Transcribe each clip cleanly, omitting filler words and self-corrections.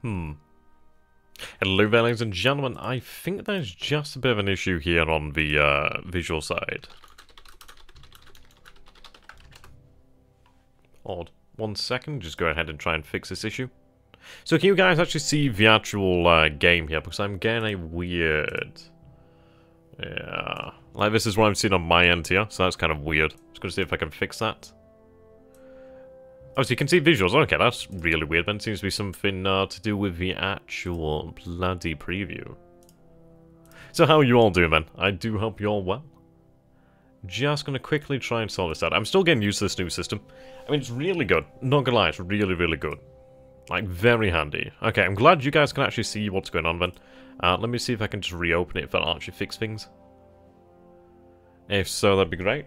Hello there, ladies and gentlemen. I think there's just a bit of an issue here on the visual side. Odd. 1 second, just go ahead and try and fix this issue. So can you guys actually see the actual game here? Because I'm getting a weird... Yeah. Like this is what I'm seeing on my end here, so that's kind of weird. Just gonna see if I can fix that. Oh, so you can see visuals. Okay, that's really weird. Then it seems to be something to do with the actual bloody preview. So how are you all doing, man? I do hope you're all well. Just gonna quickly try and sort this out. I'm still getting used to this new system. I mean, it's really good. Not gonna lie, it's really, really good. Like, very handy. Okay, I'm glad you guys can actually see what's going on then. Let me see if I can just reopen it if that'll actually fix things. If so, that'd be great.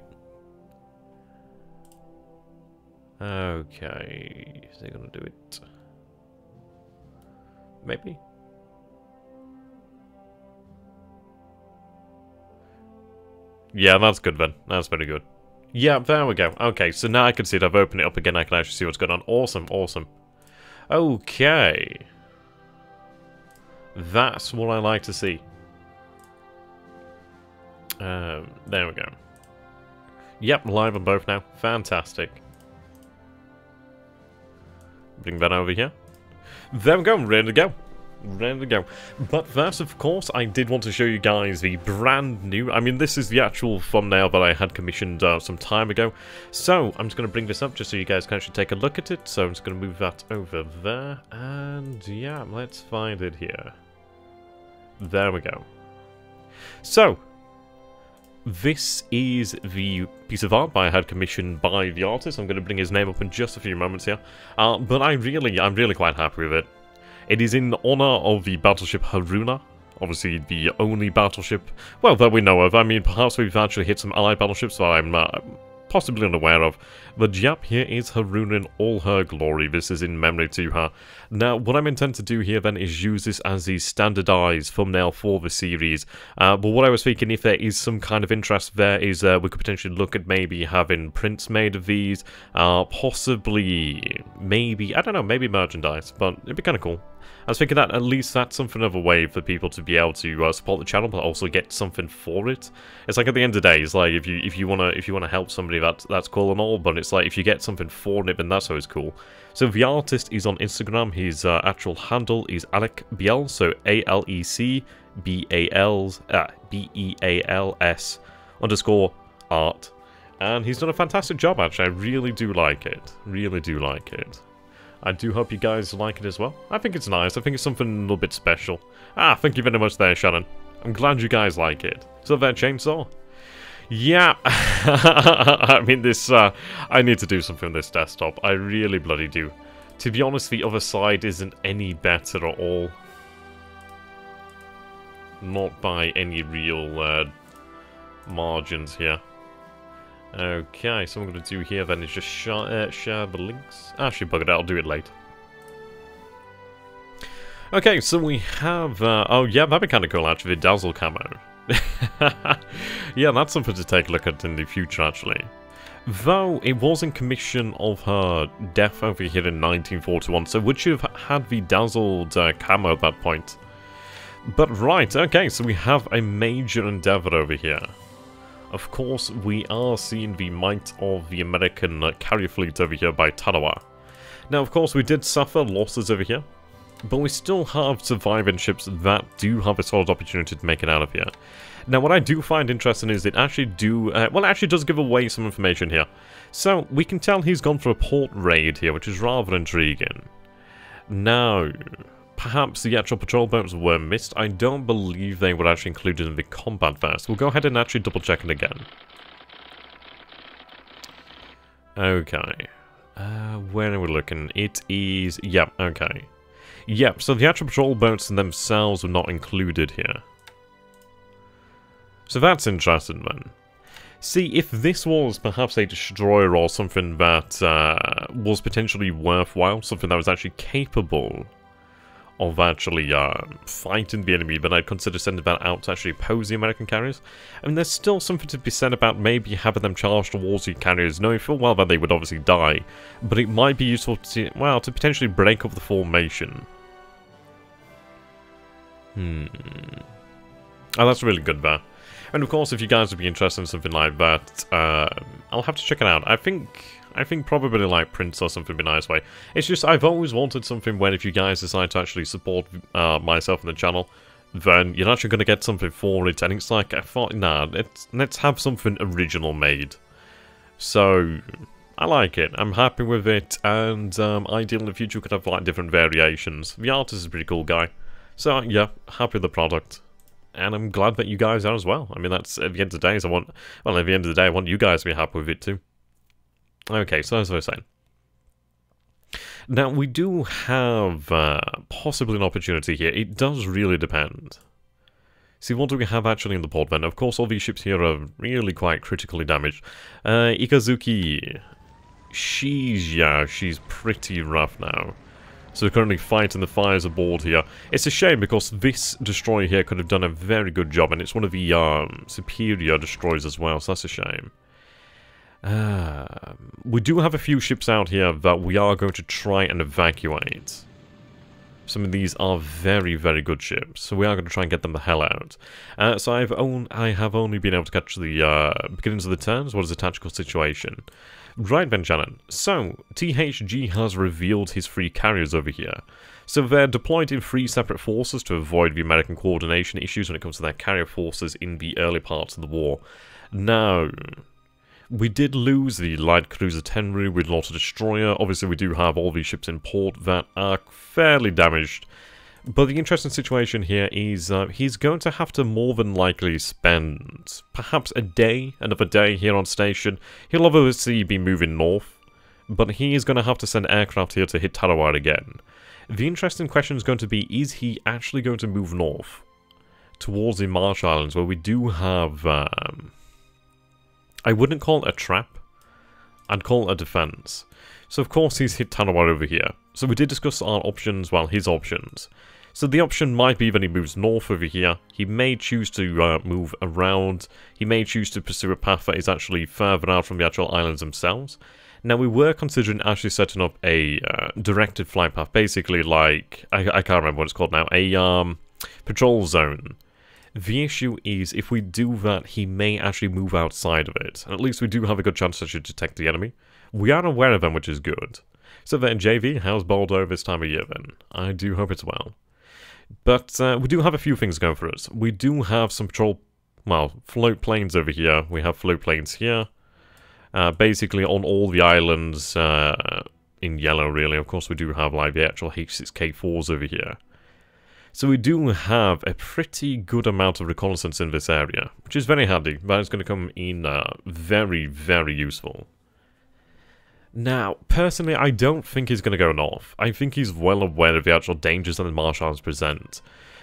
Okay, is they gonna do it? Maybe? Yeah, that's good then. That's very good. Yeah, there we go. Okay, so now I can see it. I've opened it up again. I can actually see what's going on. Awesome, awesome. Okay. That's what I like to see. There we go. Yep, live on both now. Fantastic. Bring that over here. There we go, ready to go. Ready to go. But first, of course, I did want to show you guys the brand new... I mean, this is the actual thumbnail that I had commissioned some time ago. So, I'm just going to bring this up just so you guys can actually take a look at it. So, I'm just going to move that over there. And, yeah, let's find it here. There we go. So, this is the piece of art I had commissioned by the artist. I'm going to bring his name up in just a few moments here. But I'm really quite happy with it. It is in honor of the battleship Haruna. Obviously, the only battleship, well, that we know of. I mean, perhaps we've actually hit some allied battleships that I'm possibly unaware of. But yep, here is Haruna in all her glory. This is in memory to her. Now, what I'm intending to do here then is use this as the standardized thumbnail for the series. But what I was thinking, if there is some kind of interest there, is we could potentially look at maybe having prints made of these. Possibly, maybe, I don't know, maybe merchandise. But it'd be kind of cool. I was thinking that at least that's something of a way for people to be able to support the channel, but also get something for it. It's like at the end of the day, it's like if you wanna help somebody, that's cool and all, but it's like if you get something for it, then that's always cool. So the artist is on Instagram. His actual handle is Alec Biel, so AlecBeals_art, and he's done a fantastic job. Actually, I really do like it. Really do like it. I do hope you guys like it as well. I think it's nice. I think it's something a little bit special. Thank you very much there, Shannon. I'm glad you guys like it. So that chainsaw? Yeah. I mean, this, I need to do something with this desktop. I really bloody do. To be honest, the other side isn't any better at all. Not by any real, margins here. Okay, so what I'm going to do here then is just share the links. Actually, bugger it, I'll do it later. Okay, so we have... oh yeah, that'd be kind of cool actually, the Dazzle camo. Yeah, that's something to take a look at in the future actually. Though, it was in commission of her death over here in 1941, so would she have had the dazzled camo at that point? But right, okay, so we have a major endeavor over here. Of course, we are seeing the might of the American carrier fleet over here by Tarawa. Now, of course, we did suffer losses over here, but we still have surviving ships that do have a solid opportunity to make it out of here. Now, what I do find interesting is it actually well, it actually does give away some information here. So, we can tell he's gone for a port raid here, which is rather intriguing. Now... perhaps the actual patrol boats were missed. I don't believe they were actually included in the combat vest. We'll go ahead and actually double check it again. Okay. Where are we looking? It is... yep, okay. Yep, so the actual patrol boats themselves were not included here. So that's interesting then. See, if this was perhaps a destroyer or something that was potentially worthwhile, something that was actually capable of actually fighting the enemy, then I'd consider sending that out to actually oppose the American carriers. I mean, there's still something to be said about maybe having them charge towards the carriers, knowing full well that they would obviously die, but it might be useful to, well, to potentially break up the formation. Oh, that's really good there. And of course, if you guys would be interested in something like that, I'll have to check it out. I think probably like Prince or something would be nice way. It's just, I've always wanted something when if you guys decide to actually support myself and the channel, then you're actually going to get something for it. And it's like, I thought, nah, let's have something original made. So, I like it. I'm happy with it. And ideally in the future we could have like different variations. The artist is a pretty cool guy. So, yeah, happy with the product. And I'm glad that you guys are as well. I mean, that's, at the end of the day, at the end of the day, I want you guys to be happy with it too. Okay, so as I was saying. Now, we do have possibly an opportunity here. It does really depend. See, what do we have actually in the port then? Of course, all these ships here are really quite critically damaged. Ikazuki, she's pretty rough now. So we're currently fighting the fires aboard here. It's a shame because this destroyer here could have done a very good job, and it's one of the superior destroyers as well, so that's a shame. We do have a few ships out here that we are going to try and evacuate. Some of these are very, very good ships, so we are going to try and get them the hell out. So I have only been able to catch the beginnings of the turns. What is the tactical situation? Right then, Shannon. So, THG has revealed his 3 carriers over here. So they're deployed in 3 separate forces to avoid the American coordination issues when it comes to their carrier forces in the early parts of the war. Now, we did lose the light cruiser Tenru, we lost a destroyer. Obviously, we do have all these ships in port that are fairly damaged. But the interesting situation here is he's going to have to more than likely spend perhaps another day here on station. He'll obviously be moving north, but he is going to have to send aircraft here to hit Tarawa again. The interesting question is going to be, is he actually going to move north towards the Marsh Islands, where we do have... I wouldn't call it a trap, I'd call it a defense. So of course he's hit Tarawa over here. So we did discuss our options, well, his options. So the option might be that he moves north over here. He may choose to move around. He may choose to pursue a path that is actually further out from the actual islands themselves. Now, we were considering actually setting up a directed flight path, basically like, I can't remember what it's called now, a patrol zone. The issue is, if we do that, he may actually move outside of it. And at least we do have a good chance to actually detect the enemy. We are aware of them, which is good. So then, JV, how's Bordeaux this time of year then? I do hope it's well. But we do have a few things going for us. We do have some patrol, well, float planes over here. We have float planes here. Basically on all the islands in yellow, really. Of course, we do have like the actual H6K4s over here. So we do have a pretty good amount of reconnaissance in this area, which is very handy. That is going to come in very, very useful. Now, personally, I don't think he's going to go north. I think he's well aware of the actual dangers that the Marsh Islands present.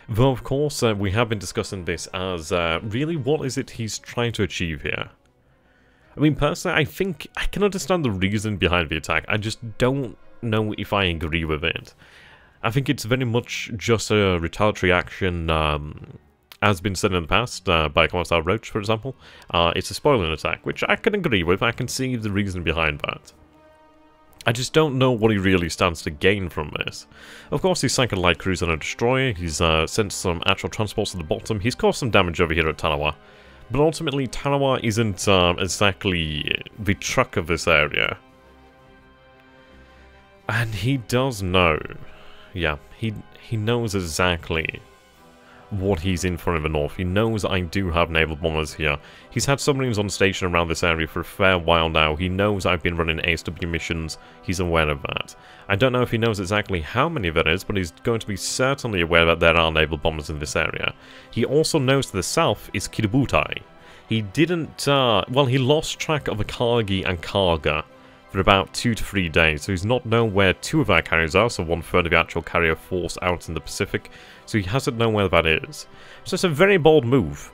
Though, of course, we have been discussing this as, really, what is it he's trying to achieve here? I mean, personally, I think I can understand the reason behind the attack. I just don't know if I agree with it. I think it's very much just a retaliatory action, as been said in the past, by Commissar Roach, for example. It's a spoiling attack, which I can agree with. I can see the reason behind that. I just don't know what he really stands to gain from this. Of course, he's sank a light cruiser and a destroyer, he's sent some actual transports to the bottom, he's caused some damage over here at Tarawa. But ultimately, Tarawa isn't exactly the truck of this area. And he does know. Yeah, he knows exactly what he's in for in the north. He knows I do have naval bombers here. He's had submarines on station around this area for a fair while now. He knows I've been running ASW missions. He's aware of that. I don't know if he knows exactly how many there is, but he's going to be certainly aware that there are naval bombers in this area. He also knows to the south is Kiributai. He didn't, well, he lost track of Akagi and Kaga for about 2 to 3 days, so he's not known where 2 of our carriers are, so 1/3 of the actual carrier force out in the Pacific, so he hasn't known where that is. So it's a very bold move.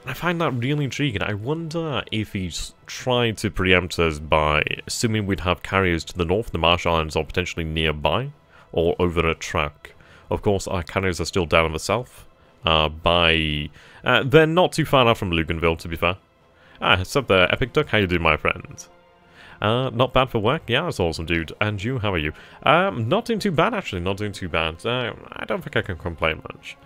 I find that really intriguing. I wonder if he's tried to preempt us by assuming we'd have carriers to the north, the Marsh Islands are potentially nearby, or over a track. Of course, our carriers are still down in the south. They're not too far out from Luganville, to be fair. What's up there, Epic Duck? How you doing, my friend? Not bad for work. Yeah, that's awesome, dude. And you, how are you? Not doing too bad, actually. Not doing too bad. I don't think I can complain much.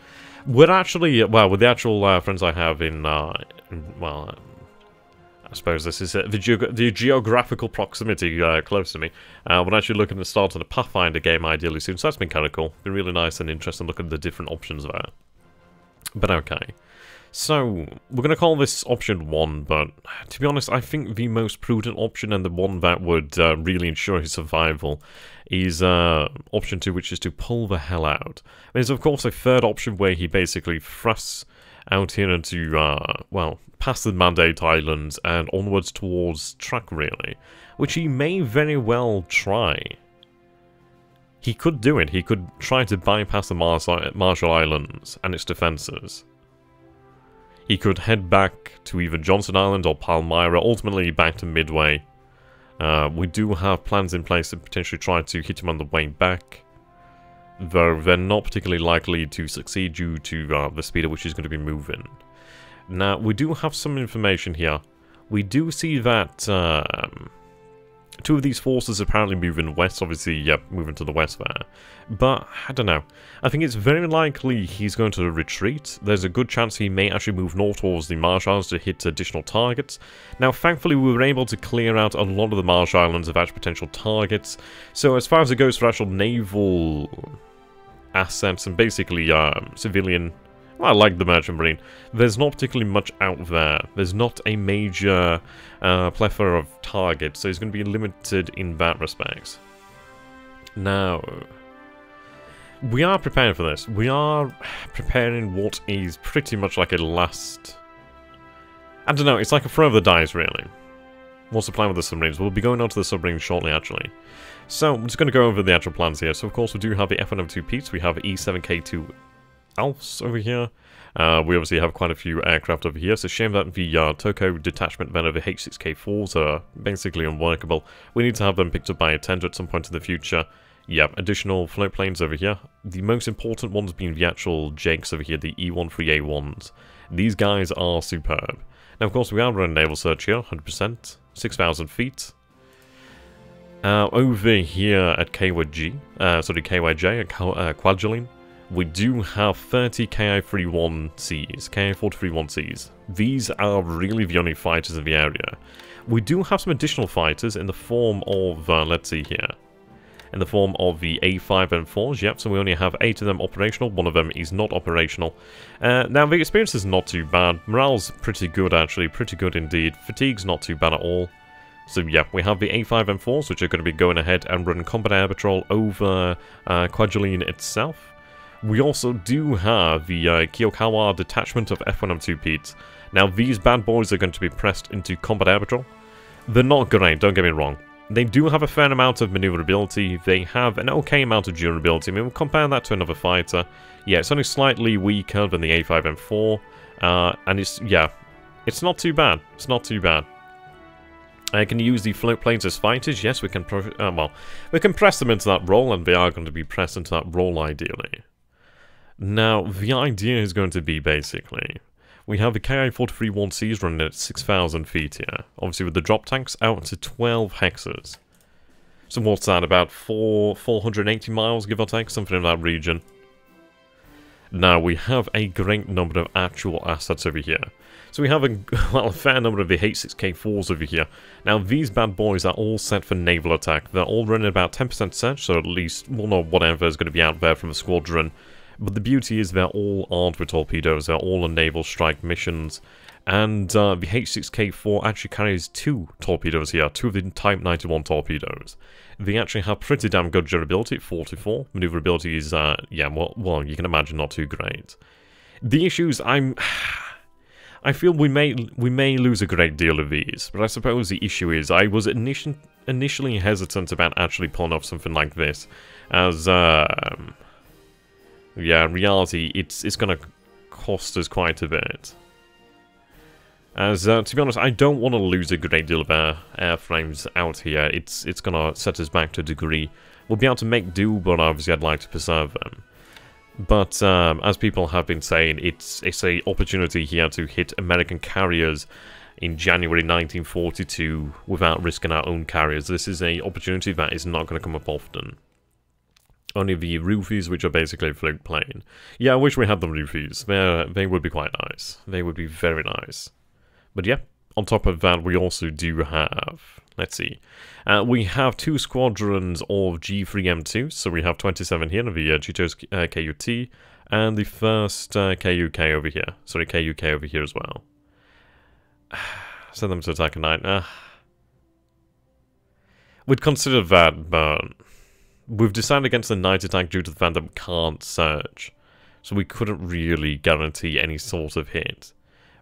We're actually, well, with the actual friends I have in well, I suppose this is the geographical proximity close to me. We're actually looking to start on a Pathfinder game ideally soon, so that's been kind of cool. Been really nice and interesting looking at the different options there. But okay. So, we're going to call this option 1, but to be honest, I think the most prudent option and the one that would really ensure his survival is option 2, which is to pull the hell out. There's of course a third option where he basically thrusts out here into, well, past the Mandate Islands and onwards towards Track, really, which he may very well try. He could do it. He could try to bypass the Marshall Islands and its defenses. He could head back to either Johnson Island or Palmyra, ultimately back to Midway. We do have plans in place to potentially try to hit him on the way back, though they're not particularly likely to succeed due to the speed at which he's going to be moving. Now, we do have some information here. We do see that 2 of these forces are apparently moving west, obviously, yep, moving to the west there. But, I don't know. I think it's very likely he's going to retreat. There's a good chance he may actually move north towards the Marsh Islands to hit additional targets. Now, thankfully, we were able to clear out a lot of the Marsh Islands of actual potential targets. So, as far as it goes for actual naval assets and basically civilian... Well, I like the Merchant Marine. There's not particularly much out there. There's not a major plethora of targets, so he's going to be limited in that respect. Now, we are preparing for this. We are preparing what is pretty much like a last... I don't know, it's like a throw of the dice, really. What's the plan with the submarines? We'll be going on to the submarines shortly, actually. So, I'm just going to go over the actual plans here. So, of course, we do have the F102 Peats. We have E7K2 Alfs over here. We obviously have quite a few aircraft over here. It's a shame that the thoe detachment then of the H6K4s are basically unworkable. We need to have them picked up by a tender at some point in the future. Yep, additional float planes over here. The most important ones being the actual Jakes over here, the E13A1s. These guys are superb. Now, of course, we are running naval search here, 100%, 6,000 feet. Over here at KYJ at Kwajalein, we do have 30 Ki-31Cs, Ki-431Cs. These are really the only fighters in the area. We do have some additional fighters in the form of, let's see here, in the form of the A5M4s, yep, so we only have 8 of them operational, one of them is not operational. Now, the experience is not too bad, morale's pretty good actually, pretty good indeed, fatigue's not too bad at all. So yeah, we have the A5M4s, which are going to be going ahead and running combat air patrol over Kwajalein itself. We also do have the Kiyokawa detachment of F1M2 Peats. Now, these bad boys are going to be pressed into combat air patrol. They're not great, don't get me wrong. They do have a fair amount of maneuverability. They have an okay amount of durability. I mean, we'll compare that to another fighter. Yeah, it's only slightly weaker than the A5M4. And it's, yeah, it's not too bad. It's not too bad. Can you use the float planes as fighters? Yes, we can, well, we can press them into that role, and they are going to be pressed into that role ideally. Now, the idea is going to be basically, we have the Ki-431Cs running at 6,000 feet here. Obviously with the drop tanks out to 12 hexes. So what's that, about 480 miles, give or take, something in that region. Now, we have a great number of actual assets over here. So we have a fair number of the H6K4s over here. Now, these bad boys are all set for naval attack. They're all running about 10% search, so at least, well, not whatever is going to be out there from the squadron. But the beauty is they're all armed with torpedoes, they're all on naval strike missions, and the H6K4 actually carries 2 torpedoes here, 2 of the Type 91 torpedoes. They actually have pretty damn good durability at 44, maneuverability is, yeah, well, you can imagine not too great. The issues, I feel we may lose a great deal of these, but I suppose the issue is I was initially hesitant about actually pulling off something like this, as, yeah, in reality, it's going to cost us quite a bit. As, to be honest, I don't want to lose a great deal of airframes out here. It's going to set us back to a degree. We'll be able to make do, but obviously I'd like to preserve them. But, as people have been saying, it's an opportunity here to hit American carriers in January 1942 without risking our own carriers. This is an opportunity that is not going to come up often. Only the roofies, which are basically a float plane. Yeah, I wish we had the roofies. They would be quite nice. They would be very nice. But yeah, on top of that, we also do have... Let's see. We have 2 squadrons of G3M2, so we have 27 here, the Cheetos KUT, and the first KUK over here. Sorry, KUK over here as well. Send them to attack at night. We'd consider that, but we've decided against the night attack due to the fact that we can't search. So we couldn't really guarantee any sort of hit.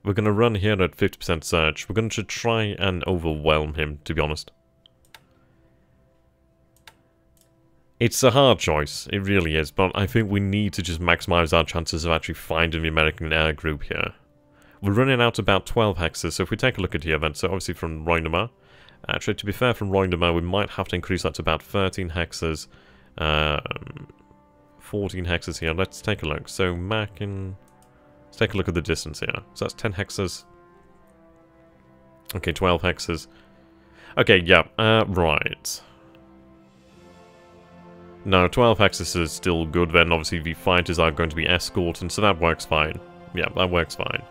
We're going to run here at 50% search. We're going to try and overwhelm him, to be honest. It's a hard choice, it really is, but I think we need to just maximize our chances of actually finding the American air group here. We're running out about 12 hexes, so if we take a look at here then, so obviously from Roynema. Actually, to be fair, from Roynema, we might have to increase that to about 13 hexes. 14 hexes here. Let's take a look. So, Mackin... Let's take a look at the distance here. So that's 10 hexes. Okay, 12 hexes. Okay, yeah, right. No, 12 hexes is still good then. Obviously, the fighters are going to be escorted, so that works fine. Yeah, that works fine.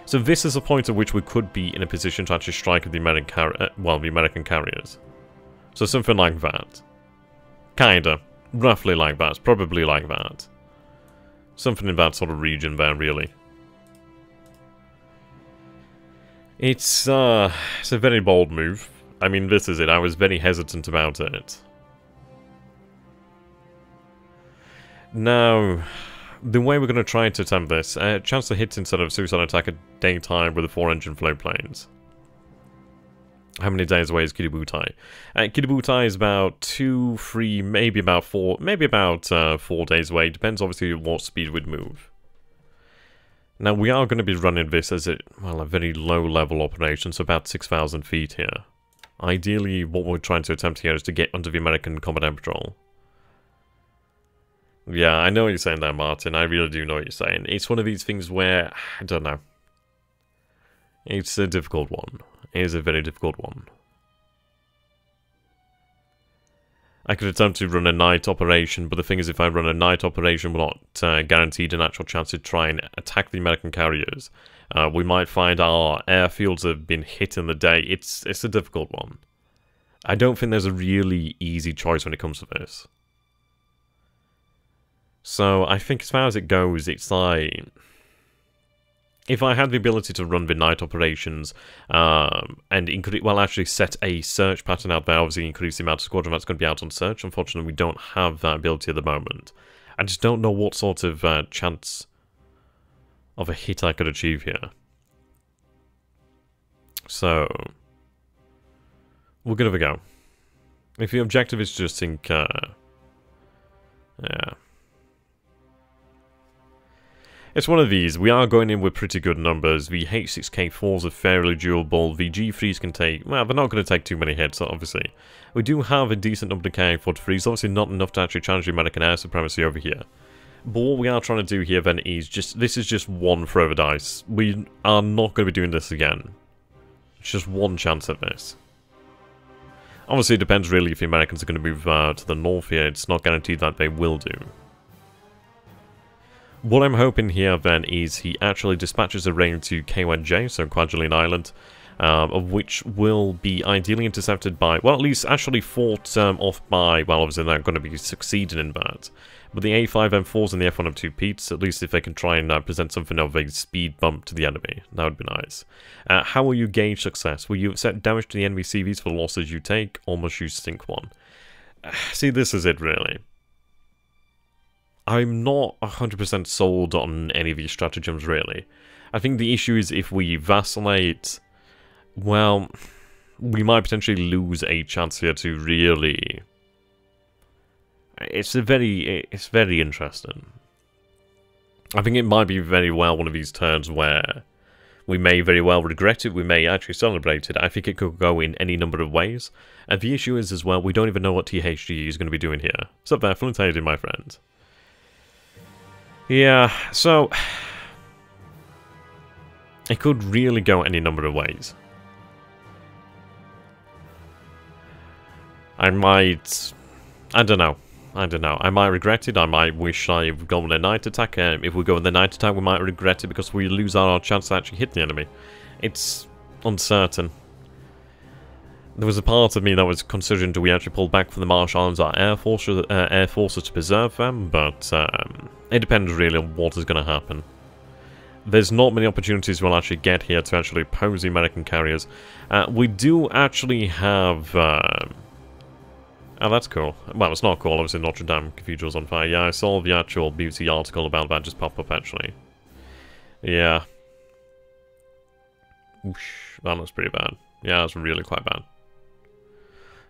So this is a point at which we could be in a position to actually strike at the American carriers. So something like that. Kinda. Roughly like that. Probably like that. Something in that sort of region there, really. It's a very bold move. I mean, this is it. I was very hesitant about it. Now, the way we're going to try to attempt this, chance to hit instead of suicide attack at daytime with the 4-engine float planes. How many days away is Kiributai? Kiributai is about 2, 3, maybe about 4 days away. Depends obviously what speed we'd move. Now, we are going to be running this as a very low-level operation, so about 6,000 feet here. Ideally, what we're trying to attempt here is to get under the American combat patrol. Yeah, I know what you're saying there, Martin. I really do know what you're saying. It's one of these things where, I don't know. It's a difficult one. It is a very difficult one. I could attempt to run a night operation, but the thing is, if I run a night operation, we're not guaranteed an actual chance to try and attack the American carriers. We might find our airfields have been hit in the day. It's a difficult one. I don't think there's a really easy choice when it comes to this. So, I think as far as it goes, it's like... If I had the ability to run the night operations, and actually set a search pattern out there, obviously increase the amount of squadron that's going to be out on search. Unfortunately, we don't have that ability at the moment. I just don't know what sort of chance of a hit I could achieve here. So, we'll give it a go. If the objective is just think, yeah. It's one of these. We are going in with pretty good numbers. The H6K4s are fairly durable. The G3s can take... Well, they're not going to take too many hits, obviously. We do have a decent number of K43s. Obviously not enough to actually challenge the American air supremacy over here. But what we are trying to do here then is just... This is just one throw of a dice. We are not going to be doing this again. It's just one chance at this. Obviously it depends really if the Americans are going to move to the north here. It's not guaranteed that they will do. What I'm hoping here then is he actually dispatches a raid to K1J, so Kwajalein Island, of which will be ideally intercepted by, well, at least actually fought off by, well, obviously they're going to be succeeding in that. But the A5M4s and the F1M2 Petes, at least if they can try and present something of a speed bump to the enemy, that would be nice. How will you gauge success? Will you accept damage to the enemy CVs for losses you take, or must you sink one? See, this is it really. I'm not 100% sold on any of these stratagems, really. I think the issue is if we vacillate, well, we might potentially lose a chance here to really... It's very interesting. I think it might be very well one of these turns where we may very well regret it, we may actually celebrate it. I think it could go in any number of ways. And the issue is, as well, we don't even know what THG is going to be doing here. What's up there, Flint, how you doing, my friend? Yeah, so... It could really go any number of ways. I might... I don't know. I might regret it. I might wish I'd gone with a night attack. If we go with the night attack, we might regret it because we lose our chance to actually hit the enemy. It's uncertain. There was a part of me that was considering, do we actually pull back from the Marsh Islands, our air forces to preserve them, but it depends really on what is going to happen. There's not many opportunities we'll actually get here to actually oppose the American carriers. We do actually have... oh, that's cool. Well, it's not cool, obviously Notre Dame Cathedral's on fire. Yeah, I saw the actual BBC article about that just pop up, actually. Yeah. Oosh, that looks pretty bad. Yeah, that's really quite bad.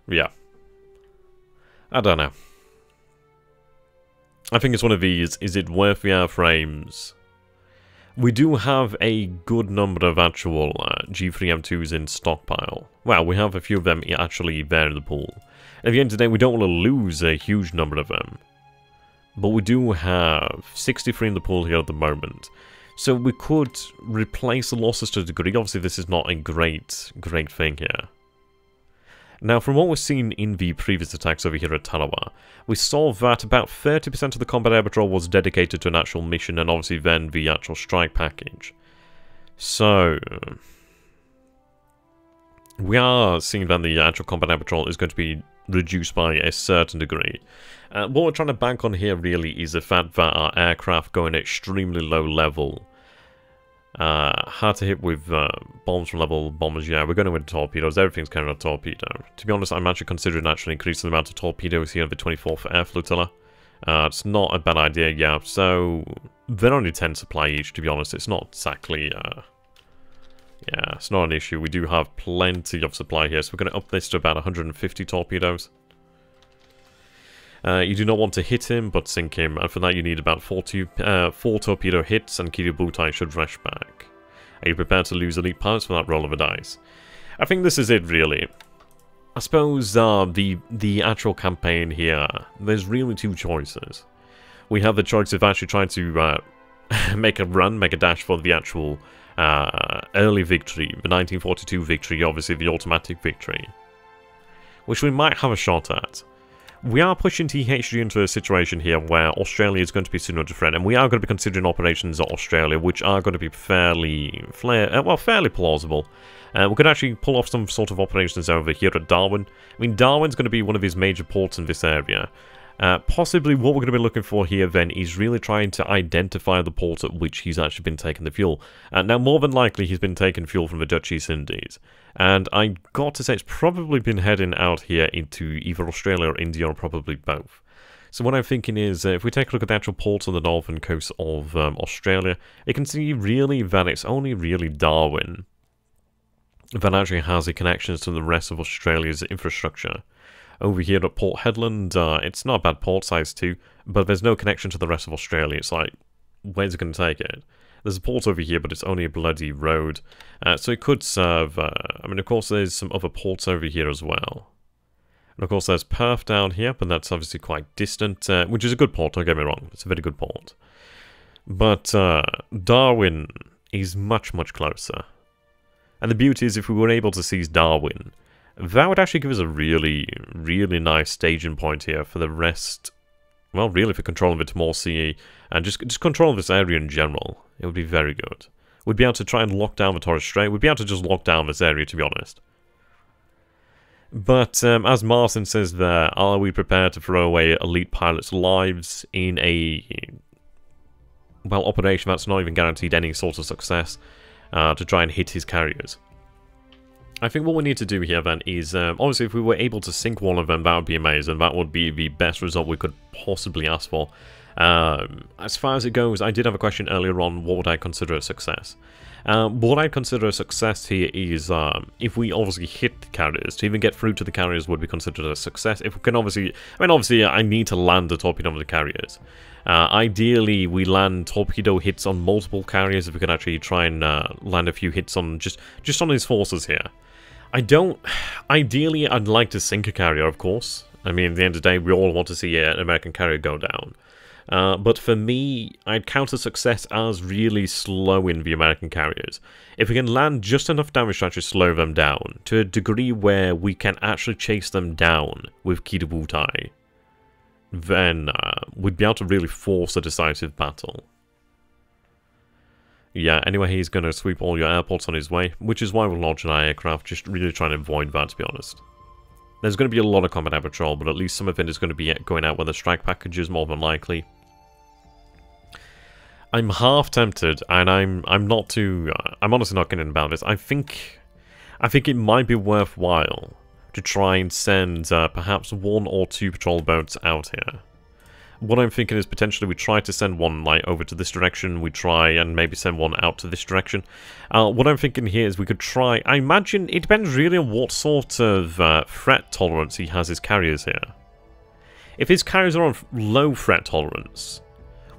Yeah. I don't know. I think it's one of these, is it worth the airframes? We do have a good number of actual G3M2s in stockpile. Well, we have a few of them actually there in the pool. At the end of the day, we don't want to lose a huge number of them. But we do have 63 in the pool here at the moment. So we could replace the losses to a degree. Obviously, this is not a great thing here. Now, from what we've seen in the previous attacks over here at Tarawa, we saw that about 30% of the combat air patrol was dedicated to an actual mission, and obviously then the actual strike package. So... we are seeing that the actual combat air patrol is going to be reduced by a certain degree. What we're trying to bank on here really is the fact that our aircraft go in extremely low level. Hard to hit with bombs from level bombers. Yeah, we're going to win torpedoes. Everything's carrying a torpedo. To be honest, I'm actually considering increasing the amount of torpedoes here in the 24th Air Flotilla. It's not a bad idea, yeah. So, they're only 10 supply each, to be honest. It's not exactly... yeah, it's not an issue. We do have plenty of supply here, so we're going to up this to about 150 torpedoes. You do not want to hit him, but sink him, and for that you need about 4 torpedo hits, and Kiributai should rush back. Are you prepared to lose elite pilots for that roll of a dice? I think this is it, really. I suppose the actual campaign here, there's really two choices. We have the choice of actually trying to make a dash for the actual early victory, the 1942 victory, obviously the automatic victory, which we might have a shot at. We are pushing THG into a situation here where Australia is going to be soon under threat, and we are going to be considering operations at Australia, which are going to be fairly plausible. We could actually pull off some sort of operations over here at Darwin. I mean, Darwin's going to be one of these major ports in this area. Possibly what we're going to be looking for here then is really trying to identify the port at which he's actually been taking the fuel. Now, more than likely, he's been taking fuel from the Dutch East Indies. And I got to say, it's probably been heading out here into either Australia or India, or probably both. So what I'm thinking is, if we take a look at the actual ports on the northern coast of Australia, you can see really that it's only really Darwin that actually has the connections to the rest of Australia's infrastructure. Over here at Port Hedland, it's not a bad port size too, but there's no connection to the rest of Australia. It's like, where's it going to take it? There's a port over here, but it's only a bloody road. So it could serve... I mean, of course, there's some other ports over here as well. And of course, there's Perth down here, but that's obviously quite distant, which is a good port, don't get me wrong. It's a very good port. But Darwin is much, much closer. And the beauty is, if we were able to seize Darwin, that would actually give us a really, really nice staging point here for the rest... Well, really, for controlling the Timor Sea and just controlling this area in general. It would be very good. We'd be able to try and lock down the Torres Strait. We'd be able to just lock down this area, to be honest. But, as Martin says there, are we prepared to throw away elite pilots' lives in a... well, operation that's not even guaranteed any sort of success to try and hit his carriers? I think what we need to do here then is, obviously if we were able to sink one of them, that would be amazing. That would be the best result we could possibly ask for. As far as it goes, I did have a question earlier on, what would I consider a success? What I'd consider a success here is, if we obviously hit the carriers, to even get through to the carriers would be considered a success. If we can obviously, I mean obviously I need to land the torpedo on the carriers. Ideally, we land torpedo hits on multiple carriers if we can actually try and land a few hits on just on his forces here. Ideally, I'd like to sink a carrier, of course. I mean, at the end of the day, we all want to see an American carrier go down. But for me, I'd count the success as really slowing the American carriers. If we can land just enough damage to actually slow them down, to a degree where we can actually chase them down with Key to Wutai, then we'd be able to really force a decisive battle. Yeah, anyway, he's going to sweep all your airports on his way, which is why we're launching our aircraft, just really trying to avoid that, to be honest. There's going to be a lot of combat air patrol, but at least some of it is going to be going out with the strike packages, more than likely. I'm half tempted, and I'm not too... I'm honestly not getting about this. I think it might be worthwhile to try and send perhaps 1 or 2 patrol boats out here. What I'm thinking is potentially we try to send one like over to this direction, we try and maybe send one out to this direction. What I'm thinking here is we could try... I imagine it depends really on what sort of threat tolerance he has his carriers here. If his carriers are on low threat tolerance,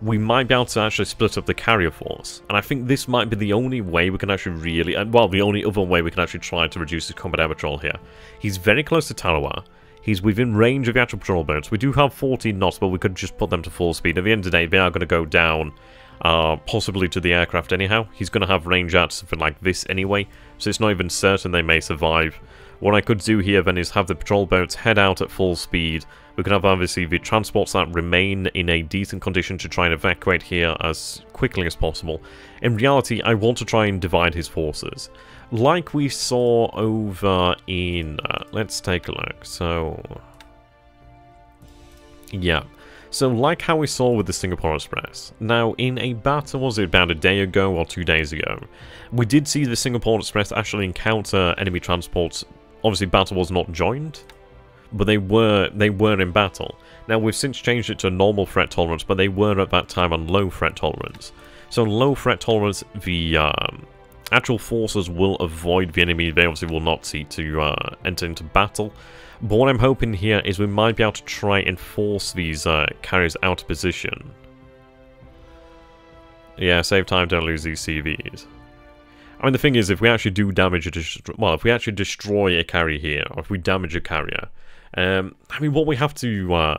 we might be able to actually split up the carrier force. And I think this might be the only way we can actually really... well, the only other way we can actually try to reduce his combat air patrol here. He's very close to Tarawa. He's within range of the actual patrol boats. We do have 14 knots, but we could just put them to full speed. At the end of the day, they are going to go down, possibly to the aircraft anyhow. He's going to have range out to something like this anyway, so it's not even certain they may survive. What I could do here then is have the patrol boats head out at full speed. We can have obviously the transports that remain in a decent condition to try and evacuate here as quickly as possible. In reality, I want to try and divide his forces. Like we saw over in... let's take a look. So... yeah. So like how we saw with the Singapore Express. Now, in a battle, was it about a day ago or 2 days ago? We did see the Singapore Express actually encounter enemy transports. Obviously, battle was not joined, but they were in battle. Now, we've since changed it to normal threat tolerance, but they were at that time on low threat tolerance. So low threat tolerance, the... actual forces will avoid the enemy. They obviously will not seek to enter into battle. But what I'm hoping here is we might be able to try and force these carriers out of position. Yeah, save time, don't lose these CVs. I mean, the thing is, if we actually do damage if we actually destroy a carrier here, or if we damage a carrier, I mean, what we have to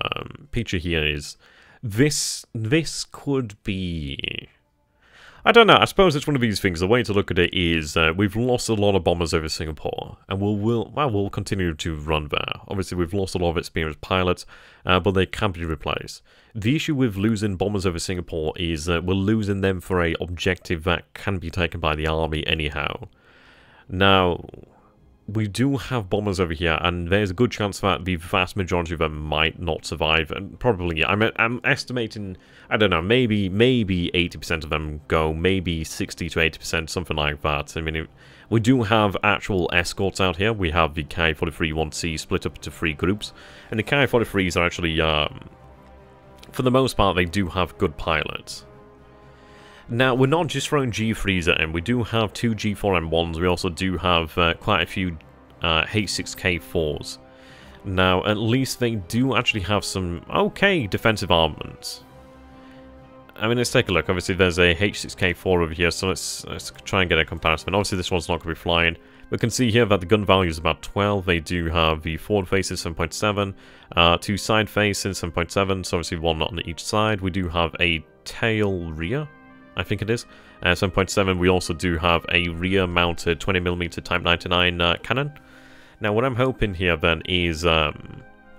picture here is this could be... I don't know, I suppose it's one of these things. The way to look at it is we've lost a lot of bombers over Singapore, and we'll continue to run there. Obviously, we've lost a lot of experienced pilots, but they can be replaced. The issue with losing bombers over Singapore is that we're losing them for an objective that can be taken by the army anyhow. Now, we do have bombers over here, and there's a good chance that the vast majority of them might not survive. And probably, I'm estimating, I don't know, maybe 80% of them go, maybe 60 to 80%, something like that. I mean, we do have actual escorts out here. We have the Ki-43-1C split up into 3 groups, and the Ki-43s are actually, for the most part, they do have good pilots. Now, we're not just throwing G3s at him. We do have 2 G4M1s. We also do have quite a few H6K4s. Now, at least they do actually have some okay defensive armaments. I mean, let's take a look. Obviously, there's a H6K4 over here, so let's try and get a comparison. Obviously, this one's not going to be flying. We can see here that the gun value is about 12. They do have the forward faces 7.7, 2 side faces 7.7, so obviously one on each side. We do have a tail rear, I think it is. 7.7, we also do have a rear-mounted 20mm Type 99 cannon. Now, what I'm hoping here, then, is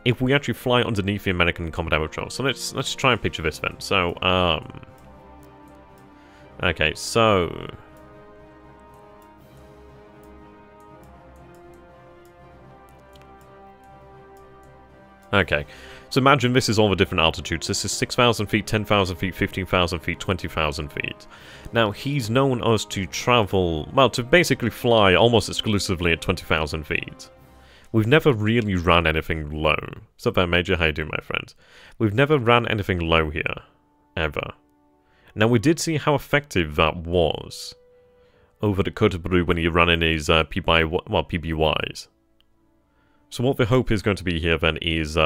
if we actually fly underneath the American combat air patrol. So let's try and picture this, then. So, okay, so... okay, so imagine this is all the different altitudes. This is 6,000 feet, 10,000 feet, 15,000 feet, 20,000 feet. Now, he's known us to travel, well, to basically fly almost exclusively at 20,000 feet. We've never really ran anything low. What's up there, Major? How you doing, my friend? We've never ran anything low here, ever. Now, we did see how effective that was over the Kota when he ran in his PBYs. So what the hope is going to be here, then, is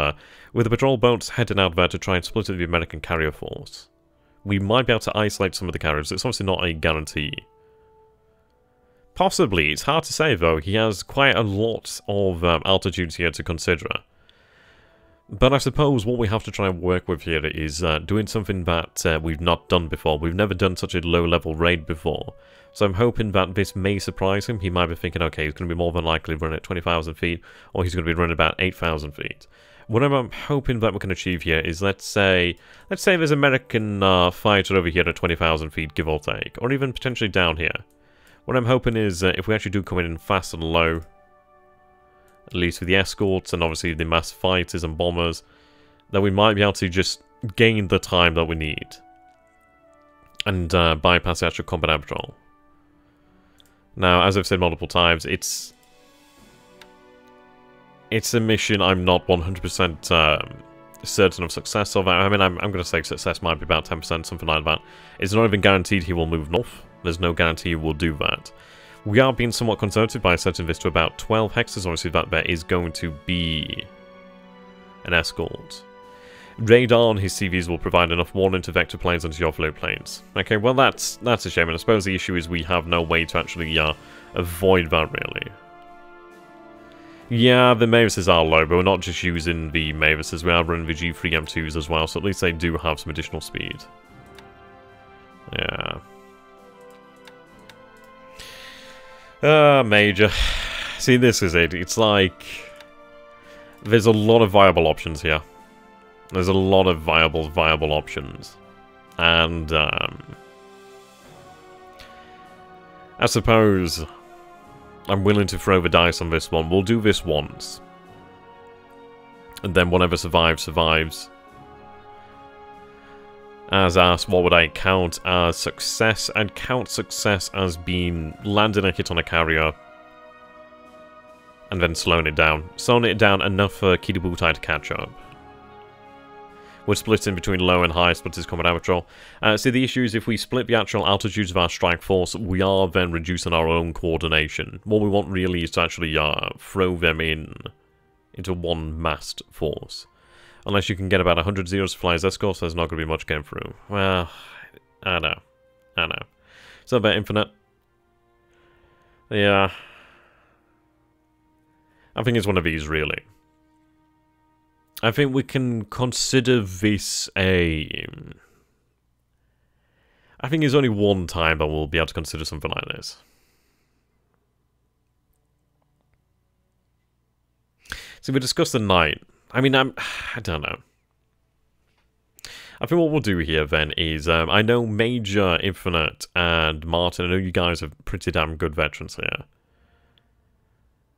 with the patrol boats heading out there to try and split up the American carrier force, we might be able to isolate some of the carriers. It's obviously not a guarantee. Possibly. It's hard to say, though. He has quite a lot of altitudes here to consider. But I suppose what we have to try and work with here is doing something that we've not done before. We've never done such a low-level raid before. So I'm hoping that this may surprise him. He might be thinking, okay, he's going to be more than likely running at 20,000 feet, or he's going to be running about 8,000 feet. What I'm hoping that we can achieve here is, let's say there's an American fighter over here at 20,000 feet, give or take, or even potentially down here. What I'm hoping is, if we actually do come in fast and low, at least with the escorts and obviously the mass fighters and bombers, that we might be able to just gain the time that we need and bypass the actual combat patrol. Now, as I've said multiple times, it's a mission I'm not 100% certain of success of. I mean, I'm going to say success might be about 10%, something like that. It's not even guaranteed he will move north. There's no guarantee he will do that. We are being somewhat conservative by setting this to about 12 hexes. Obviously, that there is going to be an escort. Radar on his CVs will provide enough warning to vector planes onto your float planes. Okay, well, that's a shame. And I suppose the issue is we have no way to actually avoid that, really. Yeah, the Mavises are low, but we're not just using the Mavises. We are running the G3 M2s as well, so at least they do have some additional speed. Yeah. Major. See, this is it. It's like there's a lot of viable options here. There's a lot of viable options. And, I suppose I'm willing to throw the dice on this one. We'll do this once. And then whatever survives, survives. As asked, what would I count as success? I'd count success as being landing a hit on a carrier and then slowing it down. Slowing it down enough for Kidabutai to catch up. We're splitting between low and high, split his combat patrol. See, the issue is if we split the actual altitudes of our strike force, we are then reducing our own coordination. What we want really is to actually throw them into one massed force. Unless you can get about 100 zeros to fly as escorts, there's not going to be much getting through. Well, I know. It's not about infinite. Yeah. I think it's one of these, really. I think we can consider this a... I think there's only one time that we'll be able to consider something like this. So we discussed the night. I mean, I don't know. I think what we'll do here then is, I know Major, Infinite, and Martin, I know you guys are pretty damn good veterans here.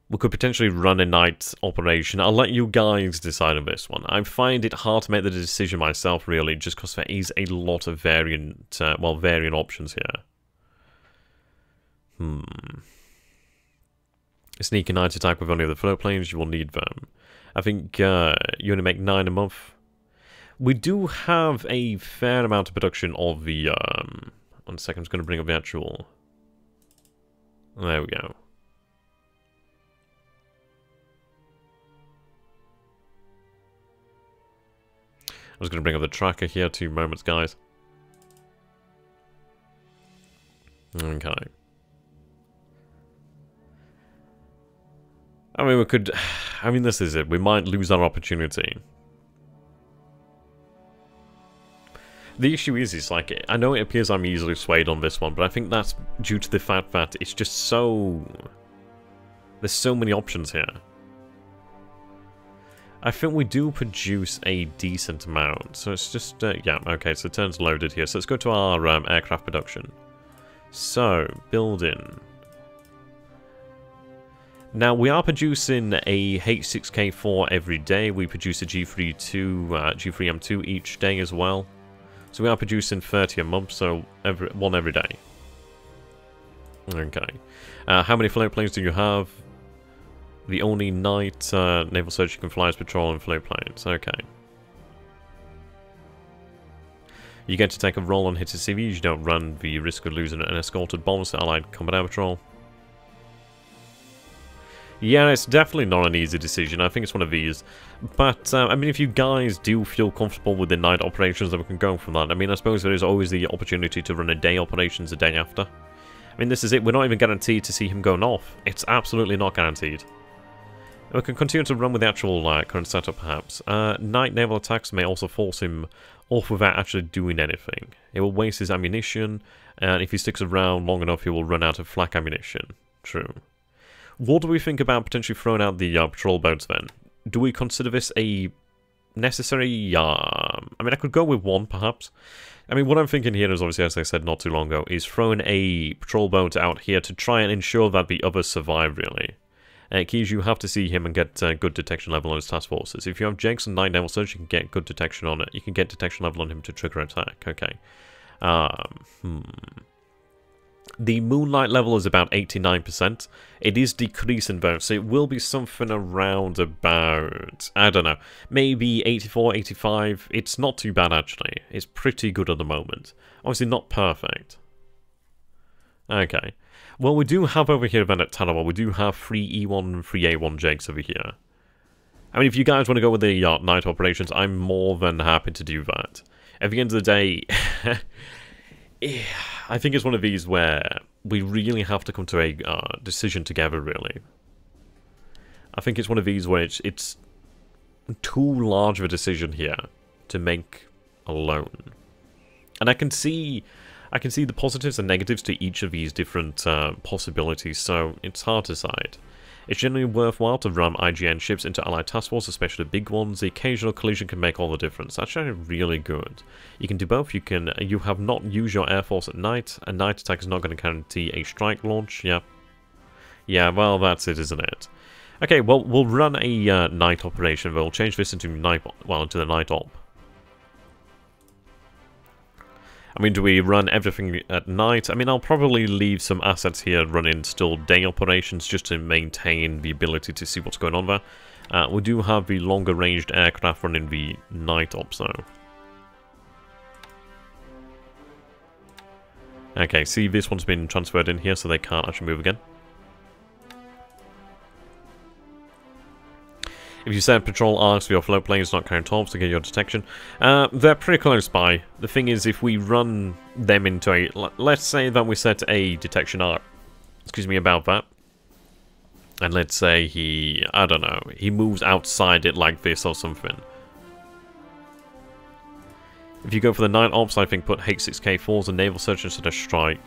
We could potentially run a night operation. I'll let you guys decide on this one. I find it hard to make the decision myself, really, just because there is a lot of varying options here. A sneaky night attack with only the float planes, you will need them. I think you only make 9 a month. We do have a fair amount of production of the... 1 second, I'm just going to bring up the actual... There we go. I was going to bring up the tracker here, 2 moments, guys. Okay. I mean, we could... I mean, this is it. We might lose our opportunity. The issue is like... I know it appears I'm easily swayed on this one, but I think that's due to the fact that it's just so... There's so many options here. I think we do produce a decent amount. So it's just... yeah, okay, so the turn's loaded here. So let's go to our aircraft production. So, building... Now, we are producing a H6K4 every day. We produce a G3M2 each day as well. So we are producing 30 a month, so one every day. Okay. How many float planes do you have? The only night naval search you can fly is patrol and float planes. Okay. You get to take a roll on hit CVs. You don't run the risk of losing an escorted bomb to Allied combat patrol. Yeah, it's definitely not an easy decision. I think it's one of these. But, I mean, if you guys do feel comfortable with the night operations, then we can go from that. I mean, I suppose there is always the opportunity to run a day operations a day after. I mean, this is it. We're not even guaranteed to see him go north. It's absolutely not guaranteed. And we can continue to run with the actual current setup, perhaps. Night naval attacks may also force him off without actually doing anything. It will waste his ammunition, and if he sticks around long enough, he will run out of flak ammunition. True. What do we think about potentially throwing out the patrol boats, then? Do we consider this a necessary? I mean, I could go with one, perhaps. I mean, what I'm thinking here is, obviously, as I said not too long ago, is throwing a patrol boat out here to try and ensure that the others survive, really. Keys, you have to see him and get good detection level on his task forces. If you have Jenks and Night Naval Search, you can get good detection on it. You can get detection level on him to trigger attack. Okay. The Moonlight level is about 89%. It is decreasing though, so it will be something around about, I don't know, maybe 84, 85. It's not too bad, actually. It's pretty good at the moment. Obviously not perfect. Okay. Well, we do have over here then at Tanawa, we do have 3 E1 and 3 A1 Jakes over here. I mean, if you guys want to go with the night operations, I'm more than happy to do that. At the end of the day, I think it's one of these where we really have to come to a decision together, really. I think it's one of these where it's too large of a decision here to make alone. And I can see the positives and negatives to each of these different possibilities, so it's hard to decide. It's generally worthwhile to ram IGN ships into allied task force, especially the big ones. The occasional collision can make all the difference. That's actually really good. You can do both. You have not used your air force at night. A night attack is not going to guarantee a strike launch. Yeah. Yeah, well, that's it, isn't it? Okay, well, we'll run a night operation. We'll change this into into the night op. I mean, do we run everything at night? I mean, I'll probably leave some assets here running still day operations just to maintain the ability to see what's going on there. We do have the longer ranged aircraft running the night ops though. Okay, see, this one's been transferred in here so they can't actually move again. If you set patrol arcs for your float planes not carrying torps to get your detection, they're pretty close by. The thing is, if we run them into a... Let's say that we set a detection arc, excuse me, about that. And let's say he, I don't know, he moves outside it like this or something. If you go for the night ops, I think put H6K4s and naval search instead of strike.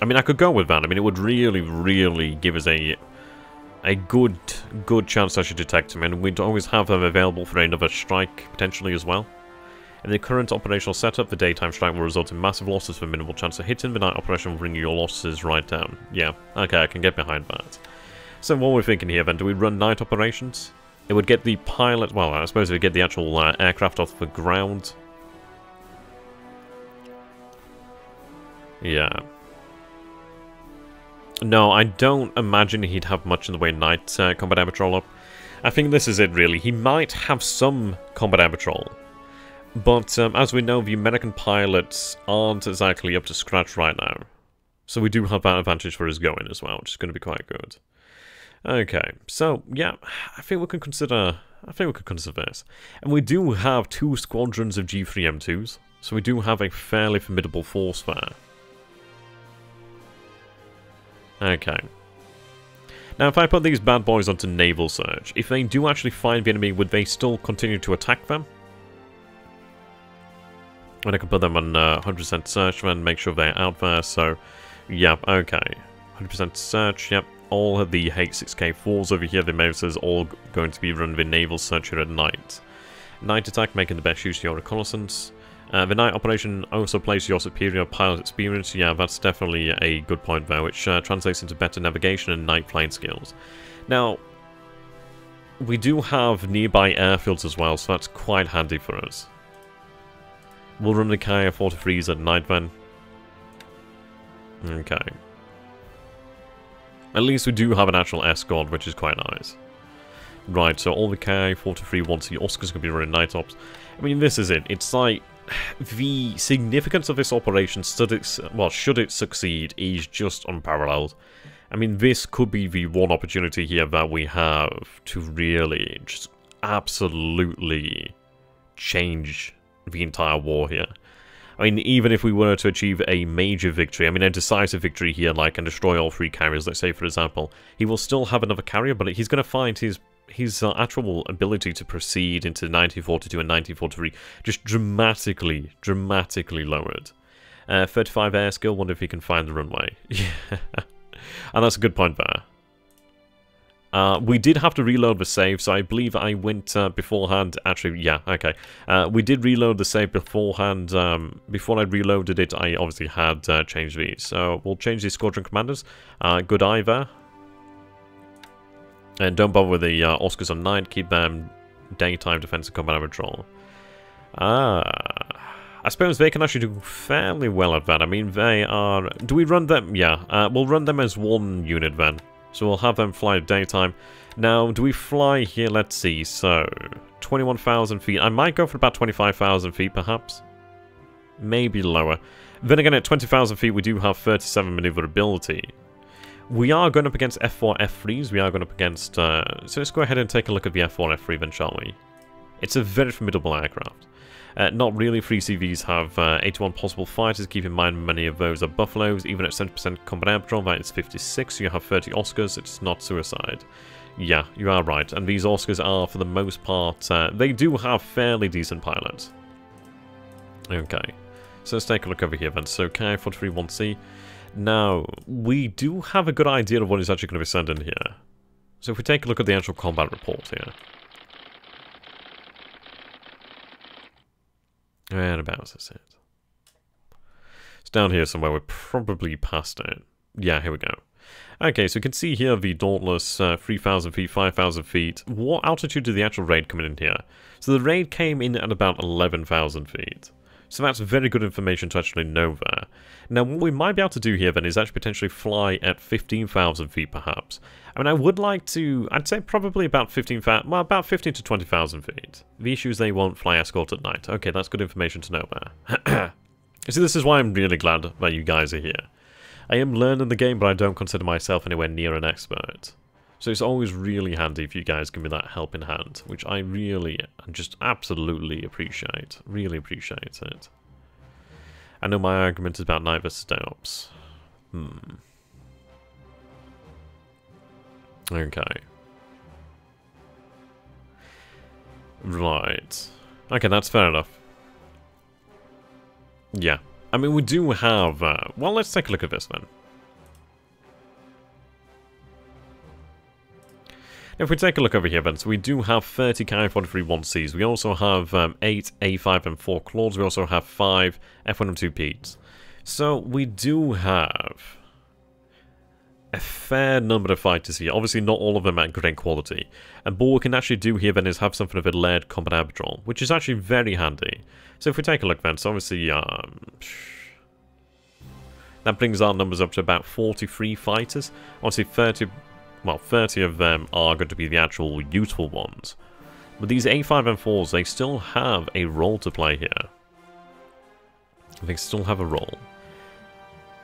I mean, I could go with that. I mean, it would really, really give us a good chance to actually detect him, and we'd always have them available for another strike, potentially, as well. In the current operational setup, the daytime strike will result in massive losses for minimal chance of hitting. The night operation will bring your losses right down. Yeah, okay, I can get behind that. So what we're thinking here, then, do we run night operations? It would get the pilot, well, I suppose it would get the actual aircraft off the ground. Yeah. No, I don't imagine he'd have much in the way of night combat air patrol up. I think this is it, really. He might have some combat air patrol. But as we know, the American pilots aren't exactly up to scratch right now. So we do have that advantage for his going as well, which is going to be quite good. Okay, so yeah, I think we can consider this. And we do have 2 squadrons of G3M2s, so we do have a fairly formidable force there. Okay. Now, if I put these bad boys onto naval search, if they do actually find the enemy, would they still continue to attack them? And I can put them on 100% search and make sure they're out there, so... Yep, okay. 100% search, yep. All of the H6K4s over here, the Moses, all going to be run with naval search here at night. Night attack, making the best use of your reconnaissance. The night operation also plays your superior pilot experience. Yeah, that's definitely a good point there, which translates into better navigation and night flying skills. Now, we do have nearby airfields as well, so that's quite handy for us. We'll run the Kaya 43s at night then. Okay. At least we do have an actual escort, which is quite nice. Right, so all the Kaya 43 once the Oscars can be running night ops. I mean, this is it. It's like... The significance of this operation, should it succeed, is just unparalleled. I mean, this could be the one opportunity here that we have to really just absolutely change the entire war here. I mean, even if we were to achieve a major victory, I mean, a decisive victory here, like, and destroy all 3 carriers, let's say, for example, he will still have another carrier, but he's going to find his actual ability to proceed into 1942 and 1943 just dramatically lowered. 35 air skill, wonder if he can find the runway. Yeah, and that's a good point there. We did have to reload the save, so I believe I went beforehand. Actually, yeah, okay. We did reload the save beforehand. Before I reloaded it, I obviously had changed these. So we'll change the squadron commanders. Good eye there. And don't bother with the Oscars on night. Keep them daytime defense and combat patrol. I suppose they can actually do fairly well at that. I mean, they are... Do we run them? Yeah, we'll run them as 1 unit then. So we'll have them fly at daytime. Now, do we fly here? Let's see. So, 21,000 feet. I might go for about 25,000 feet, perhaps. Maybe lower. Then again, at 20,000 feet, we do have 37 maneuverability. We are going up against F4, F3s. We are going up against... so let's go ahead and take a look at the F4, F3 then, shall we? It's a very formidable aircraft. Not really. 3 CVs have 81 possible fighters. Keep in mind many of those are Buffaloes. Even at 70% combat air patrol, that is 56. So you have 30 Oscars. It's not suicide. Yeah, you are right. And these Oscars are, for the most part, they do have fairly decent pilots. Okay. So let's take a look over here then. So Ki-43-1C. Now, we do have a good idea of what is actually going to be sent in here. So if we take a look at the actual combat report here. Whereabouts is it? It's down here somewhere. We're probably past it. Yeah, here we go. Okay, so you can see here the Dauntless, 3,000 feet, 5,000 feet. What altitude did the actual raid come in here? So the raid came in at about 11,000 feet. So that's very good information to actually know there. Now, what we might be able to do here then is actually potentially fly at 15,000 feet perhaps. I mean, I would like to, I'd say probably about 15,000, well, about 15 to 20,000 feet. The issue is they won't fly escort at night. Okay, that's good information to know there. You see, this is why I'm really glad that you guys are here. I am learning the game, but I don't consider myself anywhere near an expert. So it's always really handy if you guys give me that helping hand, which I really and just absolutely appreciate. Really appreciate it. I know my argument is about night versus day ops. Okay. Right. Okay, that's fair enough. Yeah. I mean, we do have... well, let's take a look at this then. If we take a look over here then, so we do have 30 Ki-43-1Cs. We also have 8 A5 and 4 Claudes. We also have 5 F1M2 Petes. So we do have a fair number of fighters here. Obviously not all of them at great quality. And what we can actually do here then is have something of a layered combat air patrol, which is actually very handy. So if we take a look then, so obviously that brings our numbers up to about 43 fighters. Obviously 30 of them are going to be the actual useful ones. But these A5 and 4s, they still have a role to play here. They still have a role.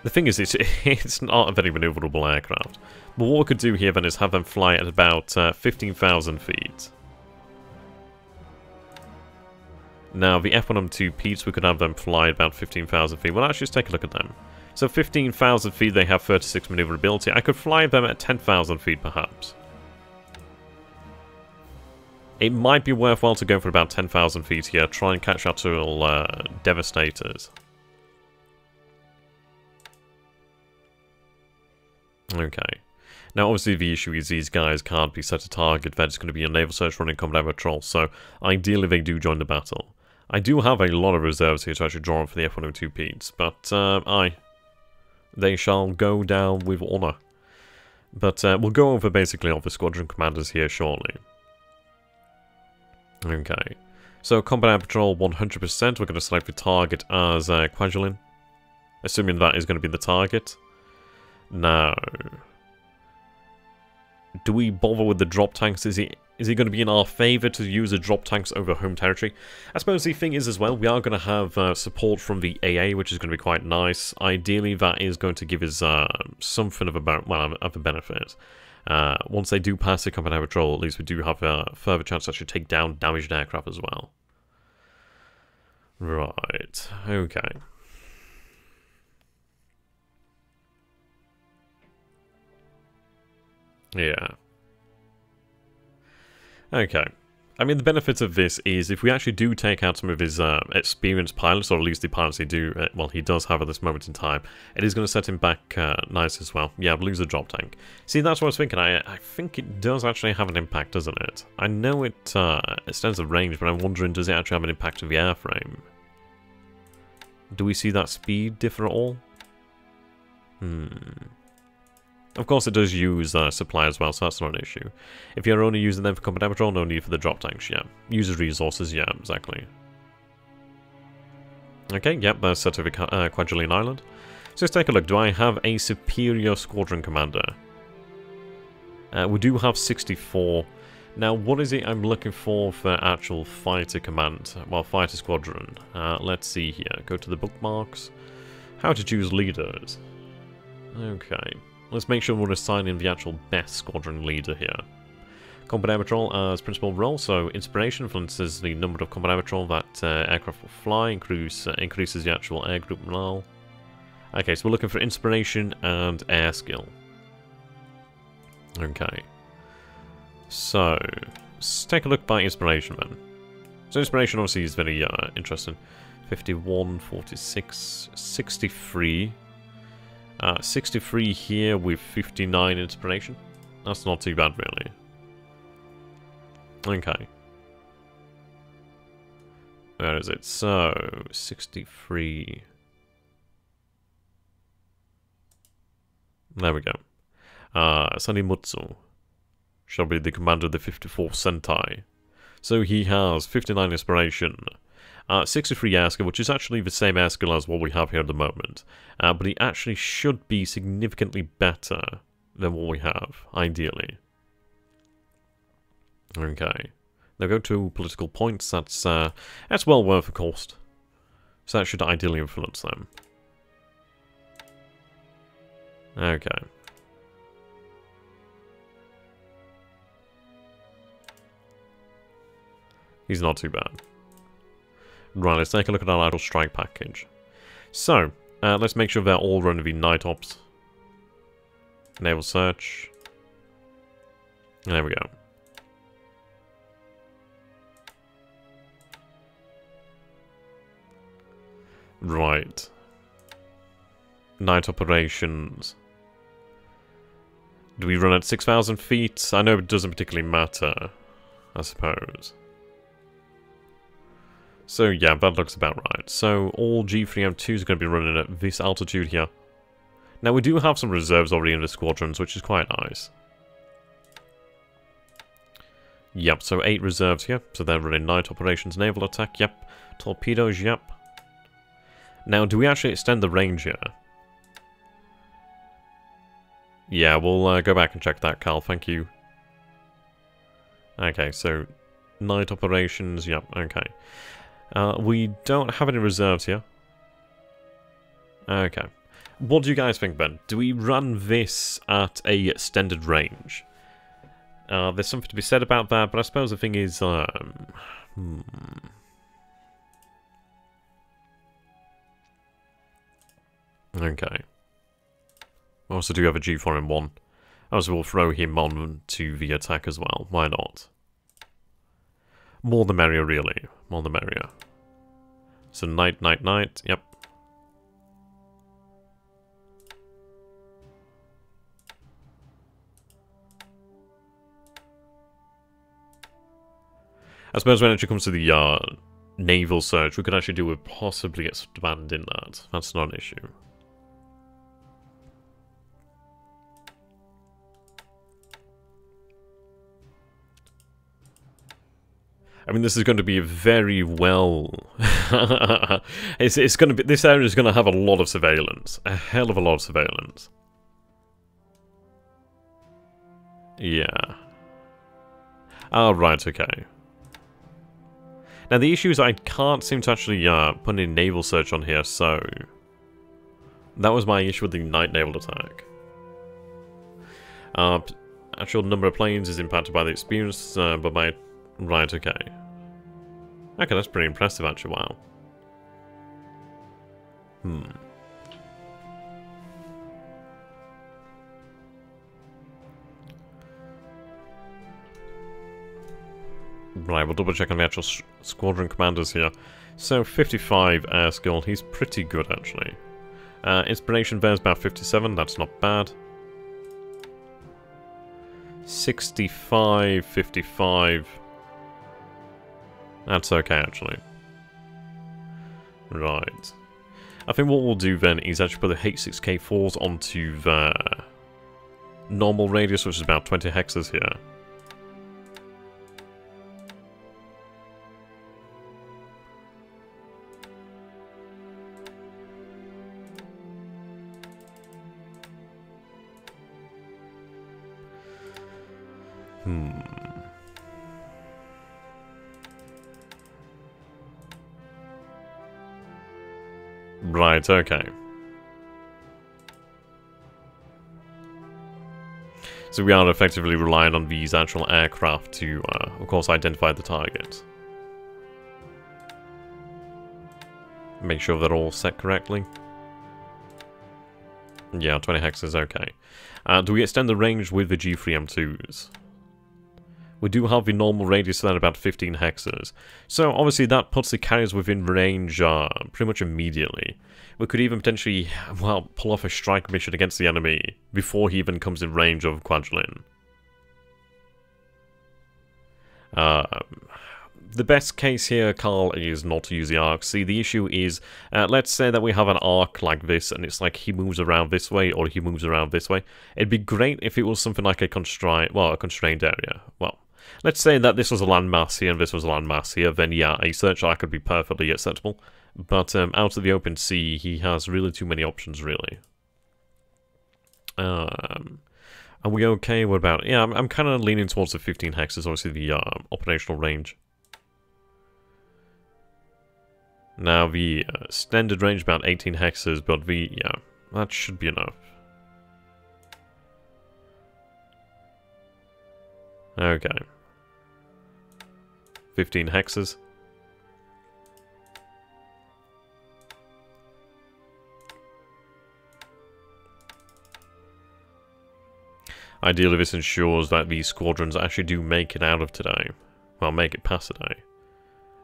The thing is, it's not a very maneuverable aircraft. But what we could do here then is have them fly at about 15,000 feet. Now, the F1M2 Petes, we could have them fly at about 15,000 feet. Well, let's just take a look at them. So 15,000 feet, they have 36 maneuverability. I could fly them at 10,000 feet, perhaps. It might be worthwhile to go for about 10,000 feet here. Try and catch our little Devastators. Okay. Now, obviously, the issue is these guys can't be set a target. They're just going to be a naval search running combat patrol. So, ideally, they do join the battle. I do have a lot of reserves here to actually draw on for the F102 Petes, but they shall go down with honor. But we'll go over basically all the squadron commanders here shortly. Okay. So, combat air patrol 100%. We're going to select the target as Kwajalein. Assuming that is going to be the target. Now, do we bother with the drop tanks? Is it going to be in our favour to use the drop tanks over home territory? I suppose the thing is as well, we are going to have support from the AA, which is going to be quite nice. Ideally, that is going to give us something of a benefit. Once they do pass the combat air patrol, at least we do have a further chance to actually take down damaged aircraft as well. Right, okay. Yeah. Okay. I mean, the benefit of this is if we actually do take out some of his experienced pilots, or at least the pilots he do, well, he does have at this moment in time, it is going to set him back nice as well. Yeah, lose the drop tank. See, that's what I was thinking. I think it does actually have an impact, doesn't it? I know it extends the range, but I'm wondering, does it actually have an impact on the airframe? Do we see that speed differ at all? Of course, it does use supply as well, so that's not an issue. If you're only using them for combat patrol, no need for the drop tanks, yeah. Uses resources, yeah, exactly. Okay, yep, that's set over Quadrillion Island. So let's take a look. Do I have a superior squadron commander? We do have 64. Now, what is it I'm looking for actual fighter command? Well, fighter squadron. Let's see here. Go to the bookmarks. How to choose leaders. Okay. Let's make sure we're assigning the actual best squadron leader here. Combat Air Patrol as principal role, so inspiration influences the number of combat air patrol that aircraft will fly, increases the actual air group morale. Okay, so we're looking for inspiration and air skill. Okay. So, let's take a look by inspiration then. So inspiration obviously is very interesting. 51, 46, 63. 63 here with 59 inspiration. That's not too bad, really. Okay. Where is it? So, 63. There we go. Sanimutsu shall be the commander of the 54th Sentai. So he has 59 inspiration. 63 air skill, which is actually the same air skill as what we have here at the moment. But he actually should be significantly better than what we have, ideally. Okay. Now go to political points. That's well worth the cost. So that should ideally influence them. Okay. He's not too bad. Right, let's take a look at our idle strike package. So, let's make sure they're all running the night ops. Naval search. There we go. Right. Night operations. Do we run at 6,000 feet? I know it doesn't particularly matter, I suppose. So yeah, that looks about right. So all G3M2s are going to be running at this altitude here. Now we do have some reserves already in the squadrons, which is quite nice. Yep, so 8 reserves here. So they're running night operations, naval attack, yep. Torpedoes, yep. Now, do we actually extend the range here? Yeah, we'll go back and check that, Carl, thank you. Okay, so night operations, yep, okay. We don't have any reserves here. Okay. What do you guys think, Ben? Do we run this at a extended range? There's something to be said about that, but I suppose the thing is, Okay. We also do have a G4M1. As we'll throw him on to the attack as well. Why not? More the merrier, really. More the merrier. So night, night, night. Yep. I suppose when it comes to the naval search, we could actually do with possibly expanding that. That's not an issue. I mean, this is going to be very well. it's going to be. This area is going to have a lot of surveillance, a hell of a lot of surveillance. Yeah. Oh, right. Okay. Now the issue is I can't seem to actually put in naval search on here, so that was my issue with the night naval attack. Actual number of planes is impacted by the experience, but by... Right, okay. Okay, that's pretty impressive actually, wow. Right, we'll double check on the actual squadron commanders here. So, 55 air skill, he's pretty good actually. Inspiration there's about 57, that's not bad. 65, 55. That's okay actually. Right. I think what we'll do then is actually put the H6K4s onto the normal radius, which is about 20 hexes here. Right, okay. So we are effectively relying on these actual aircraft to, of course, identify the target. Make sure they're all set correctly. Yeah, 20 hexes, okay. Do we extend the range with the G3M2s? We do have the normal radius then about 15 hexes. So obviously that puts the carriers within range pretty much immediately. We could even potentially, well, pull off a strike mission against the enemy before he even comes in range of Kwajalein. The best case here, Carl, is not to use the arc. See, the issue is, let's say that we have an arc like this, and it's like he moves around this way, or he moves around this way. It'd be great if it was something like a constrained area. Well, let's say that this was a landmass here, and this was a landmass here, then yeah, a search arc could be perfectly acceptable. But out of the open sea, he has really too many options, really. Are we okay? What about... Yeah, I'm kind of leaning towards the 15 hexes, obviously the operational range. Now, the extended range about 18 hexes, but yeah, that should be enough. Okay. 15 hexes. Ideally, this ensures that these squadrons actually do make it out of today. Well, make it past today.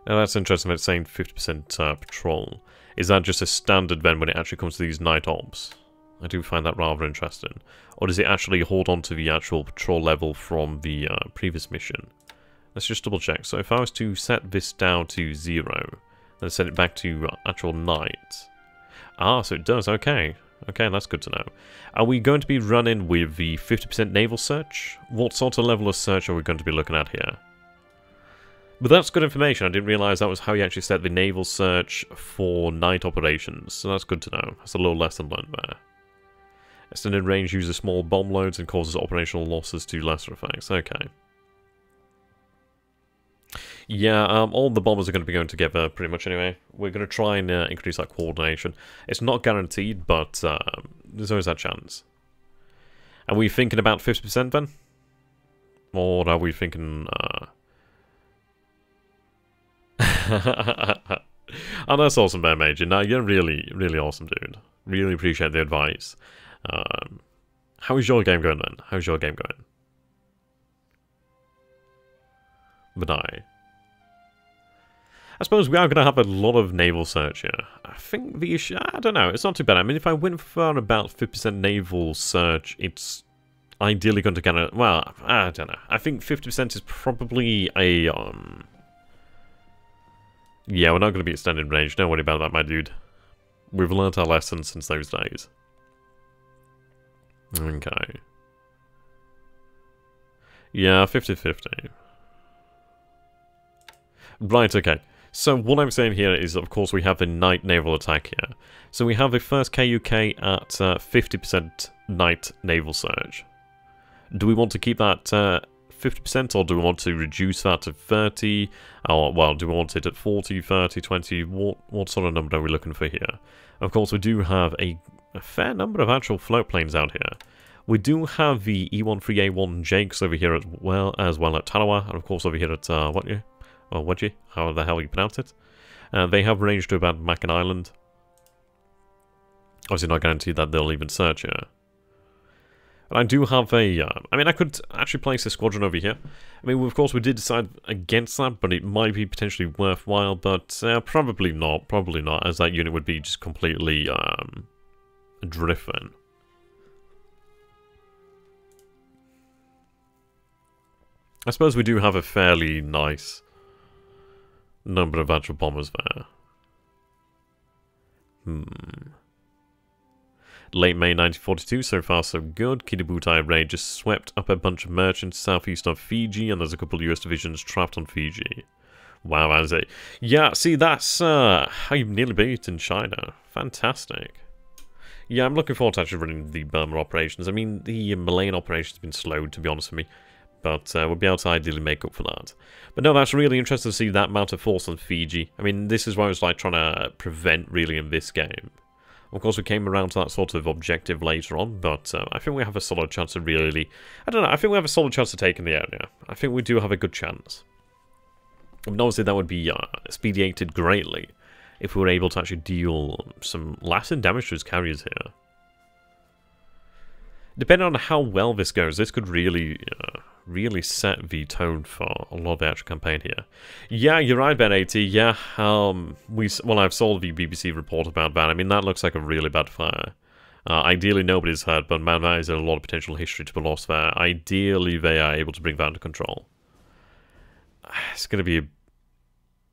Now that's interesting, it's saying 50% patrol. Is that just a standard then when it actually comes to these night ops? I do find that rather interesting. Or does it actually hold on to the actual patrol level from the previous mission? Let's just double check. So if I was to set this down to 0, then set it back to actual night. Ah, so it does, okay. Okay, that's good to know. Are we going to be running with the 50% naval search? What sort of level of search are we going to be looking at here? But that's good information. I didn't realise that was how you actually set the naval search for night operations. So that's good to know. That's a little lesson learned there. Extended range uses small bomb loads and causes operational losses to lesser effects. Okay. Yeah, all the bombers are going to be going together pretty much anyway. We're going to try and increase that coordination. It's not guaranteed, but there's always that chance. Are we thinking about 50% then? Or are we thinking... Oh, that's awesome, Bear Major. No, you're really, really awesome, dude. Really appreciate the advice. How is your game going then? How's your game going? But I suppose we are going to have a lot of naval search here. I think the issue... I don't know. It's not too bad. I mean, if I went for about 50% naval search, it's ideally going to kind of... Well, I don't know. I think 50% is probably a... Yeah, we're not going to be extended range. Don't worry about that, my dude. We've learnt our lesson since those days. Okay. Yeah, 50-50. Right, okay. So what I'm saying here is, of course, we have the night naval attack here. So we have the first KUK at 50% night naval surge. Do we want to keep that 50% or do we want to reduce that to 30? Or, well, do we want it at 40, 30, 20? What sort of number are we looking for here? Of course, we do have a fair number of actual float planes out here. We do have the E13A1 Jakes over here as well at Tarawa, and of course over here at Wedgie, how the hell you pronounce it. They have range to about Macken Island. Obviously not guaranteed that they'll even search here. But I do have a... I mean, I could actually place a squadron over here. I mean, of course, we did decide against that, but it might be potentially worthwhile, but probably not. Probably not, as that unit would be just completely driven. I suppose we do have a fairly nice number of actual bombers there. Late May 1942, so far so good. Kidabutai raid just swept up a bunch of merchants southeast of Fiji, and there's a couple of US divisions trapped on Fiji. Wow, that is it. Yeah, see, that's how you nearly beat in China. Fantastic. Yeah, I'm looking forward to actually running the Burma operations. I mean, the Malayan operation's been slowed, to be honest with me. But we'll be able to ideally make up for that. But no, that's really interesting to see that amount of force on Fiji. I mean, this is what I was like trying to prevent, really, in this game. Of course, we came around to that sort of objective later on, but I think we have a solid chance of really... I don't know, I think we have a solid chance of taking the area. I think we do have a good chance. I mean, obviously, that would be expedited greatly if we were able to actually deal some lasting damage to his carriers here. Depending on how well this goes, this could really... really set the tone for a lot of the actual campaign here. Yeah, you're right, Ben 80. Yeah, I've saw the BBC report about that. I mean, that looks like a really bad fire. Ideally, nobody's hurt, but man, that is a lot of potential history to be lost there. Ideally, they are able to bring that under control. It's going to be a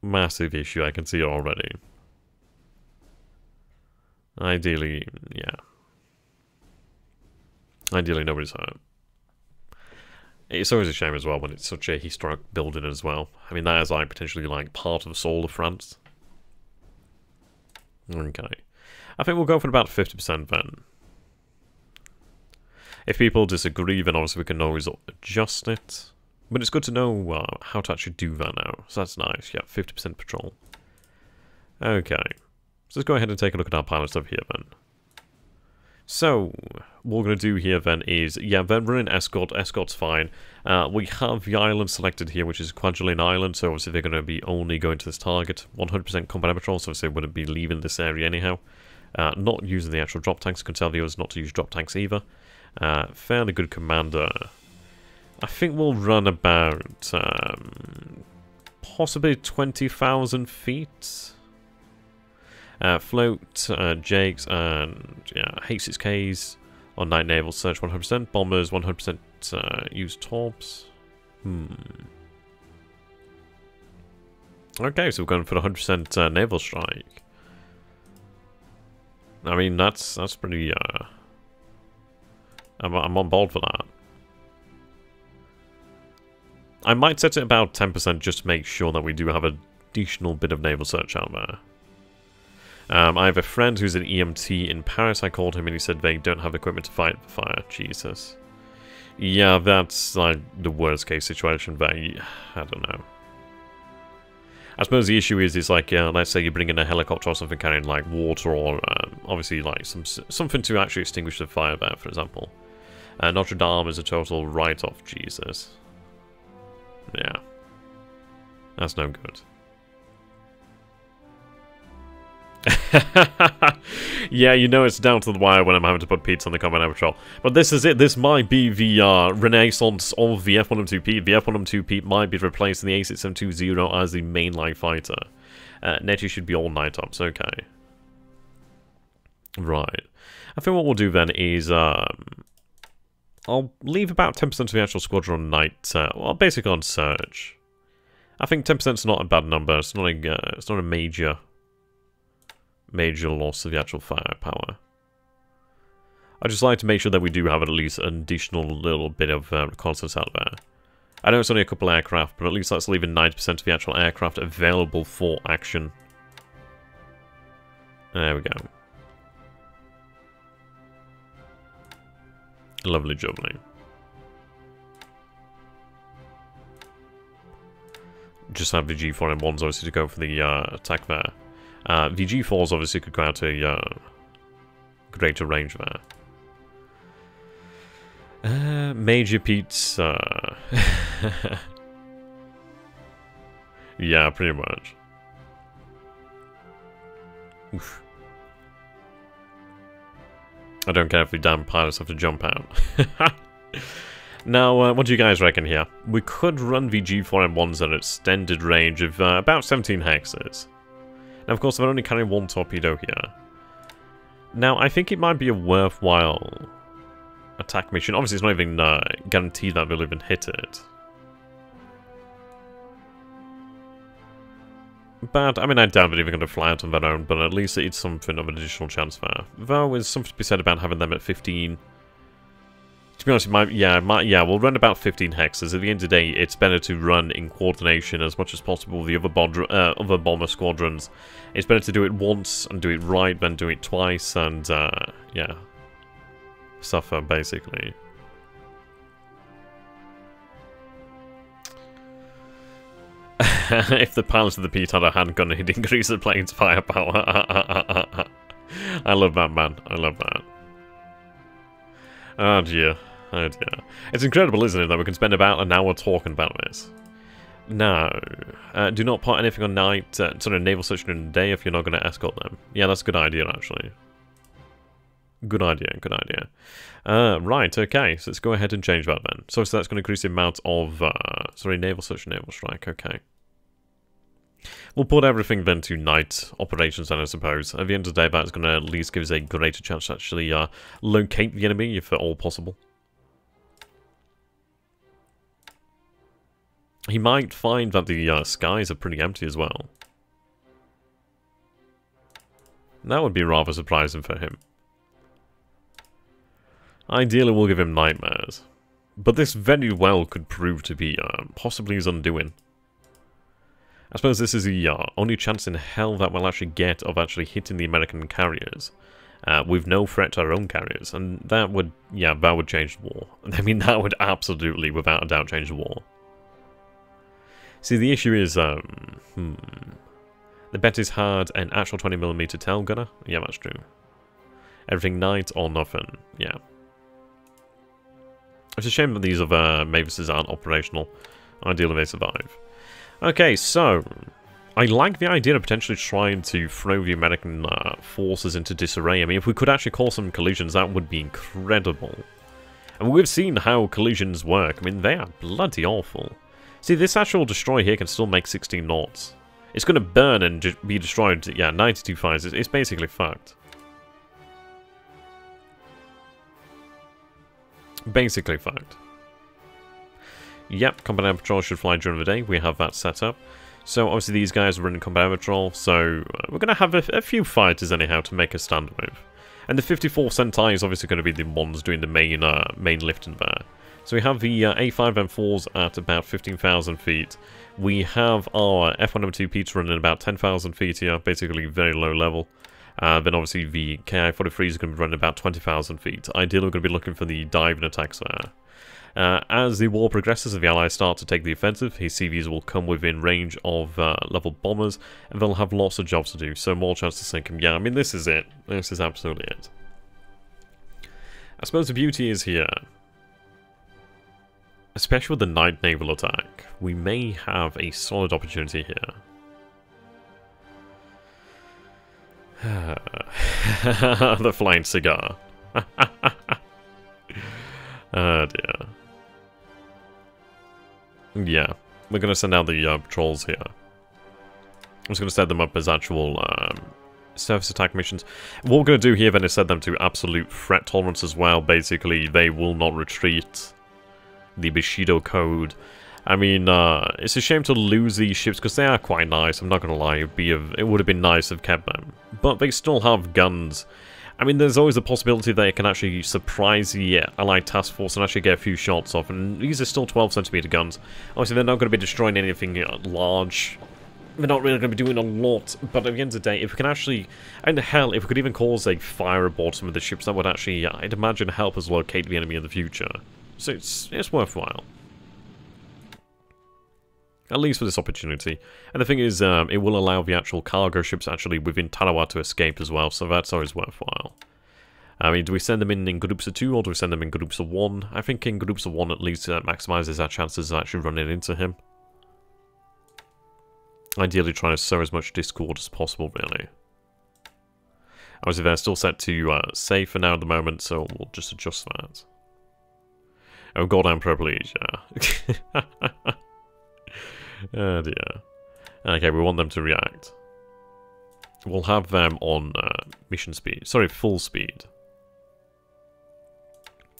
massive issue, I can see already. Ideally, yeah. Ideally, nobody's hurt. It's always a shame as well when it's such a historic building as well. I mean, that is like potentially like part of the soul of France. Okay. I think we'll go for about 50% then. If people disagree, then obviously we can always adjust it. But it's good to know how to actually do that now. So that's nice. Yeah, 50% patrol. Okay. So let's go ahead and take a look at our pilots over here then. So, what we're going to do here then is, yeah, then we're in escort. Escort's fine. We have the island selected here, which is Kwajalein Island, so obviously they're going to be only going to this target. 100% combat patrol, so obviously they wouldn't be leaving this area anyhow. Not using the actual drop tanks. I can tell the others not to use drop tanks either. Fairly good commander. I think we'll run about possibly 20,000 feet. Float, Jakes, and yeah, H6Ks on night naval search 100%. Bombers 100% use torps. Okay, so we're going for the 100% naval strike. I mean, that's pretty. I'm on board for that. I might set it about 10% just to make sure that we do have an additional bit of naval search out there. I have a friend who's an EMT in Paris. I called him and he said they don't have equipment to fight the fire. Jesus. Yeah, that's like the worst case situation there. I don't know. I suppose the issue is like, let's say you bring in a helicopter or something carrying like water or obviously like something to actually extinguish the fire there, for example. Notre Dame is a total write-off. Jesus. Yeah. That's no good. Yeah, you know it's down to the wire when I'm having to put Pete's on the combat patrol. But this is it. This might be the renaissance of the F1M2 Pete. The F1M2 Pete might be replacing the A6720 as the mainline fighter. Netty should be all night ops. Okay. Right. I think what we'll do then is I'll leave about 10% of the actual squadron on night. Well, basically on search. I think 10% is not a bad number. It's not a major loss of the actual firepower. I just like to make sure that we do have at least an additional little bit of reconnaissance out there. I know it's only a couple aircraft, but at least that's leaving 90% of the actual aircraft available for action. There we go. Lovely jubbly. Just have the G4M1s obviously to go for the attack there. The G4s obviously could go out to greater range there. Major Pete's... yeah, pretty much. Oof. I don't care if the damn pilots have to jump out. Now, what do you guys reckon here? We could run the G4M1s at an extended range of about 17 hexes. Now, of course, they're only carrying one torpedo here. Now, I think it might be a worthwhile attack mission. Obviously, it's not even guaranteed that they'll even hit it. But, I mean, I doubt they're even going to fly out on their own, but at least it's something of an additional chance there. Though, there's something to be said about having them at 15. To be honest, we'll run about 15 hexes. At the end of the day, it's better to run in coordination as much as possible with the other bomber squadrons. It's better to do it once and do it right than do it twice and, yeah, suffer, basically. If the pilots of the Pete had a handgun, it'd increase the plane's firepower. I love that, man. I love that. Oh dear. Oh dear. It's incredible, isn't it, that we can spend about an hour talking about this. Now, do not put anything on night, sort of naval search during the day if you're not going to escort them. Yeah, that's a good idea, actually. Good idea, good idea. Right, okay, so let's go ahead and change that then. So that's going to increase the amount of, naval search and naval strike, okay. We'll put everything then to night operations then, I suppose. At the end of the day, that's going to at least give us a greater chance to actually locate the enemy, if at all possible. He might find that the skies are pretty empty as well. That would be rather surprising for him. Ideally, we'll give him nightmares. But this very well could prove to be possibly his undoing. I suppose this is the only chance in hell that we'll actually get of actually hitting the American carriers. With no threat to our own carriers. And that would, yeah, that would change the war. I mean, that would absolutely, without a doubt, change the war. See, the issue is, the bet is hard, an actual 20mm tail gunner? Yeah, that's true. Everything night or nothing, yeah. It's a shame that these other Mavises aren't operational. Ideally, they survive. Okay, so I like the idea of potentially trying to throw the American forces into disarray. I mean, if we could actually cause some collisions, that would be incredible. And we've seen how collisions work. I mean, they are bloody awful. See, this actual destroyer here can still make 16 knots. It's going to burn and be destroyed, yeah, 92 fires. It's basically fucked. Basically fucked. Yep, combat air patrol should fly during the day. We have that set up. So obviously these guys are running combat air patrol, so we're going to have a few fighters anyhow to make a stand with. And the 54 Sentai is obviously going to be the ones doing the main lifting there. So we have the A5M4s at about 15,000 feet. We have our F1M2 Peter running about 10,000 feet here, basically very low level. Then obviously the KI-43 is going to be running about 20,000 feet. Ideally we're going to be looking for the diving attacks there. As the war progresses and the Allies start to take the offensive, his CVs will come within range of level bombers, and they'll have lots of jobs to do, so more chance to sink them. Yeah, I mean, this is it. This is absolutely it. I suppose the beauty is here, especially with the night naval attack, we may have a solid opportunity here. The flying cigar. Oh dear. Yeah, we're going to send out the patrols here. I'm just going to set them up as actual surface attack missions. What we're going to do here then is set them to absolute threat tolerance as well. Basically, they will not retreat. The Bushido code. I mean, it's a shame to lose these ships because they are quite nice. I'm not going to lie. It would have been nice to have kept them. But they still have guns. I mean, there's always a possibility they can actually surprise the Allied task force and actually get a few shots off. And these are still 12cm guns. Obviously, they're not going to be destroying anything large. They're not really going to be doing a lot. But at the end of the day, if we can actually... And hell, if we could even cause a fire aboard some of the ships, that would actually, I'd imagine, help us locate the enemy in the future. So it's worthwhile. At least for this opportunity. And the thing is, it will allow the actual cargo ships actually within Tarawa to escape as well, so that's always worthwhile. I mean, do we send them in groups of 2 or do we send them in groups of 1? I think in groups of 1 at least maximizes our chances of actually running into him. Ideally trying to sow as much discord as possible, really. Obviously, they're still set to safe for now at the moment, so we'll just adjust that. Oh, goddamn pro, please, yeah. Oh, dear. Okay, we want them to react. We'll have them on mission speed. Sorry, full speed.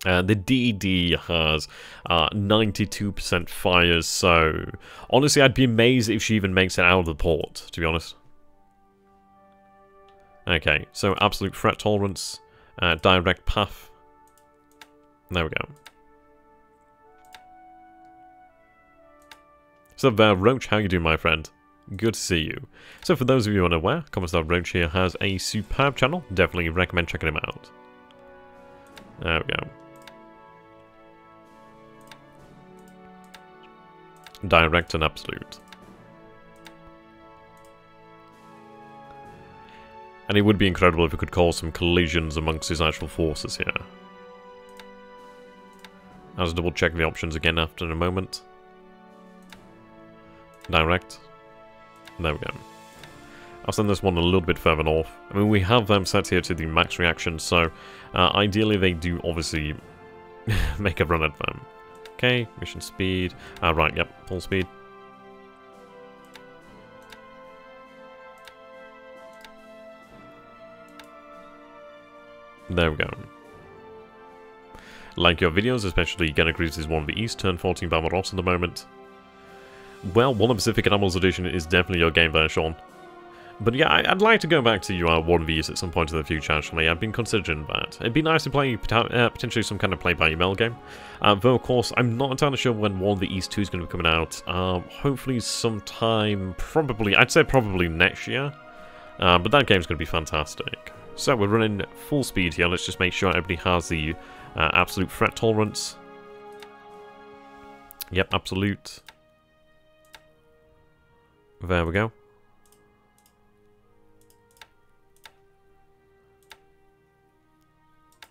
The DD has 92% fires, so honestly, I'd be amazed if she even makes it out of the port, to be honest. Okay, so absolute threat tolerance, direct path. There we go. So, Roach, how you doing, my friend? Good to see you. So, for those of you unaware, Commissar Roach here has a superb channel. Definitely recommend checking him out. There we go. Direct and absolute. And it would be incredible if we could cause some collisions amongst his actual forces here. I'll just double check the options again after a moment. Direct. There we go. I'll send this one a little bit further north. I mean, we have them set here to the max reaction, so ideally they do obviously make a run at them. Okay, mission speed. Right, yep, full speed. There we go. Like your videos, especially Grigsby is one of the East, turn 14 by Ross at the moment. Well, One of Pacific Animals Edition is definitely your game there, Sean. But yeah, I'd like to go back to one of these at some point in the future, actually. I've been considering that. It'd be nice to play potentially some kind of play-by-email game. Though, of course, I'm not entirely sure when One of the East 2 is going to be coming out. Hopefully sometime, I'd say probably next year. But that game's going to be fantastic. So, we're running full speed here. Let's just make sure everybody has the absolute threat tolerance. Yep, absolute. There we go.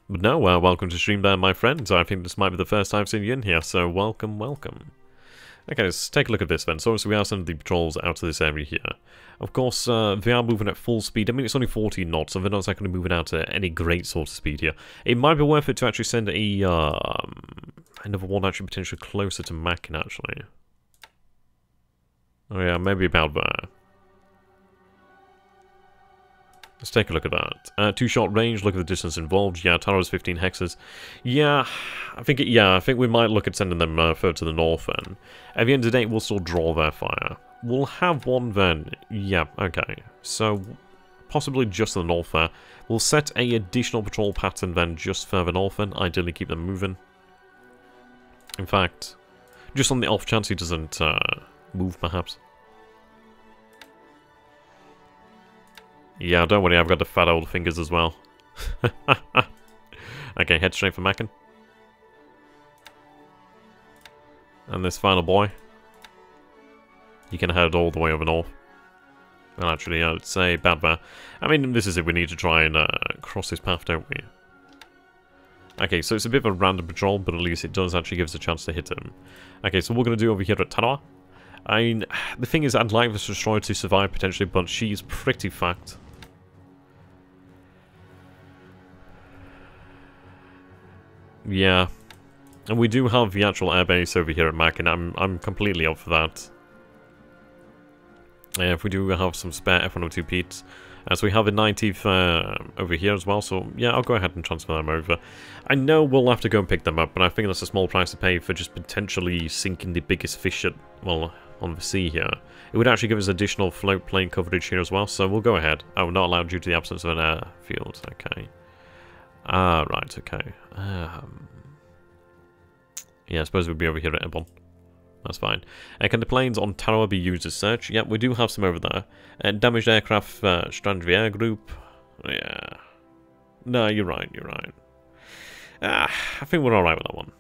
But no, welcome to stream there, my friends. I think this might be the first time I've seen you in here, so welcome, welcome. Okay, let's take a look at this then. So obviously we are sending the patrols out of this area here. Of course, they are moving at full speed. I mean, it's only 14 knots, so they're not exactly moving out at any great sort of speed here. It might be worth it to actually send another one actually potentially closer to Mackin, actually. Oh yeah, maybe about there. Let's take a look at that. 2-shot range, look at the distance involved. Yeah, Taro's 15 hexes. Yeah, I think we might look at sending them further to the north then. At the end of the day, we'll still draw their fire. We'll have one then. Yeah, okay. So, possibly just to the north there. We'll set a additional patrol pattern then just further north then. Ideally keep them moving. In fact, just on the off chance he doesn't move perhaps. Yeah, don't worry, I've got the fat old fingers as well. Okay, head straight for Mackin. And this final boy. You can head all the way over north. Well, actually, I'd say bad there. I mean, this is it, we need to try and cross this path, don't we? Okay, so it's a bit of a random patrol, but at least it does actually give us a chance to hit him. Okay, so what we're going to do over here at Tarawa. I mean, the thing is, I'd like this destroyer to survive potentially, but she's pretty fucked. Yeah. And we do have the actual airbase over here at Mac, and I'm completely up for that. If we do have some spare F-102 Pete's. So we have a 90th over here as well, so yeah, I'll go ahead and transfer them over. I know we'll have to go and pick them up, but I think that's a small price to pay for just potentially sinking the biggest fish at, well, on the sea here. It would actually give us additional float plane coverage here as well, so we'll go ahead. Oh, not allowed due to the absence of an airfield, okay. Right, okay. Yeah, I suppose we'd be over here at Ebon. That's fine. Can the planes on Tarawa be used as search? Yep, we do have some over there. Damaged aircraft, stranded air group. Yeah. No, you're right, you're right. I think we're alright with that one.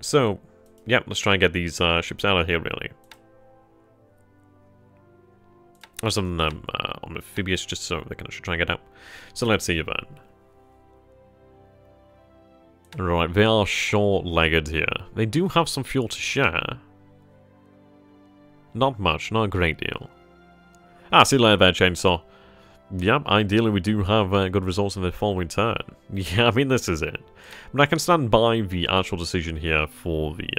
So, yeah, let's try and get these ships out of here, really. There's some on amphibious, just so they can actually try and get out. So let's see you then. Right, they are short-legged here. They do have some fuel to share. Not much, not a great deal. See you later there, Chainsaw. Yep, ideally we do have good results in the following turn. Yeah, I mean, this is it. But I can stand by the actual decision here for the...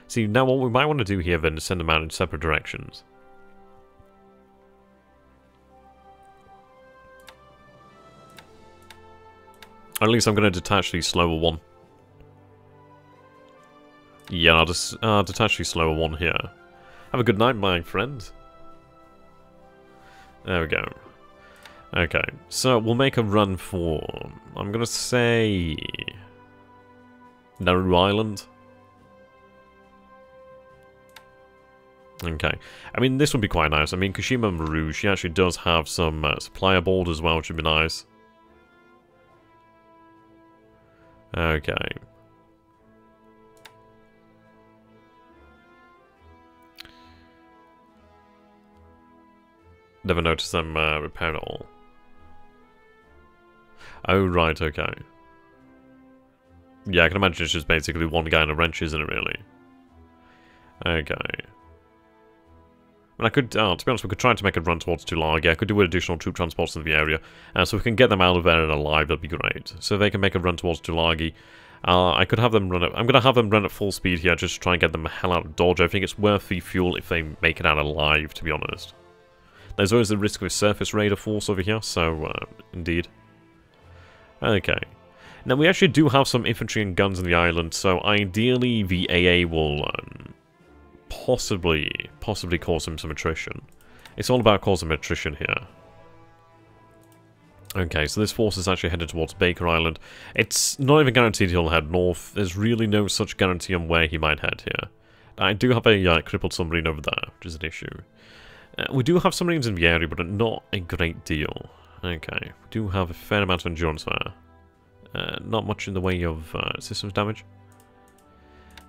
See, now what we might want to do here then is send them out in separate directions. Or at least I'm going to detach the slower one. Yeah, I'll just detach the slower one here. Have a good night, my friend. There we go. Okay, so we'll make a run for... I'm going to say... Nauru Island. Okay. I mean, this would be quite nice. I mean, Kashima Maru, she actually does have some supplier board as well, which would be nice. Okay. Never noticed them repair at all. Oh, right, okay. Yeah, I can imagine it's just basically one guy in a wrench, isn't it, really? Okay. And I could, to be honest, we could try to make a run towards Tulagi. I could do additional troop transports in the area. So if we can get them out of there and alive, that'd be great. So they can make a run towards Tulagi. I could have them run I'm going to have them run at full speed here, just to try and get them the hell out of dodge. I think it's worth the fuel if they make it out alive, to be honest. There's always the risk of a surface raider force over here, so, indeed. Okay. Now, we actually do have some infantry and guns in the island, so ideally the AA will, possibly cause him some attrition. It's all about causing attrition here. Okay, so this force is actually headed towards Baker Island. It's not even guaranteed he'll head north. There's really no such guarantee on where he might head here. I do have a crippled submarine over there, which is an issue. We do have submarines in the area, but not a great deal. Okay, we do have a fair amount of endurance there. Not much in the way of systems damage.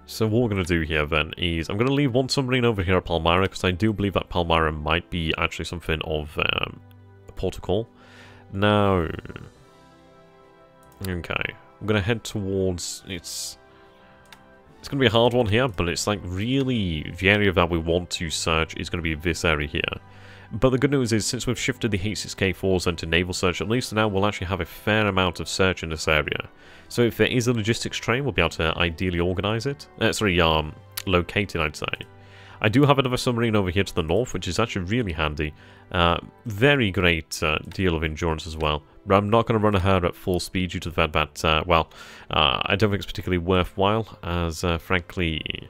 So what we're going to do here then is, I'm going to leave one submarine over here at Palmyra, because I do believe that Palmyra might be actually something of a port of call. Now, okay, I'm going to head towards, it's going to be a hard one here, but it's like really, the area that we want to search is going to be this area here. But the good news is, since we've shifted the H6K4s into naval search, at least now we'll actually have a fair amount of search in this area. So if there is a logistics train, we'll be able to ideally organise it. Locate it, I'd say. I do have another submarine over here to the north, which is actually really handy. Very great deal of endurance as well. But I'm not going to run her at full speed due to the fact that, I don't think it's particularly worthwhile, as frankly,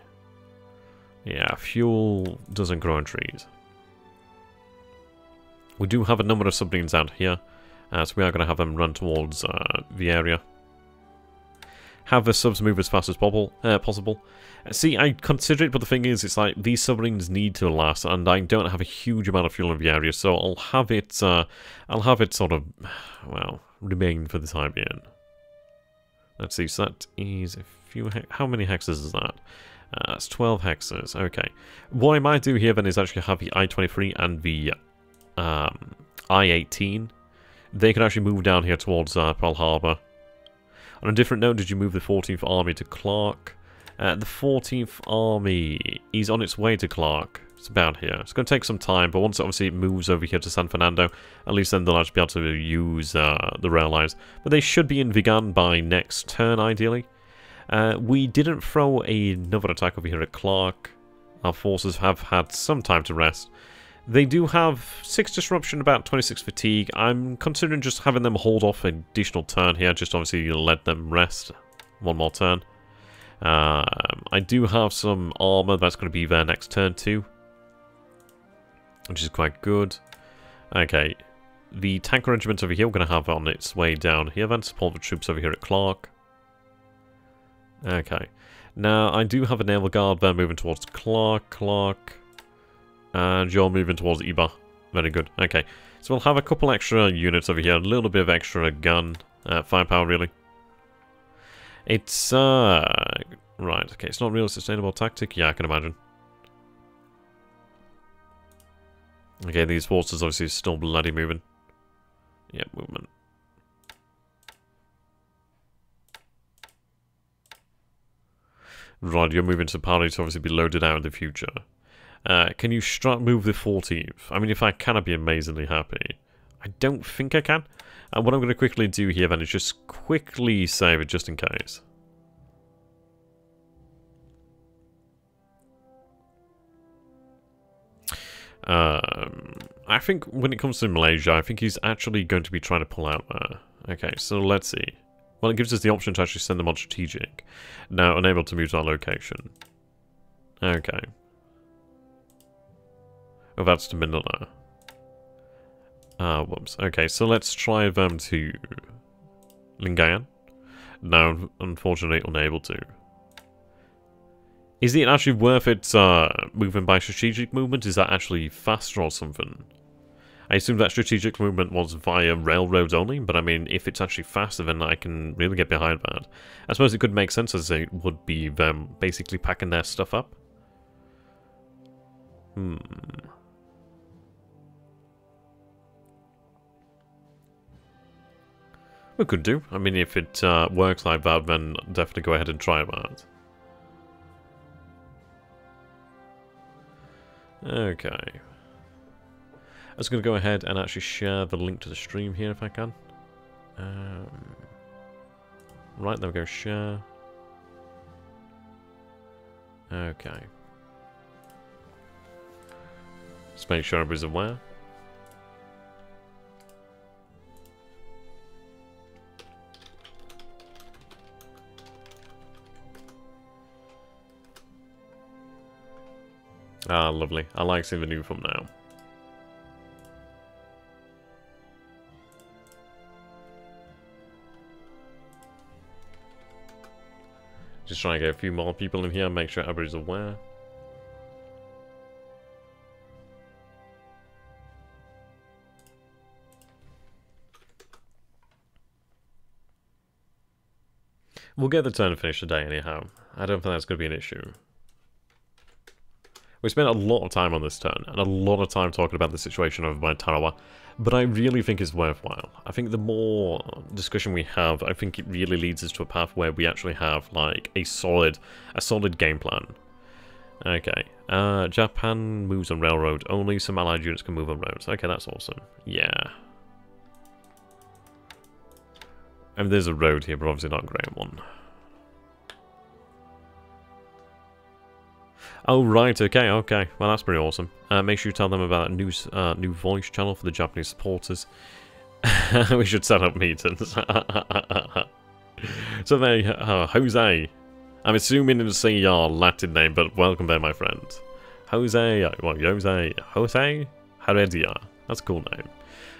yeah, fuel doesn't grow on trees. We do have a number of submarines out here, so we are going to have them run towards the area. Have the subs move as fast as possible. See, I consider it, but the thing is, it's like, these submarines need to last, and I don't have a huge amount of fuel in the area, so I'll have it sort of, well, remain for the time being. Let's see, so that is a few, how many hexes is that? That's 12 hexes, okay. What I might do here then is actually have the I-23 and the I-18. They can actually move down here towards Pearl Harbor. On a different note, did you move the 14th Army to Clark? The 14th Army is on its way to Clark. It's about here. It's going to take some time, but once obviously it moves over here to San Fernando, at least then they'll actually be able to use the rail lines. But they should be in Vigan by next turn, ideally. We didn't throw another attack over here at Clark. Our forces have had some time to rest. They do have 6 disruption, about 26 fatigue. I'm considering just having them hold off an additional turn here, just obviously let them rest one more turn. I do have some armor that's going to be there next turn too, which is quite good. Okay, the tank regiment over here we're going to have on its way down here then, support the troops over here at Clark. Okay, now I do have a naval guard there moving towards Clark. And you're moving towards Iba. Very good. Okay. So we'll have a couple extra units over here. A little bit of extra gun firepower, really. It's, right. Okay, it's not really a sustainable tactic. Yeah, I can imagine. Okay, these forces obviously still bloody moving. Yeah, movement. Right, you're moving to Paris to obviously be loaded out in the future. Can you move the 14th? I mean, if I can, I'd be amazingly happy. I don't think I can. And what I'm going to quickly do here then is just quickly save it just in case. I think when it comes to Malaysia, I think he's actually going to be trying to pull out there. Okay, so let's see. Well, it gives us the option to actually send them on strategic. Now, unable to move to our location. Okay. Oh, that's to Manila. Whoops. Okay, so let's try them to Lingayen. No, unfortunately, unable to. Is it actually worth it moving by strategic movement? Is that actually faster or something? I assume that strategic movement was via railroads only, but I mean, if it's actually faster, then I can really get behind that. I suppose it could make sense as it would be them basically packing their stuff up. We could do. I mean, if it works like that, then definitely go ahead and try that. Okay. I was going to go ahead and actually share the link to the stream here if I can. Right, there we go, share. Okay. Just make sure everybody's aware. Ah, lovely. I like seeing the new thumbnail. Just trying to get a few more people in here, make sure everybody's aware. We'll get the turn finished today anyhow. I don't think that's going to be an issue. We spent a lot of time on this turn, and a lot of time talking about the situation over by Tarawa, but I really think it's worthwhile. I think the more discussion we have, I think it really leads us to a path where we actually have, like, a solid game plan. Okay, Japan moves on railroad only, some allied units can move on roads. Okay, that's awesome. Yeah. And there's a road here, but obviously not a great one. Oh, right, okay. Well, that's pretty awesome. Make sure you tell them about a new voice channel for the Japanese supporters. We should set up meetings. So there, Jose. I'm assuming it's a Latin name, but welcome there, my friend. Jose, well, Jose Heredia. That's a cool name.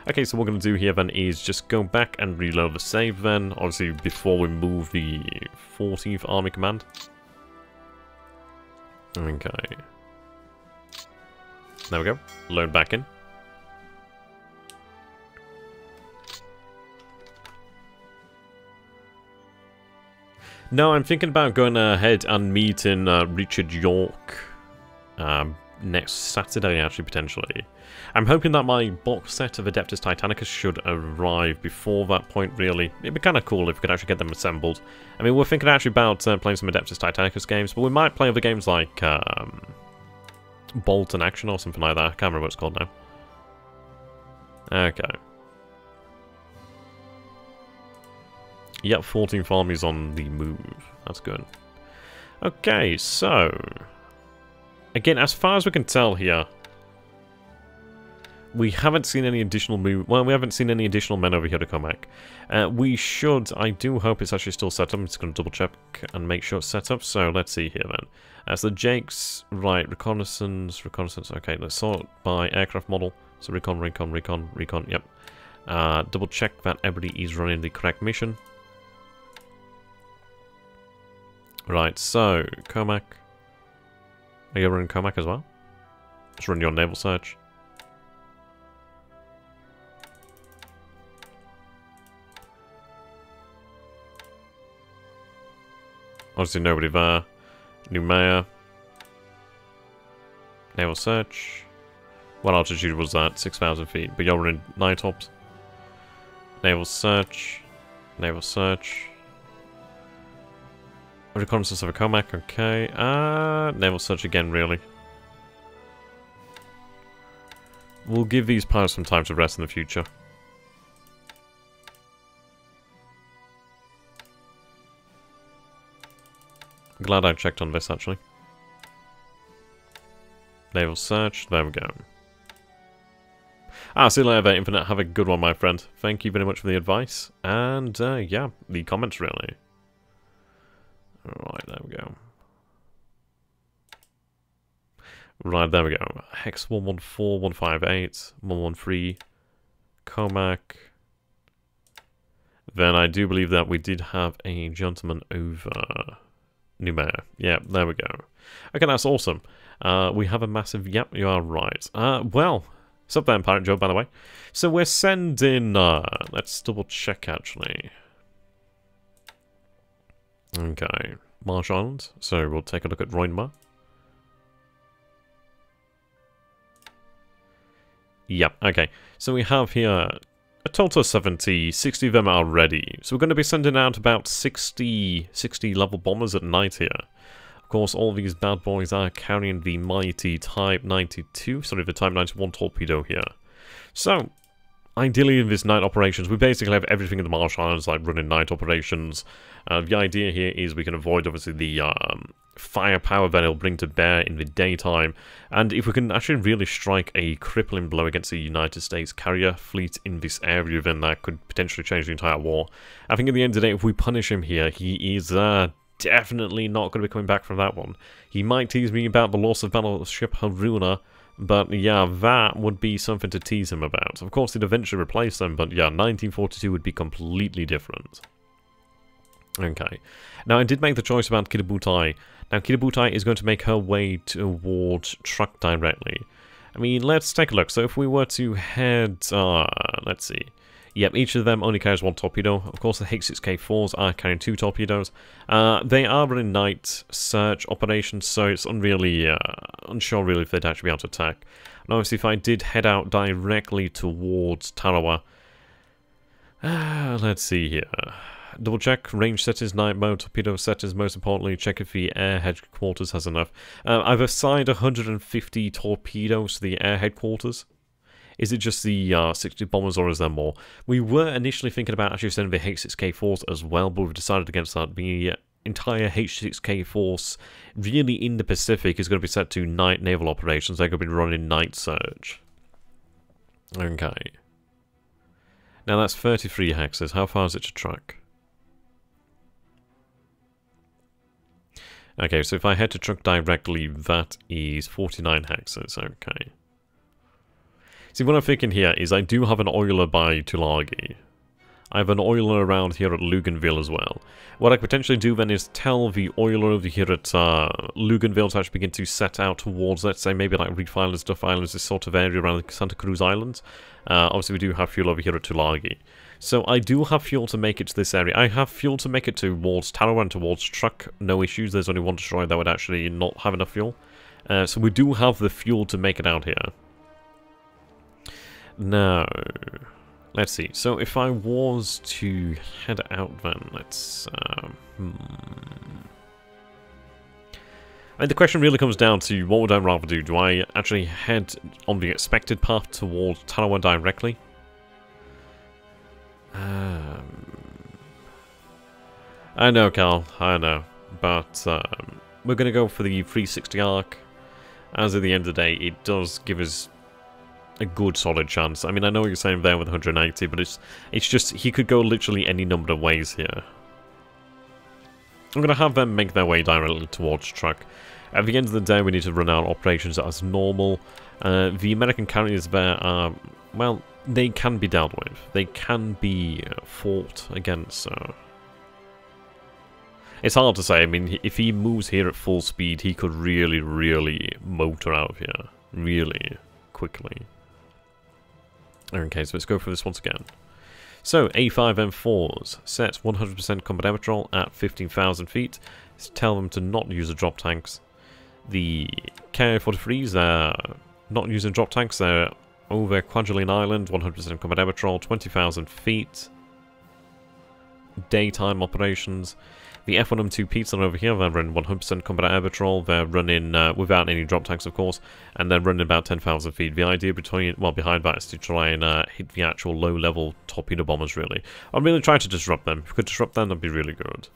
Okay, so what we're going to do here then is just go back and reload the save then, obviously before we move the 14th Army Command. Okay. There we go. Load back in. No, I'm thinking about going ahead and meeting Richard York next Saturday, actually, potentially. I'm hoping that my box set of Adeptus Titanicus should arrive before that point, really. It'd be kind of cool if we could actually get them assembled. I mean, we're thinking actually about playing some Adeptus Titanicus games, but we might play other games like Bolt and Action or something like that. I can't remember what it's called now. Okay. Yep, 14th Army's on the move. That's good. Okay, so... Again, as far as we can tell here, we haven't seen any additional move. Well, we haven't seen any additional men over here to come back. We should. I do hope it's actually still set up. I'm just going to double check and make sure it's set up. So let's see here then. So Jake's right. Reconnaissance. Okay, let's sort by aircraft model. So recon. Yep. Double check that everybody is running the correct mission. Right. So Comac. Are you running Comac as well? Just run your naval search. Obviously nobody there. New mayor. Naval search. What altitude was that? 6,000 feet. But you're running 9 tops. Naval search. Naval search. Reconnaissance of a Comac, okay. Naval search again, really. We'll give these pilots some time to rest in the future. Glad I checked on this, actually. Naval search. There we go. See you later, Infinite. Have a good one, my friend. Thank you very much for the advice. And, yeah, the comments, really. Alright, there we go. Right, there we go. Hex 114, 158, 113, Comac. Then I do believe that we did have a gentleman over Numea. Yeah, there we go. Okay, that's awesome. We have a massive... Yep, you are right. Well, it's up there in Pirate Joe, by the way. So we're sending... let's double check, actually. Okay, Marsh Island. So we'll take a look at Roinma. Yep, okay. So we have here a total of 70, 60 of them are ready. So we're going to be sending out about 60 level bombers at night here. Of course, all these bad boys are carrying the mighty Type 92, sorry, the Type 91 torpedo here. So, ideally in this night operations, we basically have everything in the Marsh Islands, like running night operations. The idea here is we can avoid, obviously, the firepower that it'll bring to bear in the daytime. And if we can actually really strike a crippling blow against the United States carrier fleet in this area, then that could potentially change the entire war. I think at the end of the day, if we punish him here, he is definitely not going to be coming back from that one. He might tease me about the loss of battleship Haruna, but yeah, that would be something to tease him about. Of course, he'd eventually replace them, but yeah, 1942 would be completely different. Okay. Now, I did make the choice about Kitabutai. Now, Kitabutai is going to make her way towards Truck directly. I mean, let's take a look. So if we were to head... let's see. Yep, each of them only carries one torpedo. Of course, the H6K4s are carrying 2 torpedoes. They are running night search operations, so it's unsure really if they'd actually be able to attack. And obviously, if I did head out directly towards Tarawa... let's see here. Double check, range settings, night mode, torpedo settings, most importantly, check if the air headquarters has enough. I've assigned 150 torpedoes to the air headquarters. Is it just the 60 bombers or is there more? We were initially thinking about actually sending the H6K4s as well, but we've decided against that. The entire H6K force really in the Pacific is going to be set to night naval operations. They're going to be running night search. Okay. Now that's 33 hexes. How far is it to track? Okay, so if I head to truck directly, that is 49 hexes. Okay. See, what I'm thinking here is I do have an oiler by Tulagi. I have an oiler around here at Luganville as well. What I could potentially do then is tell the oiler over here at Luganville to actually begin to set out towards, let's say, maybe like Reef Islands, Duff Islands, this sort of area around Santa Cruz Islands. Obviously, we do have fuel over here at Tulagi. So I do have fuel to make it to this area. I have fuel to make it towards Tarawa and towards Truck. No issues. There's only one destroyer that would actually not have enough fuel. So we do have the fuel to make it out here. Now, let's see. So if I was to head out then, let's... I mean, the question really comes down to what would I rather do? Do I actually head on the expected path towards Tarawa directly? I know, Carl, I know, but we're going to go for the 360 arc, as at the end of the day, it does give us a good solid chance. I mean, I know what you're saying there with 180, but it's just, he could go literally any number of ways here. I'm going to have them make their way directly towards Truck. At the end of the day, we need to run our operations as normal. The American carriers there are, well, they can be dealt with. They can be fought against. It's hard to say. I mean, if he moves here at full speed, he could really, really motor out of here. Really quickly. Okay, so let's go for this once again. So, A5M4s, set 100% combat aerotrol at 15,000 feet. Let's tell them to not use the drop tanks. The KA-43s, they're not using drop tanks, they're over Kwajalein Island, 100% combat aerotrol, 20,000 feet. Daytime operations. The F1M2Ps are over here, they're running 100% combat aerotrol, they're running without any drop tanks, of course, and they're running about 10,000 feet. The idea behind that is to try and hit the actual low-level torpedo bombers, really. I'm really trying to disrupt them. If we could disrupt them, that'd be really good.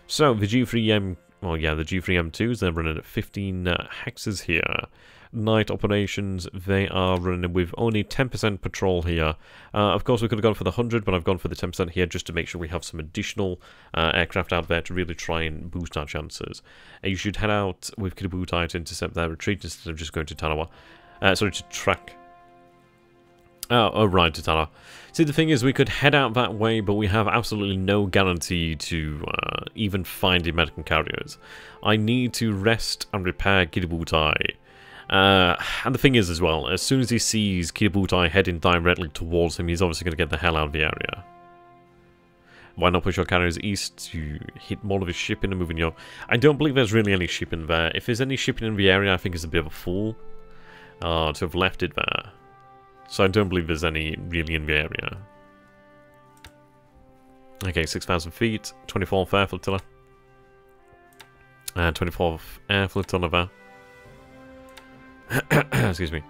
So, the G3M Well, yeah, the G3M2s, they're running at 15 hexes here. Night operations, they are running with only 10% patrol here. Of course, we could have gone for the 100, but I've gone for the 10% here just to make sure we have some additional aircraft out there to really try and boost our chances. You should head out with Kidabutai to intercept their retreat instead of just going to Tanawa. Sorry, to track. Oh, right, to Tanawa. See, the thing is, we could head out that way, but we have absolutely no guarantee to even find the American carriers. I need to rest and repair Kidabutai. And the thing is as well, as soon as he sees Kidabutai heading directly towards him, he's obviously going to get the hell out of the area. Why not push your carriers east to hit more of his shipping and moving your... I don't believe there's really any shipping there. If there's any shipping in the area, I think it's a bit of a fool to have left it there. So I don't believe there's any really in the area. Okay, 6,000 feet, 24th Air Flotilla. 24th Air Flotilla there. Excuse me.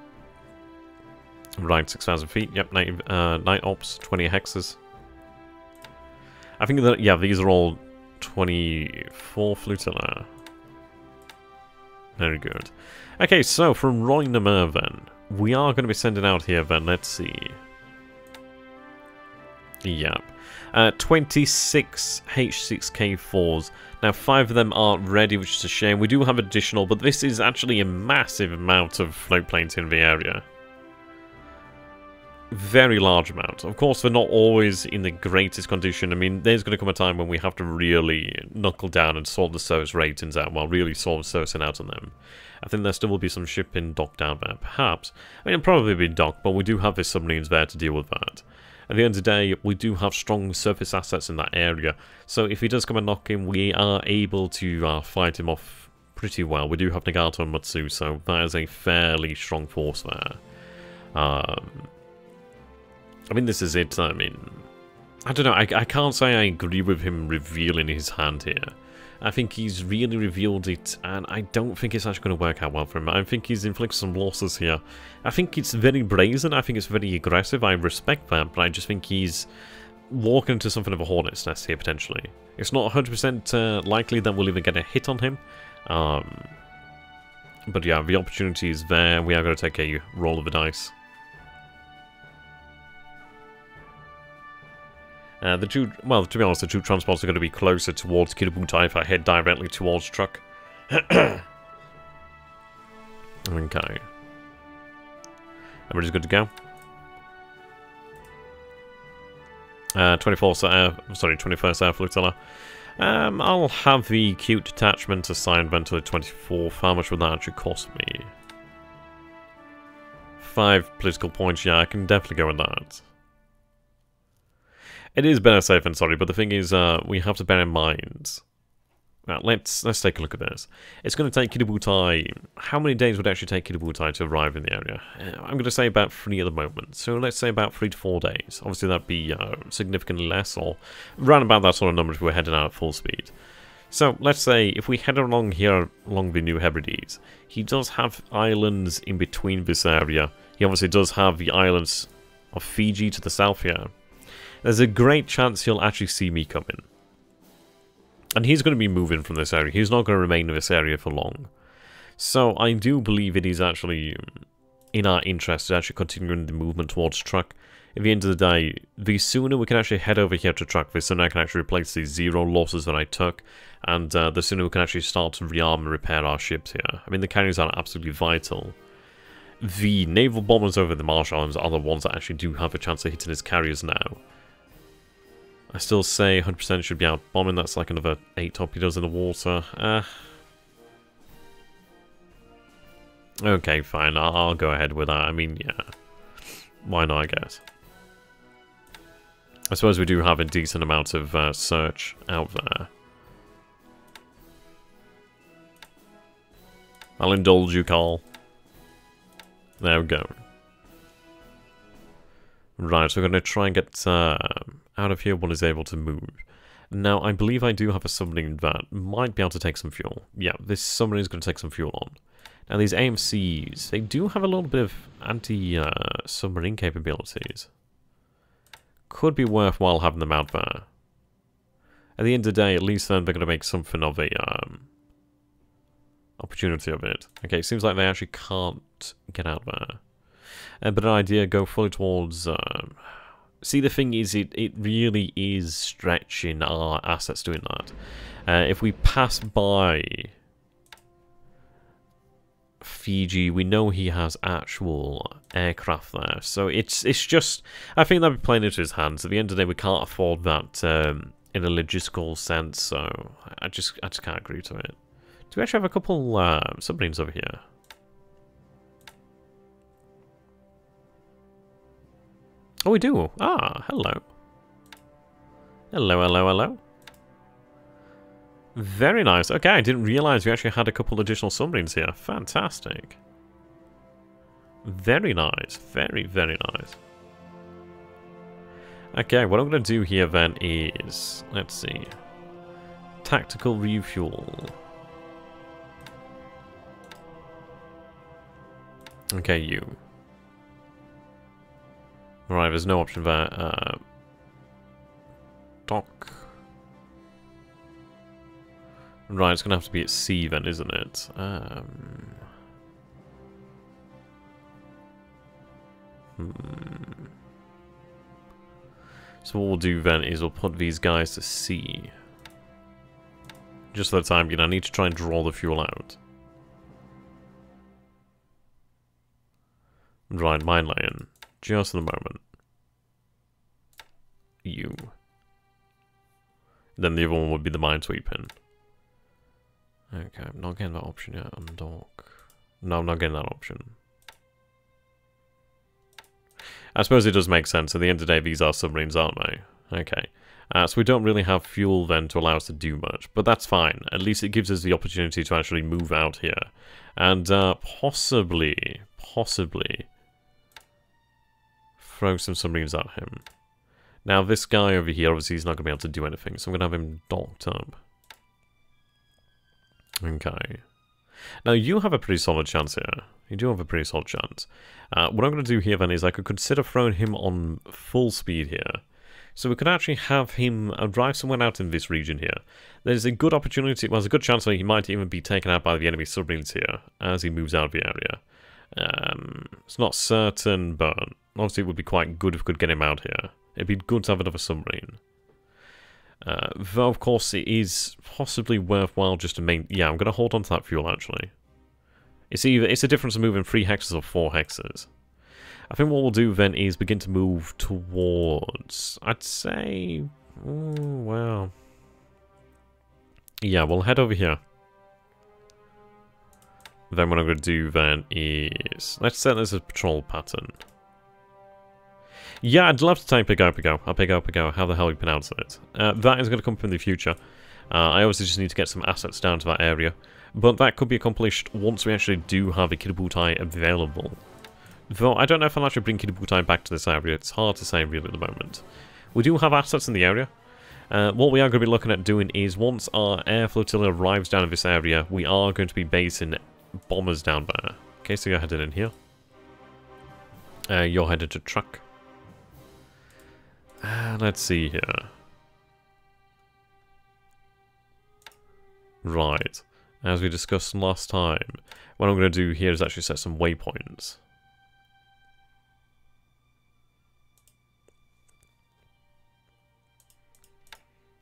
Right, 6,000 feet. Yep, night ops, 20 hexes. I think that, yeah, these are all 24 Flotilla. Very good. Okay, so from Roy Namur then, we are going to be sending out here then, let's see. Yep. 26 H6K4s. Now, 5 of them aren't ready, which is a shame. We do have additional, but this is actually a massive amount of float planes in the area. Very large amount. Of course, they're not always in the greatest condition. I mean, there's going to come a time when we have to really knuckle down and sort the service ratings out, well, really sort the servicing out on them. I think there still will be some shipping docked down there, perhaps. I mean, it'll probably be docked, but we do have the submarines there to deal with that. At the end of the day, we do have strong surface assets in that area, so if he does come and knock in, we are able to fight him off pretty well. We do have Nagato and Matsu, so that is a fairly strong force there. I mean, this is it. I mean, I don't know, I can't say I agree with him revealing his hand here. I think he's really revealed it, and I don't think it's actually going to work out well for him. I think he's inflicted some losses here. I think it's very brazen, I think it's very aggressive, I respect that, but I just think he's walking into something of a hornet's nest here, potentially. It's not 100% likely that we'll even get a hit on him. But yeah, the opportunity is there. We are going to take a roll of the dice. Well, to be honest, the two transports are going to be closer towards Kidabutai if I head directly towards truck. Okay. Everybody's good to go. 21st Air Flotilla. I'll have the cute detachment assigned then to the 24th. How much would that actually cost me? 5 political points, yeah, I can definitely go with that. It is better safe than sorry, but the thing is, we have to bear in mind... Well, let's take a look at this. It's going to take Kidabutai... How many days would it actually take Kidabutai to arrive in the area? I'm going to say about 3 at the moment. So let's say about 3 to 4 days. Obviously, that'd be significantly less, or around about that sort of number if we were heading out at full speed. So let's say if we head along here, along the New Hebrides, he does have islands in between this area. He obviously does have the islands of Fiji to the south here. There's a great chance he'll actually see me coming. And he's going to be moving from this area. He's not going to remain in this area for long. So I do believe it is actually in our interest to actually continuing the movement towards truck. At the end of the day, the sooner we can actually head over here to truck, the sooner I can actually replace the 0 losses that I took. And the sooner we can actually start to rearm and repair our ships here. I mean, the carriers are absolutely vital. The naval bombers over the Marshall Islands are the ones that actually do have a chance of hitting his carriers now. I still say 100% should be out bombing. That's like another 8 torpedoes in the water. Okay, fine. I'll go ahead with that. I mean, yeah. Why not, I guess. I suppose we do have a decent amount of search out there. I'll indulge you, Carl. There we go. Right, so we're going to try and get out of here when it's able to move. Now, I believe I do have a submarine that might be able to take some fuel. Yeah, this submarine is going to take some fuel on. Now, these AMCs, they do have a little bit of anti-submarine capabilities. Could be worthwhile having them out there. At the end of the day, at least then they're going to make something of a opportunity of it. Okay, it seems like they actually can't get out there. But an idea, go fully towards... see, the thing is, it really is stretching our assets doing that. If we pass by Fiji, we know he has actual aircraft there. So it's just... I think that'd be playing into his hands. At the end of the day, we can't afford that in a logistical sense, so I just can't agree to it. Do we actually have a couple submarines over here? Oh, we do. Ah, hello. Hello, hello, hello. Very nice. Okay, I didn't realize we actually had a couple additional submarines here. Fantastic. Very nice. Very, very nice. Okay, what I'm going to do here then is... Let's see. Tactical refuel. Okay, you. Alright, there's no option there. Dock. Right, it's going to have to be at sea then, isn't it? So what we'll do then is we'll put these guys to sea. Just for the time being, I need to try and draw the fuel out. Right, mine laying. Just for the moment. You. Then the other one would be the mine sweeping. Okay, I'm not getting that option yet on dock. No, I'm not getting that option. I suppose it does make sense. At the end of the day, these are submarines, aren't they? Okay. So we don't really have fuel then to allow us to do much. But that's fine. At least it gives us the opportunity to actually move out here. And possibly throw some submarines at him. Now, this guy over here, obviously, he's not going to be able to do anything. So I'm going to have him docked up. Okay. Now, you have a pretty solid chance here. You do have a pretty solid chance. What I'm going to do here, then, is I could consider throwing him on full speed here. So we could actually have him drive someone out in this region here. There's a good opportunity, well, there's a good chance that he might even be taken out by the enemy submarines here as he moves out of the area. It's not certain, but obviously it would be quite good if we could get him out here. It'd be good to have another submarine. Though, of course, it is possibly worthwhile just to yeah, I'm going to hold on to that fuel, actually. It's a difference of moving 3 hexes or 4 hexes. I think what we'll do then is begin to move towards, I'd say, well, yeah, we'll head over here. Then what I'm going to do then is, let's set this as a patrol pattern. Yeah, I'd love to type Pigo, how the hell you pronounce it. That is going to come from the future. I obviously just need to get some assets down to that area. But that could be accomplished once we actually do have a Kidabutai available. Though, I don't know if I'll actually bring Kidabutai back to this area. It's hard to say really at the moment. We do have assets in the area. What we are going to be looking at doing is, once our air flotilla arrives down in this area, we are going to be basing bombers down there. Okay, so you're headed in here. You're headed to truck. Let's see here. Right. As we discussed last time, what I'm going to do here is actually set some waypoints.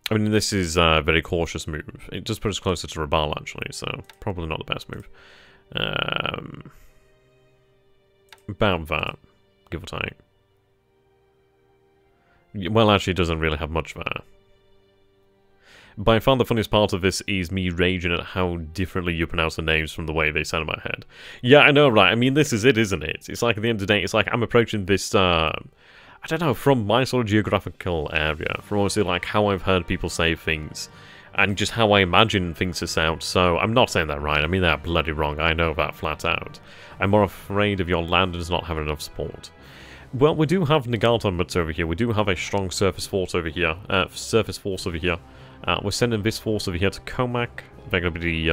I mean, this is a very cautious move. It does put us closer to Rabaul, actually, so probably not the best move. About that, give or take. Well, actually, it doesn't really have much there. By far the funniest part of this is me raging at how differently you pronounce the names from the way they sound in my head. Yeah, I know, right? I mean, this is it, isn't it? It's like, at the end of the day, it's like I'm approaching this, I don't know, from my sort of geographical area, from obviously, like, how I've heard people say things, and just how I imagine things to sound. So, I'm not saying that right. I mean that bloody wrong. I know that flat out. I'm more afraid of your landers not having enough support. Well, we do have Nagaltonmuts over here. We do have a strong surface force over here. We're sending this force over here to Comac. They're going to be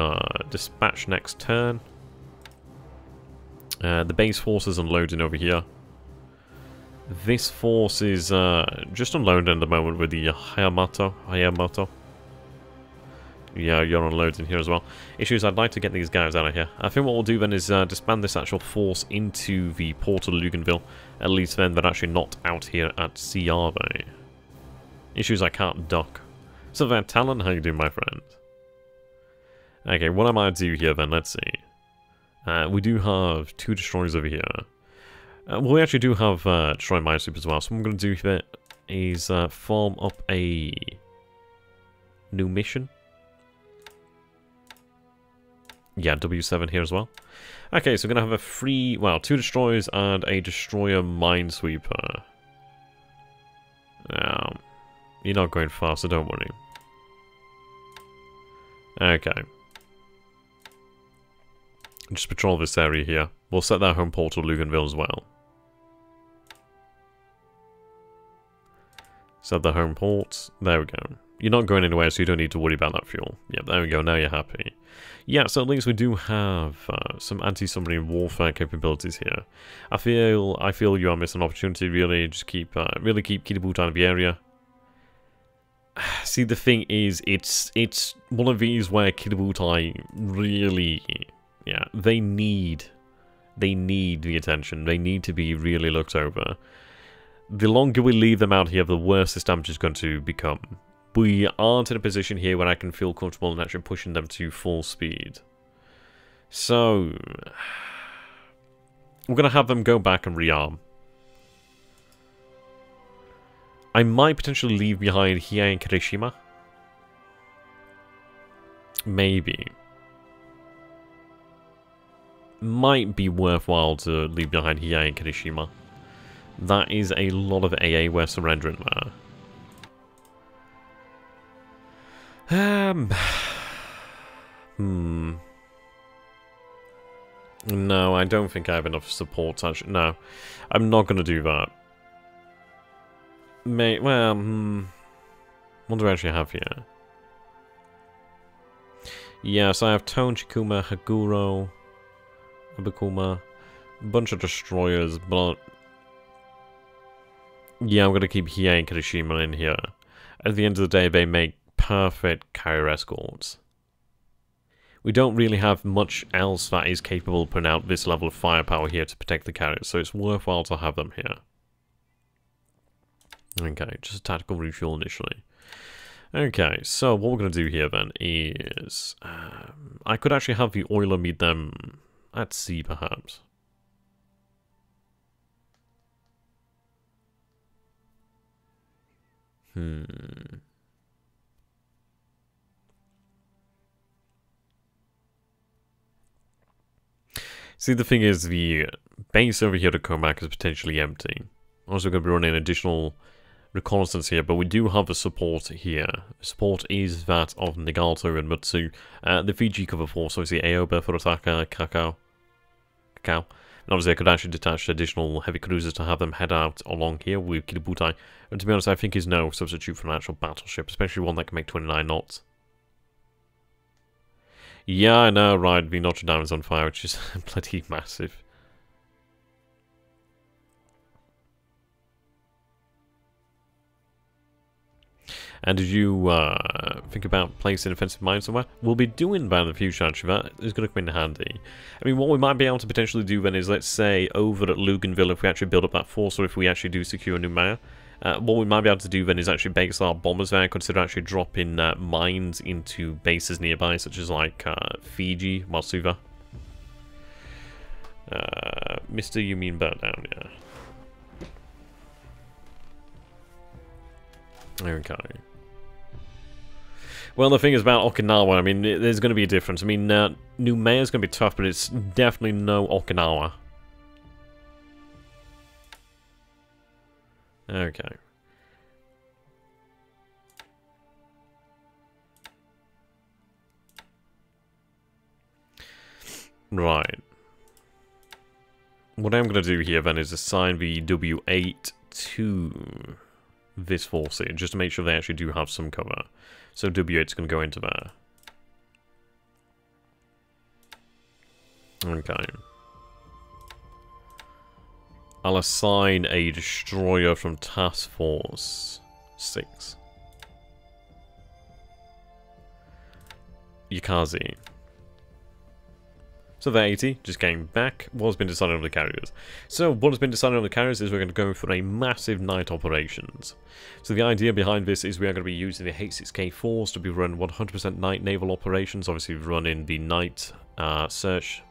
dispatched next turn. The base force is unloading over here. This force is just unloading at the moment with the Hayamoto. Yeah, you're on loads in here as well. Issues, I'd like to get these guys out of here. I think what we'll do then is disband this actual force into the port of Luganville. At least then they're actually not out here at sea, are they? Issues, I can't dock. So Van Talon, how you doing, my friend? Okay, what I might do here then, let's see. We do have 2 destroyers over here. Well, we actually do have destroy minesweep as well. So what I'm going to do here is form up a new mission. Yeah, W7 here as well. Okay, so we're going to have a 2 destroyers and a destroyer minesweeper. You're not going fast, so don't worry. Okay. Just patrol this area here. We'll set that home portal Luganville as well. Set the home port. There we go. You're not going anywhere, so you don't need to worry about that fuel. Yep, there we go. Now you're happy. Yeah, so at least we do have some anti-submarine warfare capabilities here. I feel you are missing an opportunity. Really, just keep Kidaboot out of the area. See, the thing is, it's one of these where Kidabutai really, yeah, they need the attention. They need to be really looked over. The longer we leave them out here, the worse this damage is going to become. We aren't in a position here where I can feel comfortable in actually pushing them to full speed. So, we're going to have them go back and rearm. I might potentially leave behind Hiei and Kirishima. Maybe. Might be worthwhile to leave behind Hiei and Kirishima. That is a lot of AA we're surrendering there. No, I don't think I have enough support. Actually, no, I'm not going to do that. What do I actually have here? Yes, I have Tone, Chikuma, Haguro, Abakuma, a bunch of destroyers, but yeah, I'm going to keep Hiei and Kirishima in here. At the end of the day, they make perfect carrier escorts. We don't really have much else that is capable of putting out this level of firepower here to protect the carriers, so it's worthwhile to have them here. Okay, just a tactical refuel initially. Okay, so what we're going to do here then is... I could actually have the oiler meet them at sea, perhaps. See, the thing is, the base over here to Comac is potentially empty. Also going to be running additional reconnaissance here, but we do have a support here. Support is that of Nagato and Mutsu. The Fiji cover force, obviously Aoba, Furutaka, Kakao. And obviously I could actually detach additional heavy cruisers to have them head out along here with Kidabutai. And to be honest, I think is no substitute for an actual battleship, especially one that can make 29 knots. Yeah, I know, right, the Notre Dame is on fire, which is bloody massive. And did you think about placing offensive mines somewhere? We'll be doing that in the future, actually. That is going to come in handy. I mean, what we might be able to potentially do then is, let's say, over at Luganville, if we actually build up that force, or if we actually do secure a new mayor, what we might be able to do then is actually base our bombers there, consider actually dropping mines into bases nearby, such as like Fiji, Masuva. Mr. You mean burn down, yeah. Okay. Well, the thing is about Okinawa, I mean, there's going to be a difference. I mean, New Mayor's going to be tough, but it's definitely no Okinawa. Okay. Right. What I'm going to do here then is assign the W8 to this force here, just to make sure they actually do have some cover. So W8 is going to go into there. Okay. I'll assign a destroyer from Task Force 6. Yukazi. So the 80, just getting back, what has been decided on the carriers. So what has been decided on the carriers is we're going to go for a massive night operations. So the idea behind this is we are going to be using the H6K4s to be run 100% night naval operations, obviously running the night search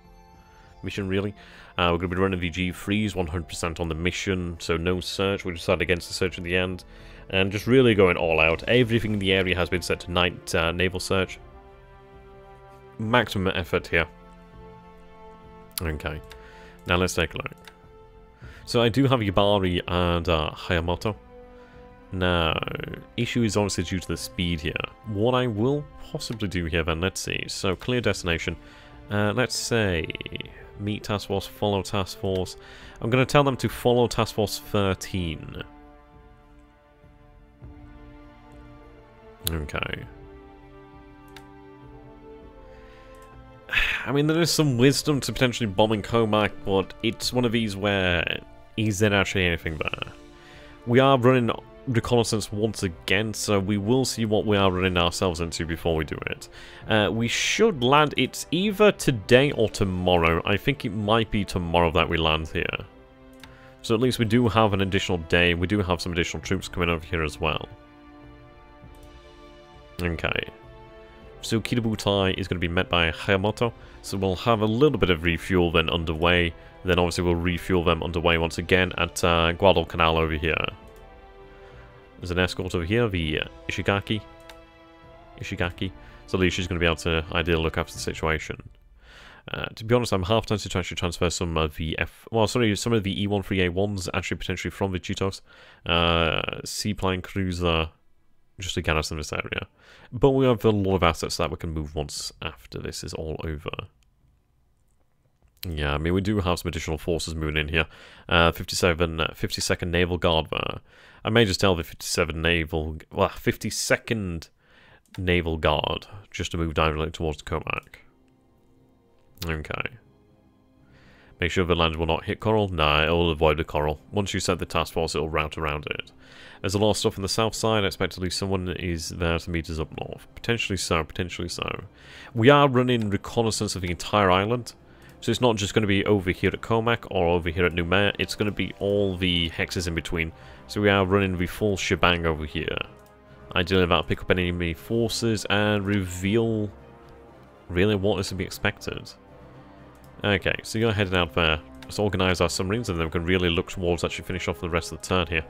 mission really. We're going to be running the G3s 100% on the mission, so no search, we'll decide against the search in the end. And just really going all out. Everything in the area has been set to night naval search. Maximum effort here. Okay, now let's take a look. So I do have Yabari and Hayamoto. Now, issue is obviously due to the speed here. What I will possibly do here then, let's see. So clear destination. Let's say meet task force, follow task force. I'm going to tell them to follow task force 13. Okay. I mean, there is some wisdom to potentially bombing Comac, but it's one of these where is there actually anything there? We are running reconnaissance once again, so we will see what we are running ourselves into before we do it. We should land, it's either today or tomorrow. I think it might be tomorrow that we land here. So at least we do have an additional day. We do have some additional troops coming over here as well. Okay. So Kitabutai is going to be met by Hayamoto, so we'll have a little bit of refuel then underway, then obviously we'll refuel them underway once again at Guadalcanal over here. There's an escort over here, the Ishigaki, so at least she's going to be able to ideally look after the situation. To be honest, I'm half tempted to actually transfer some of the some of the E13A1s actually potentially from the Chitos, seaplane cruiser, just to get us in this area. But we have a lot of assets that we can move once after this is all over. Yeah, I mean, we do have some additional forces moving in here. 52nd Naval Guard there. I may just tell the 52nd Naval Guard just to move directly towards Comac. Okay. Make sure the land will not hit coral. Nah, it will avoid the coral. Once you set the task force, it will route around it. There's a lot of stuff on the south side. I expect at least someone is there to meet us up north. Potentially so, potentially so. We are running reconnaissance of the entire island. So it's not just going to be over here at Comac or over here at Noumea. It's going to be all the hexes in between. So we are running the full shebang over here. Ideally, that'll pick up enemy forces and reveal really what is to be expected. Okay, so you're heading out there. Let's organise our submarines and then we can really look towards actually finish off the rest of the turn here.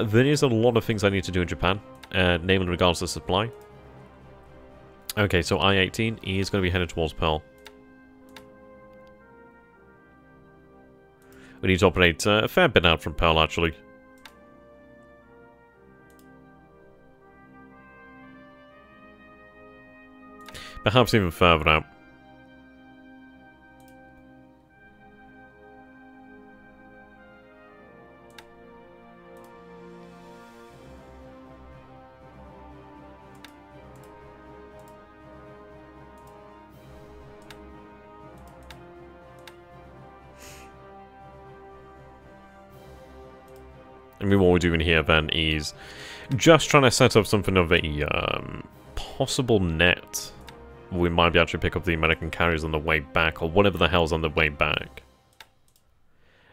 There is a lot of things I need to do in Japan, namely in regards to supply. Okay, so I-18 is going to be headed towards Pearl. We need to operate a fair bit out from Pearl, actually. Perhaps even further out. I mean, what we're doing here then is just trying to set up something of a possible net. We might be able to pick up the American carriers on the way back, or whatever the hell's on the way back.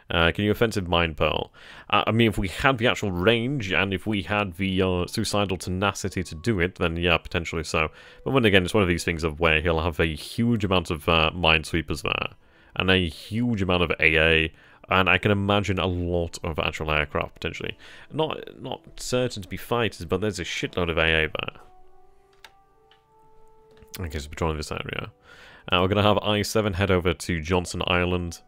Can you offensive mine Pearl? I mean, if we had the actual range, and if we had the suicidal tenacity to do it, then yeah, potentially so. But then again, it's one of these things of where he'll have a huge amount of minesweepers there, and a huge amount of AA, and I can imagine a lot of actual aircraft, potentially. Not certain to be fighters, but there's a shitload of AA there. Okay, so patrolling this area. We're going to have I-7 head over to Johnson Island.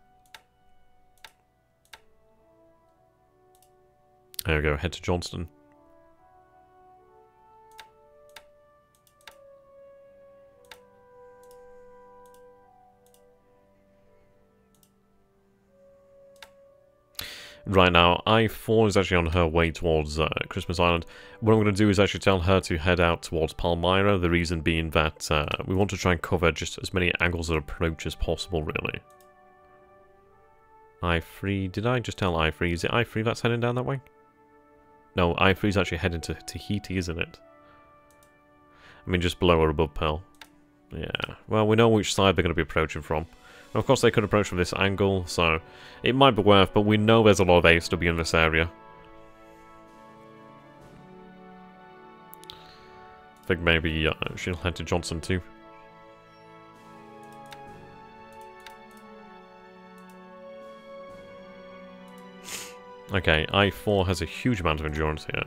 There we go, head to Johnston. Right now, I-4 is actually on her way towards Christmas Island. What I'm going to do is actually tell her to head out towards Palmyra, the reason being that we want to try and cover just as many angles of approach as possible, really. I-3, did I just tell I-3? Is it I-3 that's heading down that way? No, I-3 is actually heading to Tahiti, isn't it? I mean, just below or above Pearl. Yeah, well, we know which side they're going to be approaching from. And of course, they could approach from this angle, so it might be worth, but we know there's a lot of ASW in this area. I think maybe she'll head to Johnson too. Okay, I-4 has a huge amount of endurance here.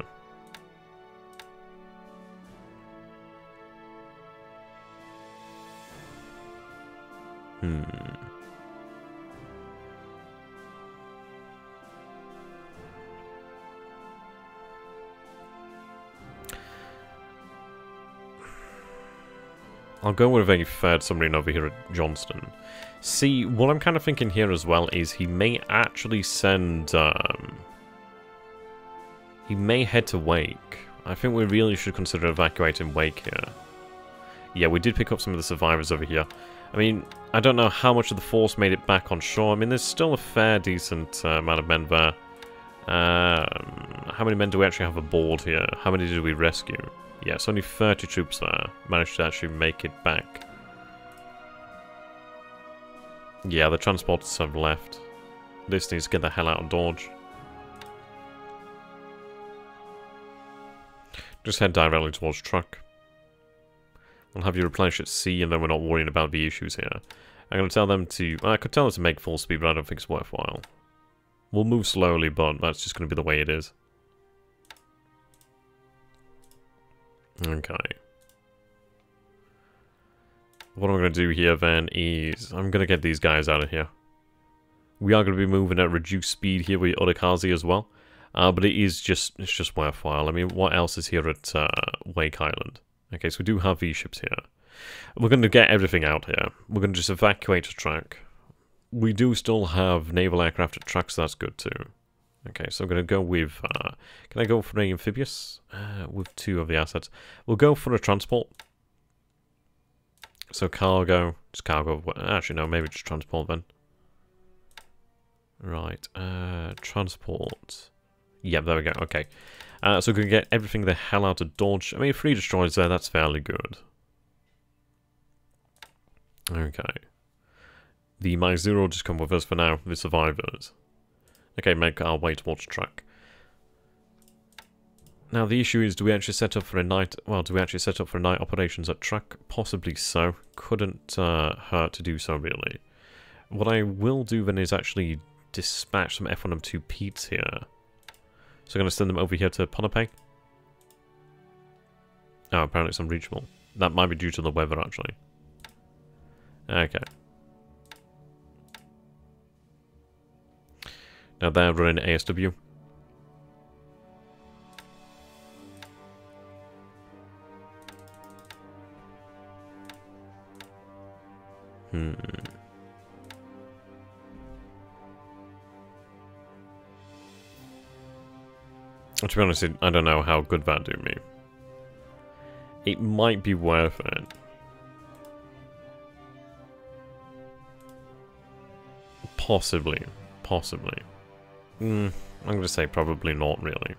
I'll go with a third submarine over here at Johnston. See, what I'm kind of thinking here as well is he may actually send... he may head to Wake. I think we really should consider evacuating Wake here. Yeah, we did pick up some of the survivors over here. I mean, I don't know how much of the force made it back on shore. I mean, there's still a fair decent amount of men there. How many men do we actually have aboard here? How many did we rescue? Yeah, it's only 30 troops there. Managed to actually make it back. Yeah, the transporters have left. This needs to get the hell out of Dodge. Just head directly towards truck. I'll have you replenish at sea, and then we're not worrying about the issues here. I'm going to tell them to... I could tell them to make full speed, but I don't think it's worthwhile. We'll move slowly, but that's just going to be the way it is. Okay. What I'm going to do here then is I'm going to get these guys out of here. We are going to be moving at reduced speed here with Odakazi as well. But it's just worthwhile. I mean, what else is here at Wake Island? Okay, so we do have these ships here. We're going to get everything out here. We're going to just evacuate a track. We do still have naval aircraft at track, so that's good too. Okay, so I'm going to go with... can I go for an amphibious? With 2 of the assets. We'll go for a transport. So cargo. Just cargo. Actually, no, maybe just transport then. Right. Transport. Yep, there we go. Okay. So we can get everything the hell out of Dodge. I mean, 3 destroyers there, that's fairly good. Okay. The My Zero will just come with us for now, the survivors. Okay, make our way towards track. Now, the issue is, do we actually set up for a night... Well, do we actually set up for night operations at track? Possibly so. Couldn't hurt to do so, really. What I will do then is actually dispatch some F1M2 Petes here. So I'm going to send them over here to Ponape. Oh, apparently it's unreachable. That might be due to the weather, actually. Okay. Now they're running ASW. To be honest, I don't know how good that do me. It might be worth it. Possibly. Possibly. I'm going to say probably not, really.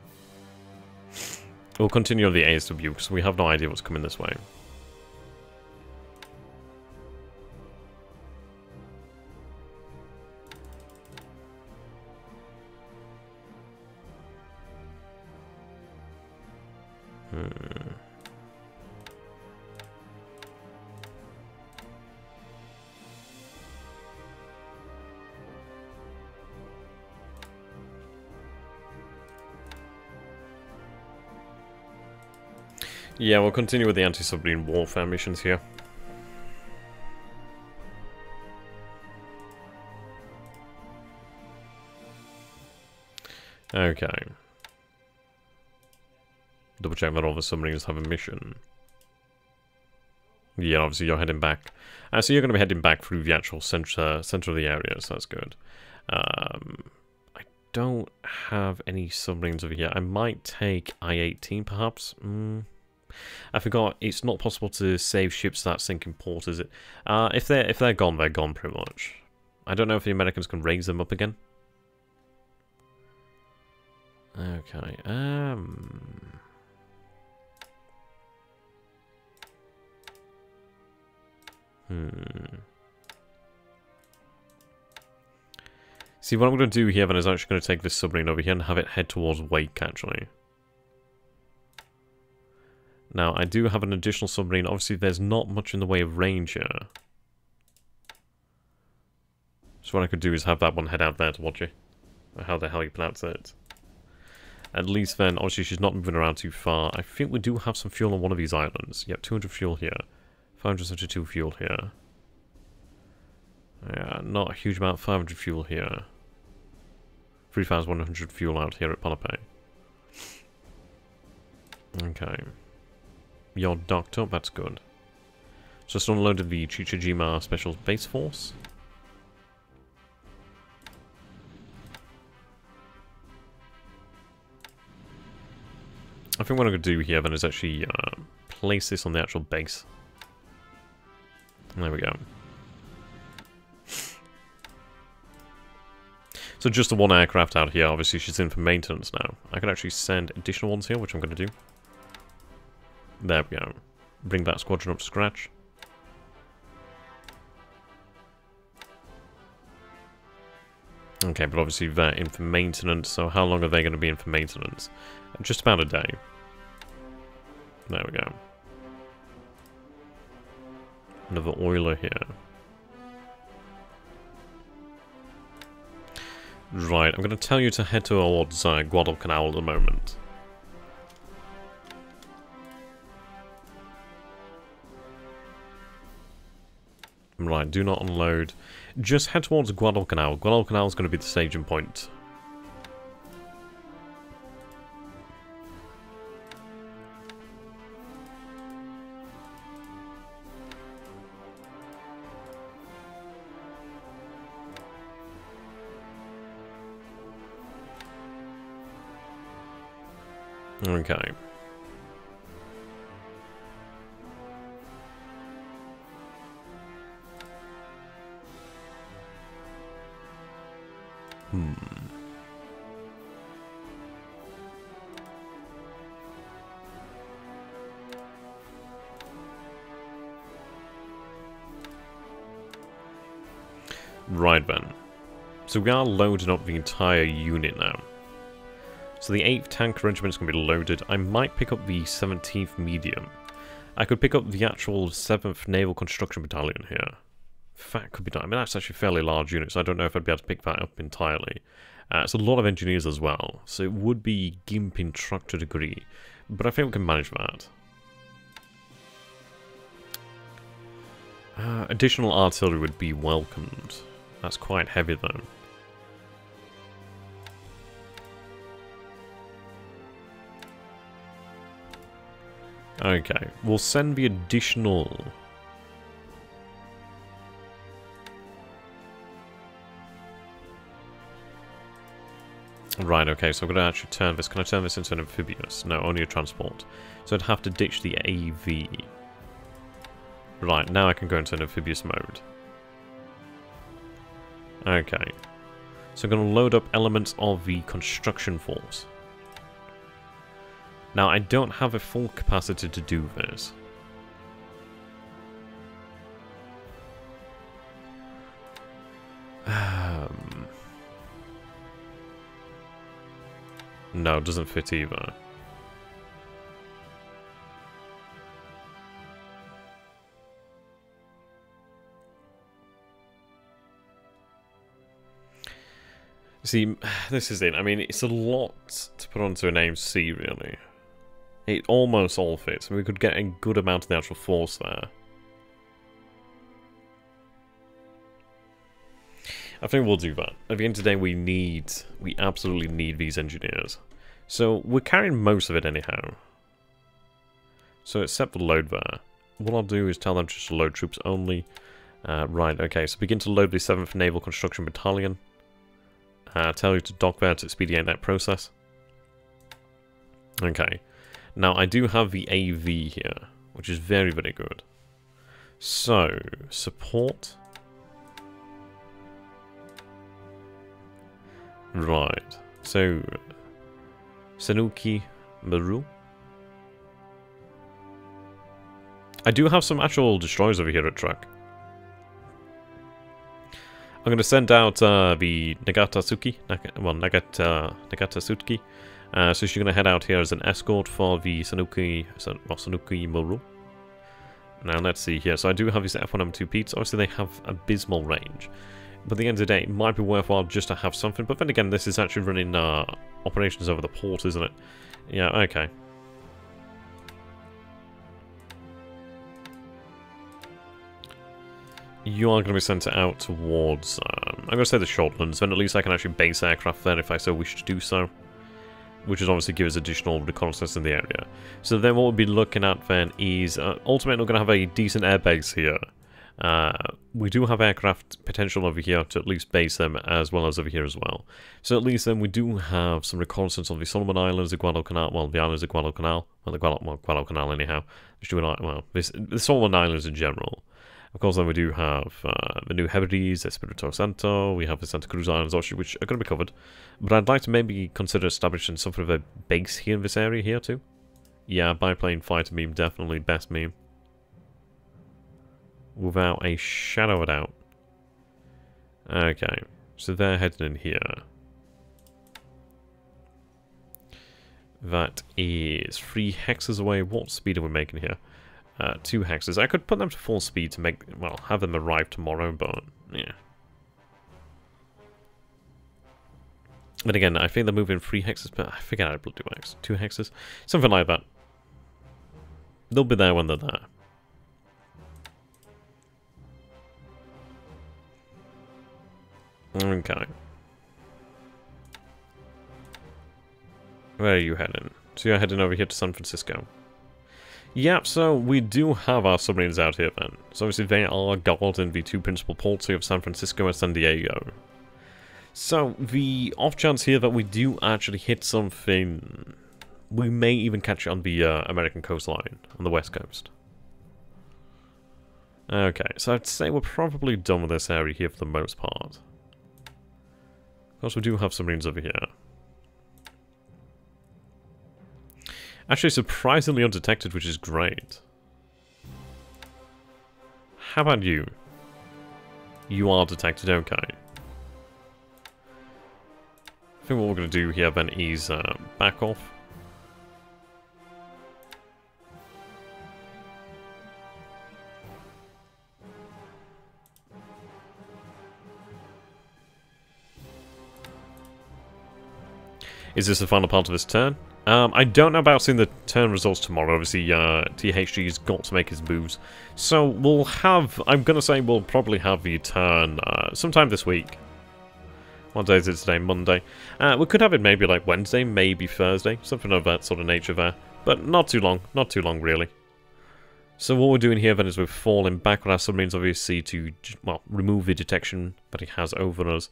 We'll continue on the ASW, because we have no idea what's coming this way. Yeah, we'll continue with the anti-submarine warfare missions here. Okay. Double check that all the submarines have a mission. Yeah, obviously you're heading back. So you're going to be heading back through the actual center of the area, so that's good. I don't have any submarines over here. I might take I-18 perhaps. I forgot, it's not possible to save ships that sink in port, is it? If they're gone pretty much. I don't know if the Americans can raise them up again. Okay, See, what I'm going to do here then is actually going to take this submarine over here and have it head towards Wake, actually. Now, I do have an additional submarine. Obviously, there's not much in the way of range here. So what I could do is have that one head out there to watch it. Or how the hell you pronounce it. At least then, obviously she's not moving around too far. I think we do have some fuel on one of these islands. Yep, 200 fuel here. 572 fuel here. Yeah, not a huge amount. 500 fuel here. 3,100 fuel out here at Ponape. Okay. You're docked up, that's good. Just unloaded the Chichijima Special Base Force. I think what I'm going to do here then is actually place this on the actual base. There we go. So just the one aircraft out here, obviously she's in for maintenance now. I can actually send additional ones here, which I'm going to do. There we go. Bring that squadron up to scratch. Okay, but obviously they're in for maintenance, so how long are they going to be in for maintenance? Just about a day. There we go. Another oiler here. Right, I'm going to tell you to head towards Guadalcanal at the moment. Right, do not unload. Just head towards Guadalcanal. Guadalcanal is going to be the staging point. Okay. Right then. So we are loading up the entire unit now. So the 8th Tank Regiment is going to be loaded. I might pick up the 17th Medium. I could pick up the actual 7th Naval Construction Battalion here. That could be done. I mean, that's actually a fairly large unit, so I don't know if I'd be able to pick that up entirely. It's a lot of engineers as well, so it would be gimping truck to a degree. But I think we can manage that. Additional artillery would be welcomed. That's quite heavy though. Okay, we'll send the additional... Right, okay, so I'm going to actually turn this. Can I turn this into an amphibious? No, only a transport. So I'd have to ditch the AV. Right, now I can go into an amphibious mode. Okay. So I'm going to load up elements of the construction force. Now, I don't have a full capacity to do this. No, it doesn't fit either. See, this is it. I mean, it's a lot to put onto an AMC, really. It almost all fits. We could get a good amount of the actual force there. I think we'll do that. At the end of the day, we absolutely need these engineers. So, we're carrying most of it anyhow. So, except for load there. What I'll do is tell them just to load troops only. Right, okay, so begin to load the 7th Naval Construction Battalion. Tell you to dock there to expedite that process. Okay. Now, I do have the AV here, which is very, very good. So, support. Right. So, Sanuki Maru. I do have some actual destroyers over here at track. I'm going to send out the Nagatsuki. So she's going to head out here as an escort for the Sanuki Muru. Now let's see here. So I do have these F1M2 Peats. Obviously they have abysmal range. But at the end of the day, it might be worthwhile just to have something. But then again, this is actually running operations over the port, isn't it? Yeah, okay. You are going to be sent out towards, I'm going to say the Shortlands, then at least I can actually base aircraft there if I so wish to do so. Which would obviously give us additional reconnaissance in the area. So then what we'll be looking at then is, ultimately we're going to have a decent airbase here. We do have aircraft potential over here to at least base them, as well as over here as well. So at least then we do have some reconnaissance on the Solomon Islands, the Guadalcanal, well, the islands of Guadalcanal, well, the Guadalcanal anyhow. The Solomon Islands in general. Of course, then we do have the New Hebrides, Espirito Santo, we have the Santa Cruz Islands, which are going to be covered. But I'd like to maybe consider establishing some sort of a base here in this area here too. Yeah, biplane fighter meme, definitely best meme. Without a shadow of a doubt. Okay, so they're heading in here. That is 3 hexes away. What speed are we making here? 2 hexes. I could put them to full speed to make, well, have them arrive tomorrow, but yeah. But again, I think they're moving 3 hexes, but I forget how to do X. 2 hexes? Something like that. They'll be there when they're there. Okay. Where are you heading? So you're heading over here to San Francisco. Yep, so we do have our submarines out here then. So obviously they are guarding the 2 principal ports here of San Francisco and San Diego. So the off chance here that we do actually hit something, we may even catch it on the American coastline, on the west coast. Okay, so I'd say we're probably done with this area here for the most part. Of course we do have submarines over here. Actually, surprisingly undetected, which is great. How about you? You are detected, okay. I think what we're going to do here then is back off. Is this the final part of this turn? I don't know about seeing the turn results tomorrow. Obviously, THG's got to make his moves. So we'll have, I'm going to say we'll probably have the turn sometime this week. What day is it today? Monday. We could have it maybe like Wednesday, maybe Thursday. Something of that sort of nature there. But not too long. Not too long, really. So what we're doing here then is we're falling back on our submarines, obviously, to, well, remove the detection that he has over us.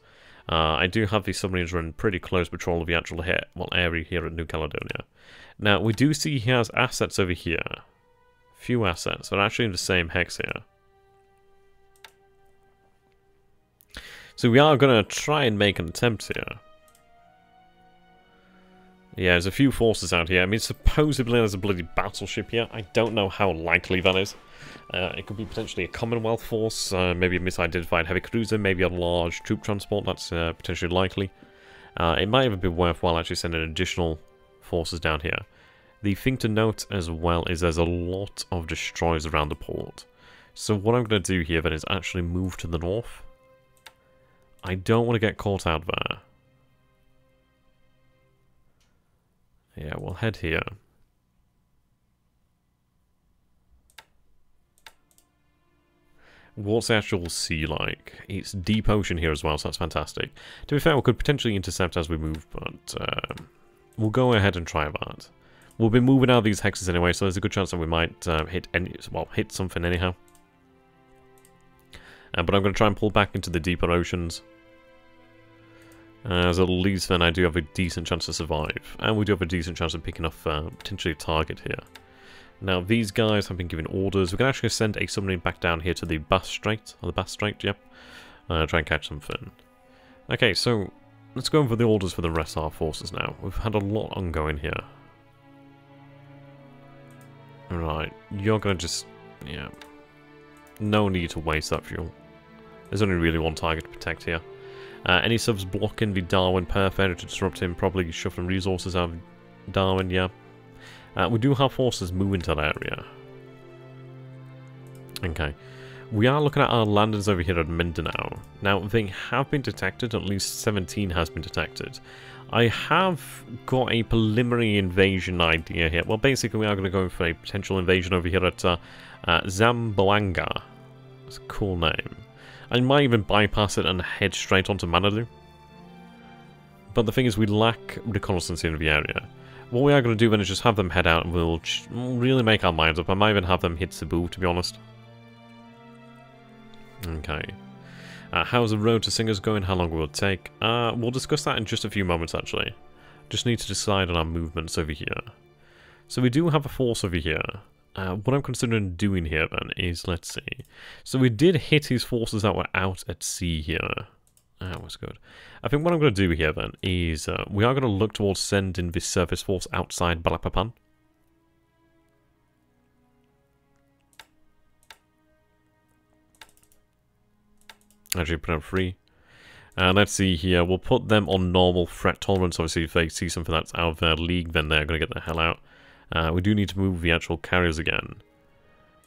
I do have these submarines running pretty close patrol of the actual area here at New Caledonia. Now, we do see he has assets over here. Few assets. They're actually in the same hex here. So we are going to try and make an attempt here. Yeah, there's a few forces out here. I mean, supposedly there's a bloody battleship here. I don't know how likely that is. It could be potentially a Commonwealth force, maybe a misidentified heavy cruiser, maybe a large troop transport. That's potentially likely. It might even be worthwhile actually sending additional forces down here. The thing to note as well is there's a lot of destroyers around the port. So what I'm going to do here then is actually move to the north. I don't want to get caught out there. Yeah, we'll head here. What's the actual sea like? It's deep ocean here as well, so that's fantastic. To be fair, we could potentially intercept as we move, but we'll go ahead and try that. We'll be moving out of these hexes anyway, so there's a good chance that we might hit something anyhow. But I'm going to try and pull back into the deeper oceans. As at least then I do have a decent chance to survive. And we do have a decent chance of picking off potentially a target here. Now these guys have been given orders. We can actually send a submarine back down here to the Bass Strait. Or the Bass Strait, yep. Try and catch something. Okay, so let's go over the orders for the rest of our forces now. We've had a lot ongoing here. Right, you're going to just... yeah. No need to waste that fuel. There's only really one target to protect here. Any subs blocking the Darwin perfect to disrupt him, probably shuffling resources out of Darwin, yeah. We do have forces moving to that area. Okay. We are looking at our landers over here at Mindanao. Now, they have been detected, at least 17 has been detected. I have got a preliminary invasion idea here. Well, basically, we are going to go for a potential invasion over here at Zamboanga. That's a cool name. I might even bypass it and head straight onto Manadu. But the thing is, we lack reconnaissance in the area. What we are going to do then is just have them head out and we'll really make our minds up. I might even have them hit Cebu, to be honest. Okay. How's the road to Singers going? How long will it take? We'll discuss that in just a few moments, actually. Just need to decide on our movements over here. So we do have a force over here. What I'm considering doing here, then, is, let's see. So we did hit his forces that were out at sea here. That was good. I think what I'm going to do here, then, is we are going to look towards sending this surface force outside Balikpapan. Actually, put them free. Let's see here. We'll put them on normal threat tolerance. Obviously, if they see something that's out of their league, then they're going to get the hell out. We do need to move the actual carriers again.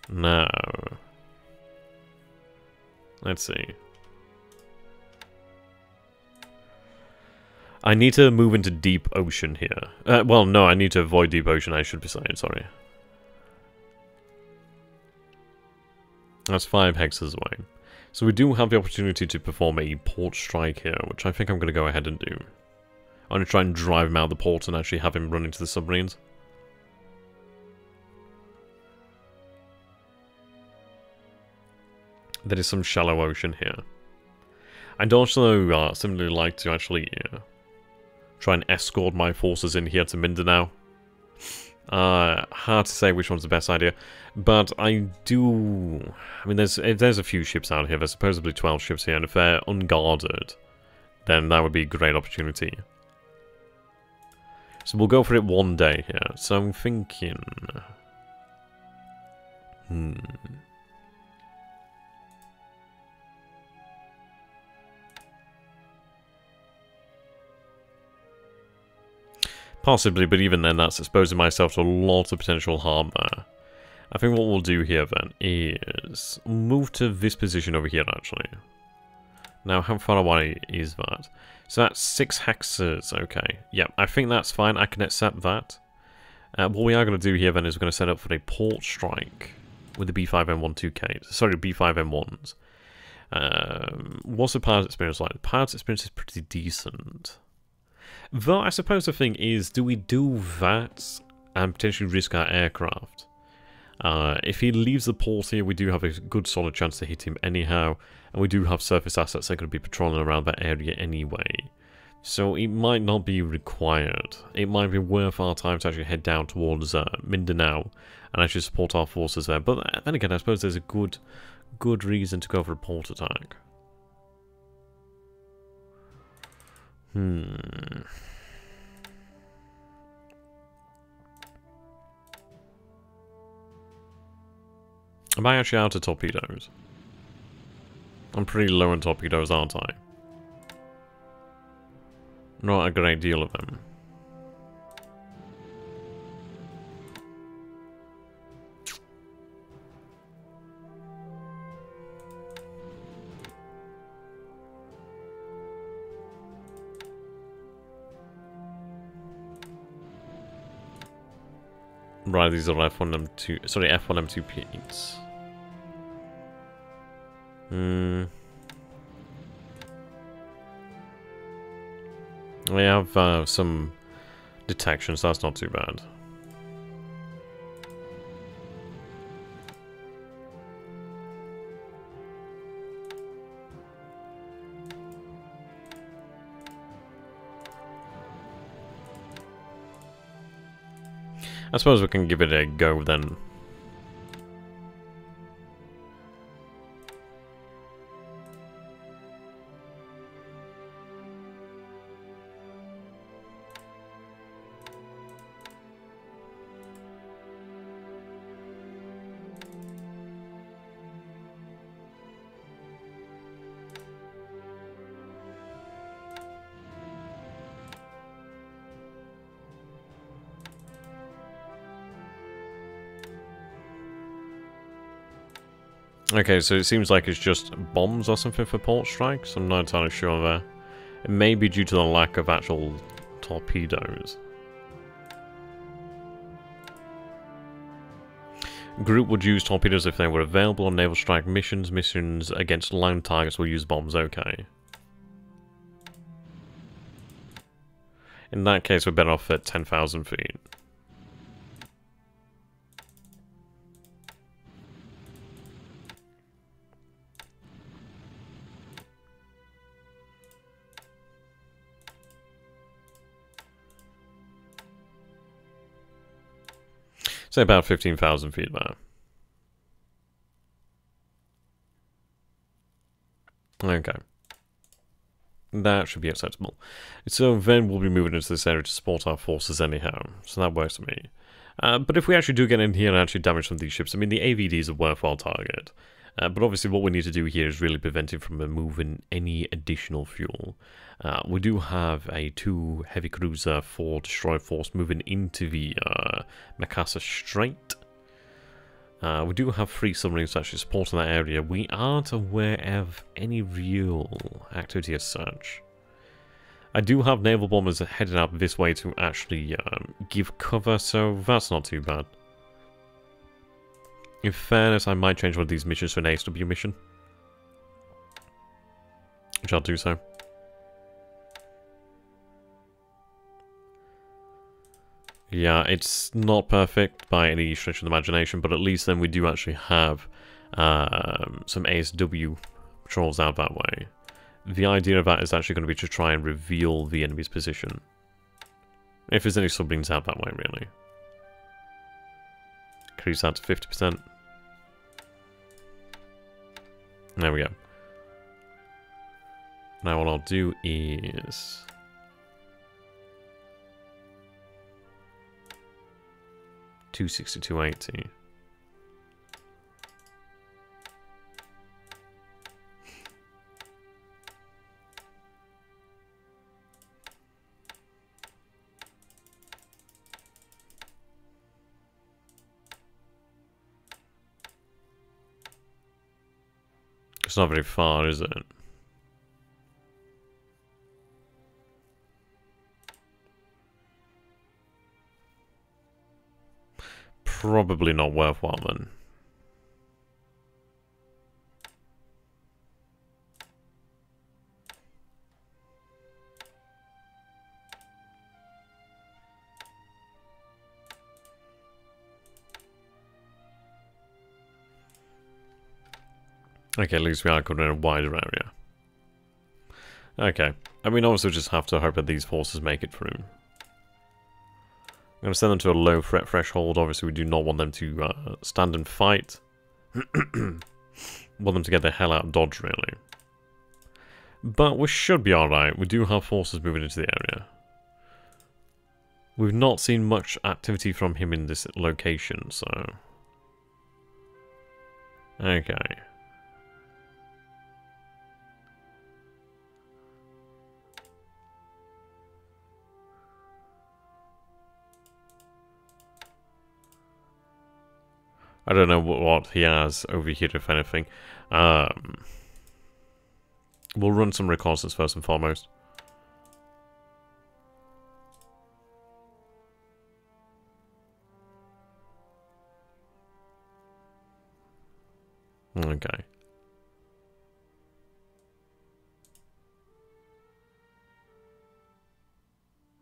Now, let's see. I need to move into deep ocean here. Well, no, I need to avoid deep ocean, I should be saying, sorry. That's 5 hexes away. So we do have the opportunity to perform a port strike here, which I think I'm going to go ahead and do. I'm going to try and drive him out of the port and actually have him run into the submarines. There is some shallow ocean here. I'd also similarly like to actually try and escort my forces in here to Mindanao. Hard to say which one's the best idea, but I do... I mean, there's a few ships out here. There's supposedly 12 ships here, and if they're unguarded, then that would be a great opportunity. So we'll go for it one day here. So I'm thinking... Possibly, but even then, that's exposing myself to a lot of potential harm there. I think what we'll do here, then, is move to this position over here, actually. Now, how far away is that? So that's 6 hexes, okay. Yeah, I think that's fine. I can accept that. What we are going to do here, then, is we're going to set up for a port strike with the B5M12K. Sorry, B5M1s. What's the pilot experience like? The pilot experience is pretty decent. Though I suppose the thing is, do we do that and potentially risk our aircraft? If he leaves the port here, we do have a good solid chance to hit him anyhow, and we do have surface assets that are going to be patrolling around that area anyway. So it might not be required. It might be worth our time to actually head down towards Mindanao and actually support our forces there. But then again, I suppose there's a good reason to go for a port attack. Am I actually out of torpedoes? I'm pretty low on torpedoes, aren't I? Not a great deal of them. Right, these are F1M2, sorry, F1M2P8s. We have some detection, so that's not too bad. I suppose we can give it a go then. Okay, so it seems like it's just bombs or something for port strikes. I'm not entirely sure there. It may be due to the lack of actual torpedoes. Group would use torpedoes if they were available on naval strike missions. Missions against land targets will use bombs. Okay. In that case, we're better off at 10,000 feet. Say about 15,000 feet there. Okay. That should be acceptable. So then we'll be moving into this area to support our forces anyhow. So that works for me. But if we actually do get in here and actually damage some of these ships, I mean, the AVD is a worthwhile target. But obviously what we need to do here is really prevent him from removing any additional fuel. We do have a 2 heavy cruiser 4 destroyer force moving into the Makassar Strait. We do have 3 submarines actually supporting that area. We aren't aware of any real activity as such. I do have naval bombers headed out this way to actually give cover, so that's not too bad. In fairness, I might change one of these missions to an ASW mission. Which I'll do so. Yeah, it's not perfect by any stretch of the imagination, but at least then we do actually have some ASW patrols out that way. The idea of that is actually going to be to try and reveal the enemy's position. If there's any submarines out that way, really. Increase that to 50%. There we go. Now what I'll do is... $262.80. It's not very far, is it? Probably not worthwhile then. Okay, at least we are covering a wider area. Okay. I mean, obviously we just have to hope that these forces make it through. I'm going to send them to a low threat threshold. Obviously we do not want them to stand and fight. Want them to get the hell out of Dodge, really. But we should be alright. We do have forces moving into the area. We've not seen much activity from him in this location, so... Okay. I don't know what he has over here, if anything. We'll run some reconnaissance first and foremost. Okay.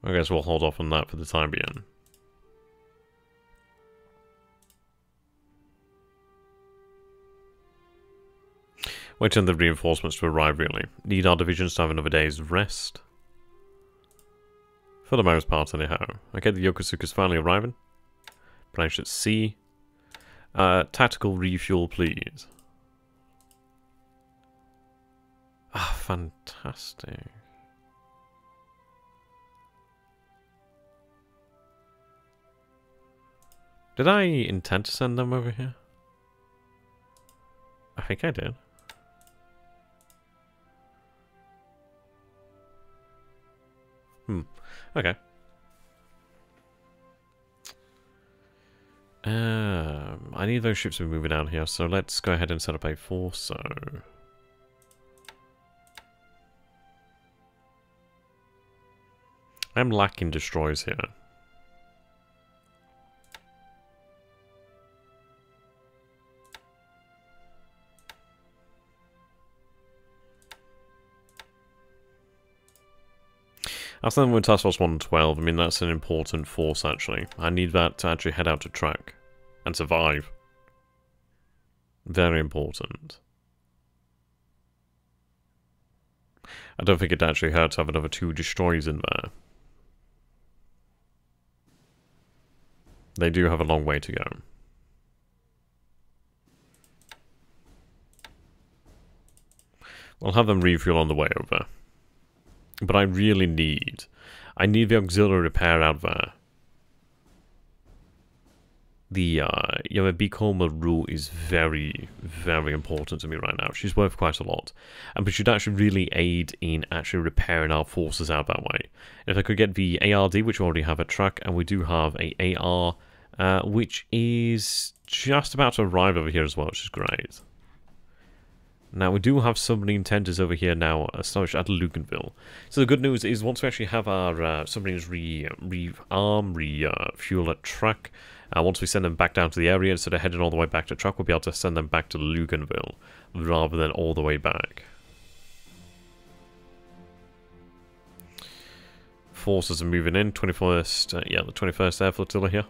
I guess we'll hold off on that for the time being. Wait on the reinforcements to arrive, really. Need our divisions to have another day's rest. For the most part, anyhow. Okay, the Yokosuka's finally arriving. Branch at sea. Tactical refuel, please. Ah, fantastic. Did I intend to send them over here? I think I did. I I need those ships to be moving down here, so let's go ahead and set up a force, so... I'm lacking destroyers here. I'll send them with Task Force 112. I mean, that's an important force, actually. I need that to actually head out to track and survive. Very important. I don't think it actually hurts to have another 2 destroyers in there. They do have a long way to go. We'll have them refuel on the way over. But I really need... I need the auxiliary repair out there. The Biko Maru is very, very important to me right now. She's worth quite a lot. And but she'd actually really aid in actually repairing our forces out that way. If I could get the ARD, which we already have at track, and we do have a AR, which is just about to arrive over here as well, which is great. Now, we do have submarine tenders over here now established at Luganville. So the good news is once we actually have our submarines refuel at track, once we send them back down to the area, instead of heading all the way back to track, we'll be able to send them back to Luganville, rather than all the way back. Forces are moving in, 21st, the 21st Air Flotilla here.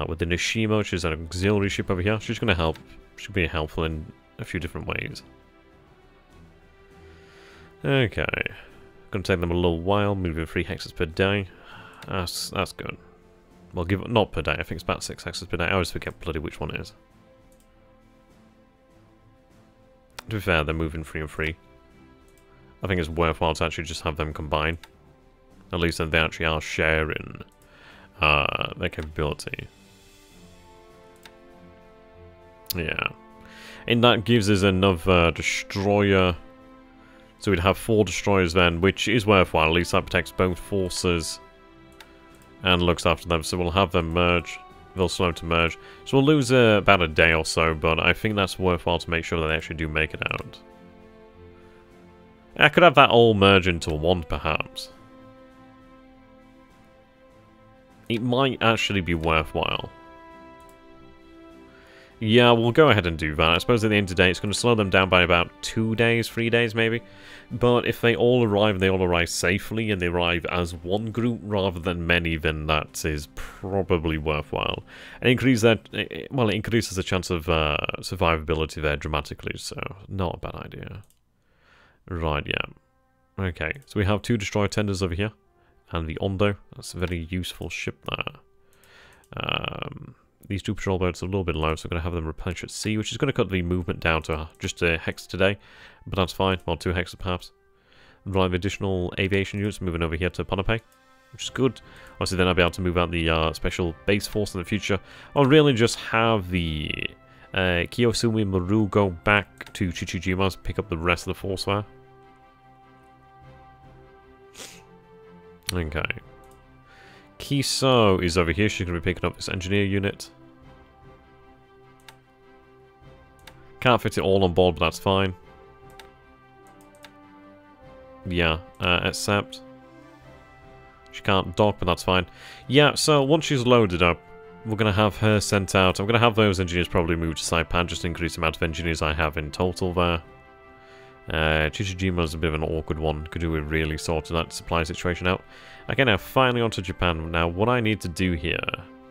With the Nishima, which is an auxiliary ship over here. She's going to help, she'll be helpful in a few different ways. Okay. Gonna take them a little while, moving 3 hexes per day. That's good. Well, not per day, I think it's about 6 hexes per day. I always forget bloody which one it is. To be fair, they're moving 3 and 3. I think it's worthwhile to actually just have them combine. At least then they actually are sharing their capability. Yeah. And that gives us another destroyer. So we'd have 4 destroyers then, which is worthwhile. At least that protects both forces and looks after them. So we'll have them merge. They'll slow to merge. So we'll lose about a day or so, but I think that's worthwhile to make sure that they actually do make it out. I could have that all merge into one, perhaps. It might actually be worthwhile. Yeah, we'll go ahead and do that. I suppose at the end of the day, it's going to slow them down by about 2 days, 3 days maybe. But if they all arrive and they all arrive safely and they arrive as one group rather than many, then that is probably worthwhile. And increase that, well, it increases the chance of survivability there dramatically, so not a bad idea. Right, yeah. Okay, so we have 2 destroyer tenders over here. And the Ondo, that's a very useful ship there. These 2 patrol boats are a little bit low, so I'm going to have them replenish at sea, which is going to cut the movement down to just a hex today. But that's fine, well, 2 hexes perhaps. Right, the additional aviation units moving over here to Ponape, which is good. Obviously then I'll be able to move out the special base force in the future. I'll really just have the Kiyosumi Maru go back to Chichijima to pick up the rest of the force there. Okay. Kiso is over here. She's going to be picking up this engineer unit. Can't fit it all on board, but that's fine. Yeah, accept. She can't dock, but that's fine. Yeah, so once she's loaded up, we're going to have her sent out. I'm going to have those engineers probably move to Saipan, just to increase the amount of engineers I have in total there. Chichijima's a bit of an awkward one. Could do with really sorting that supply situation out. Okay, now finally onto Japan. Now what I need to do here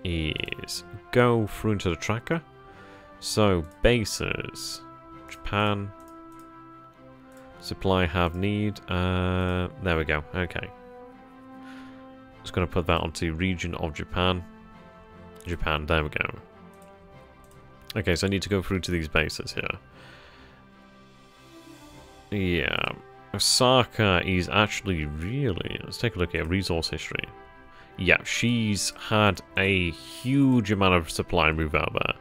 is go through into the tracker. So bases, Japan, supply have need. There we go. Okay, just gonna put that onto region of Japan. Japan. There we go. Okay, so I need to go through to these bases here. Yeah, Osaka is actually really... Let's take a look at resource history. Yeah, she's had a huge amount of supply move out there.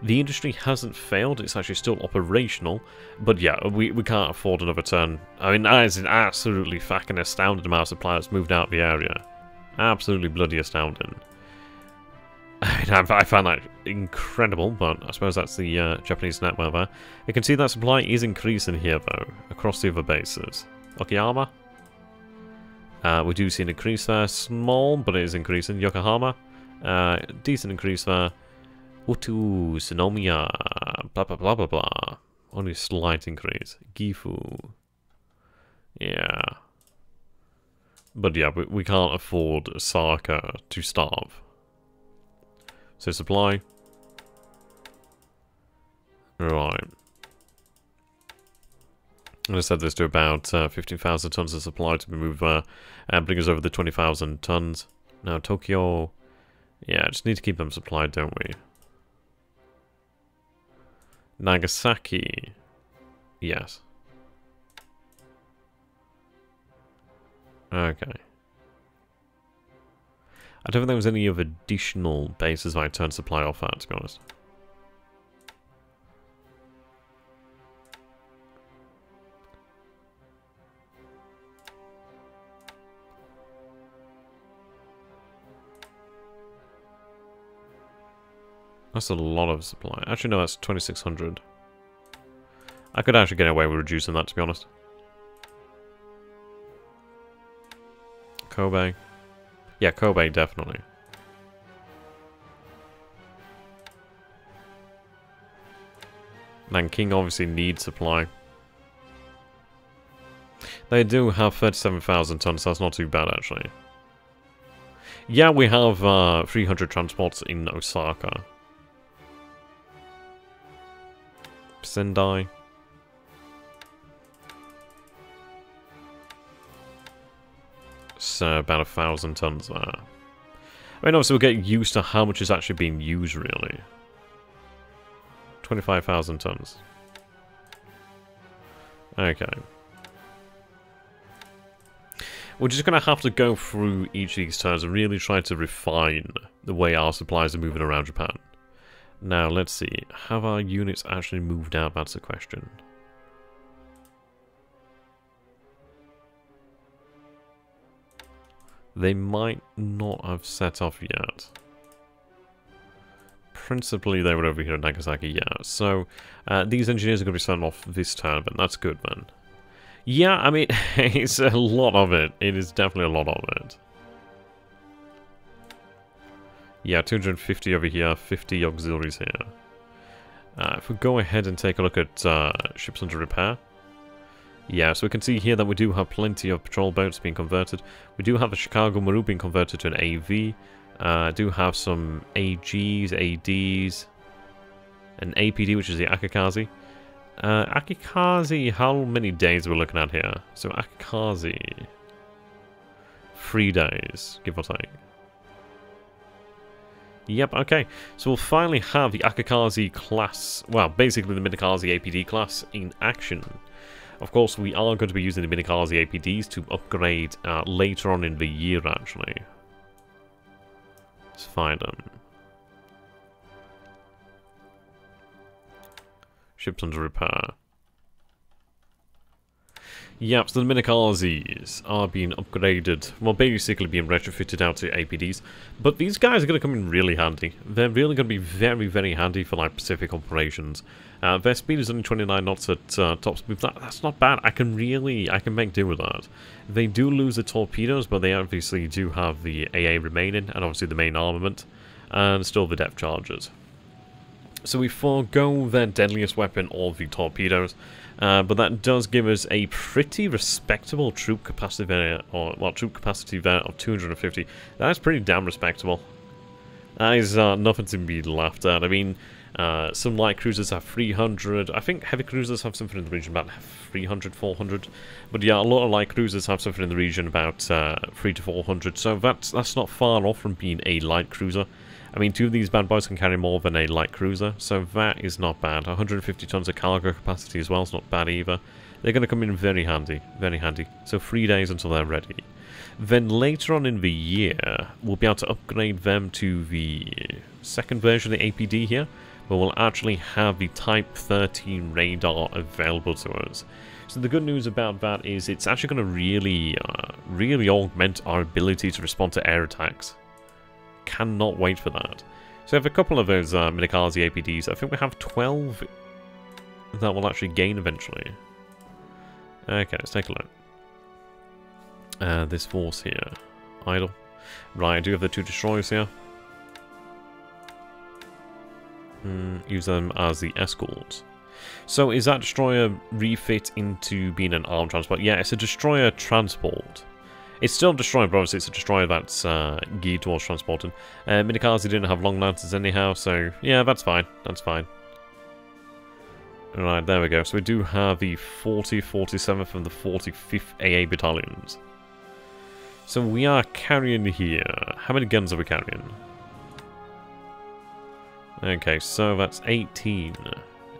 The industry hasn't failed, it's actually still operational. But yeah, we can't afford another turn. I mean, that is an absolutely fucking astounding amount of supply that's moved out of the area. Absolutely bloody astounding. I found that incredible, but I suppose that's the Japanese network there. You can see that supply is increasing here, though, across the other bases. Okayama. We do see an increase there. Small, but it is increasing. Yokohama. Decent increase there. Utu, Sonomiya, blah blah blah blah blah. Only a slight increase. Gifu. Yeah. But yeah, we can't afford Osaka to starve. So supply. Right. I said this to about 15,000 tons of supply to be moved there. And bring us over the 20,000 tons. Now Tokyo. Yeah, just need to keep them supplied, don't we? Nagasaki. Yes. Okay. I don't think there was any of additional bases I turned supply off at, to be honest. That's a lot of supply. Actually, no, that's 2,600. I could actually get away with reducing that, to be honest. Kobe. Yeah, Kobe, definitely. Nanking obviously needs supply. They do have 37,000 tons, so that's not too bad, actually. Yeah, we have 300 transports in Osaka. Sendai. So about 1,000 tons there. I mean, obviously we'll get used to how much is actually being used, really. 25,000 tons. Okay. We're just going to have to go through each of these turns and really try to refine the way our supplies are moving around Japan. Now, let's see. Have our units actually moved out? That's the question. They might not have set off yet. Principally, they were over here at Nagasaki, yeah. So, these engineers are going to be sent off this turn, but that's good, then. Yeah, I mean, it's a lot of it. It is definitely a lot of it. Yeah, 250 over here, 50 auxiliaries here. If we go ahead and take a look at ships under repair. Yeah, so we can see here that we do have plenty of patrol boats being converted. We do have the Chicago Maru being converted to an AV. Do have some AGs, ADs, an APD, which is the Akikaze. Akikaze, how many days are we looking at here? So Akikaze, 3 days, give or take. Yep, okay. So we'll finally have the Akikaze class, well, basically the Minakaze APD class in action. Of course, we are going to be using the Minakaze APDs to upgrade later on in the year, actually. Let's find them. Ships under repair. Yep, so the Minakazes are being upgraded, well, basically being retrofitted out to APDs. But these guys are going to come in really handy. They're really going to be very, very handy for, like, Pacific operations. Their speed is only 29 knots at top speed. That's not bad. I can make do with that. They do lose the torpedoes, but they obviously do have the AA remaining, and obviously the main armament, and still the depth charges. So we forego their deadliest weapon, all the torpedoes, but that does give us a pretty respectable troop capacity there, of 250. That is pretty damn respectable. That is nothing to be laughed at. I mean, some light cruisers have 300. I think heavy cruisers have something in the region about 300, 400. But yeah, a lot of light cruisers have something in the region about 300 to 400. So that's not far off from being a light cruiser. I mean, 2 of these bad boys can carry more than a light cruiser, so that is not bad. 150 tons of cargo capacity as well is not bad either. They're going to come in very handy, very handy. So 3 days until they're ready. Then later on in the year, we'll be able to upgrade them to the second version of the APD here, where we'll actually have the Type 13 radar available to us. So the good news about that is it's actually going to really augment our ability to respond to air attacks. Cannot wait for that. So we have a couple of those Minakazi APDs. I think we have 12 that will actually gain eventually. Okay, let's take a look. This force here. Idle. Right, I do have the 2 destroyers here. Use them as the escorts. So is that destroyer refit into being an armed transport? Yeah, it's a destroyer transport. It's still a destroyer, but obviously it's a destroyer that's geared towards transporting. Minakazi didn't have long lances anyhow, so yeah, that's fine. That's fine. Right, there we go. So we do have the 40, 47th and the 45th AA battalions. So we are carrying here. How many guns are we carrying? Okay, so that's 18.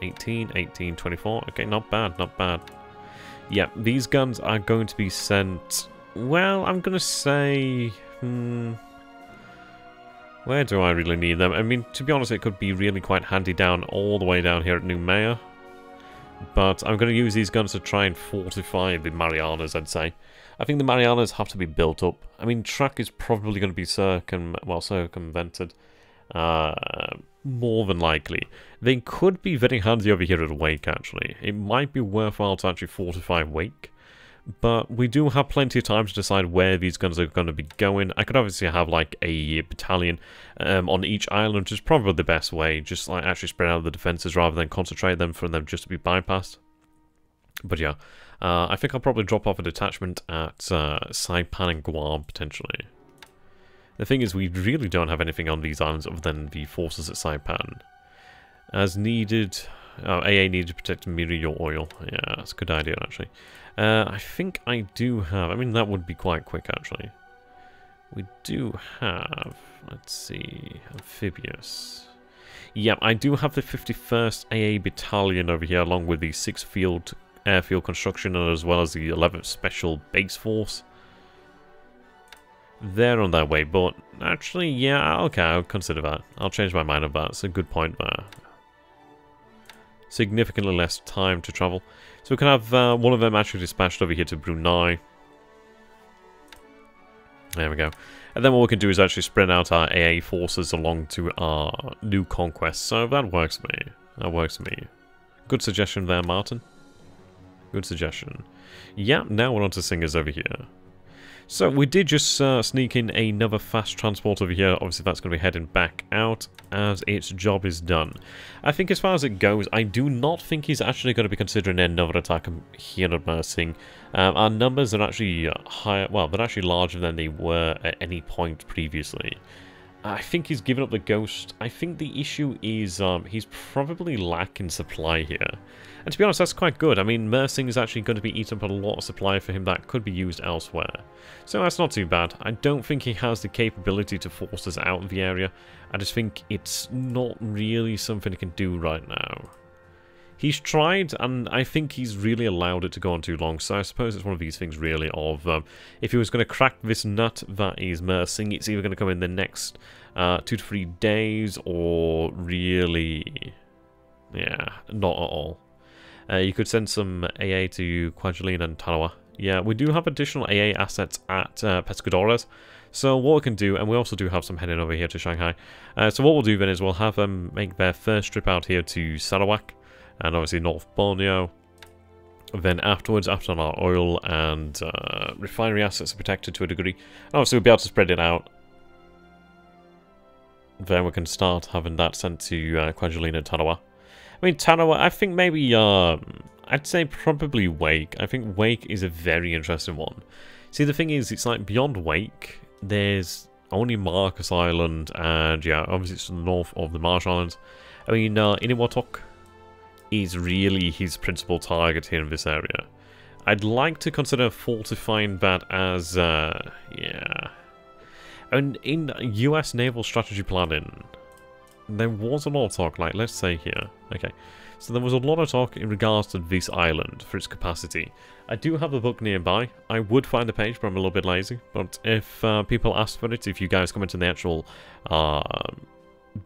18, 18, 24. Okay, not bad, not bad. Yeah, these guns are going to be sent... Well, I'm going to say... Where do I really need them? I mean, to be honest, it could be really quite handy down all the way down here at New Maya. But I'm going to use these guns to try and fortify the Marianas, I'd say. I think the Marianas have to be built up. I mean, track is probably going to be circumvented. More than likely. They could be very handy over here at Wake, actually. It might be worthwhile to actually fortify Wake. But we do have plenty of time to decide where these guns are going to be going. I could obviously have like a battalion on each island, which is probably the best way. Just like actually spread out the defenses rather than concentrate them for them just to be bypassed. But yeah, I think I'll probably drop off a detachment at Saipan and Guam potentially. The thing is, we really don't have anything on these islands other than the forces at Saipan. As needed... Oh, AA needed to protect Mirio oil. Yeah, that's a good idea, actually. I think I do have... I mean, that would be quite quick, actually. We do have... Let's see... Amphibious. Yeah, I do have the 51st AA Battalion over here, along with the 6th Airfield Construction, as well as the 11th Special Base Force. They're on their way, but actually, yeah, okay, I'll consider that. I'll change my mind on that. It's a good point there. Significantly less time to travel. So we can have one of them actually dispatched over here to Brunei. There we go. And then what we can do is actually spread out our AA forces along to our new conquest. So that works for me. That works for me. Good suggestion there, Martin. Good suggestion. Yeah, now we're on to Singers over here. So we did just sneak in another fast transport over here. Obviously that's going to be heading back out as its job is done. I think as far as it goes, I do not think he's actually going to be considering another attack here at Mersing. Our numbers are actually higher, well, they're actually larger than they were at any point previously. I think he's given up the ghost. I think the issue is he's probably lacking supply here. And to be honest, that's quite good. I mean, Mersing is actually going to be eating up a lot of supply for him that could be used elsewhere. So that's not too bad. I don't think he has the capability to force us out of the area. I just think it's not really something he can do right now. He's tried, and I think he's really allowed it to go on too long. So I suppose it's one of these things, really, of if he was going to crack this nut that is Mersing, it's either going to come in the next 2 to 3 days, or really, yeah, not at all. You could send some AA to Kwajalein and Tarawa. Yeah, we do have additional AA assets at Pescadores. So what we can do, and we also do have some heading over here to Shanghai. So what we'll do then is we'll have them make their first trip out here to Sarawak. And obviously North Borneo. Then afterwards, after our oil and refinery assets are protected to a degree, and obviously we'll be able to spread it out. Then we can start having that sent to Kwajalein and Tarawa. I mean, Tarawa, I think maybe, I'd say probably Wake. I think Wake is a very interesting one. See, the thing is, it's like beyond Wake, there's only Marcus Island, and yeah, obviously it's north of the Marsh Islands. I mean, Iniwatok is really his principal target here in this area. I'd like to consider fortifying that as, yeah. And in US naval strategy planning, there was a lot of talk, like, let's say here. Okay, so there was a lot of talk in regards to this island for its capacity. I do have the book nearby. I would find the page, but I'm a little bit lazy. But if people ask for it, if you guys comment in the actual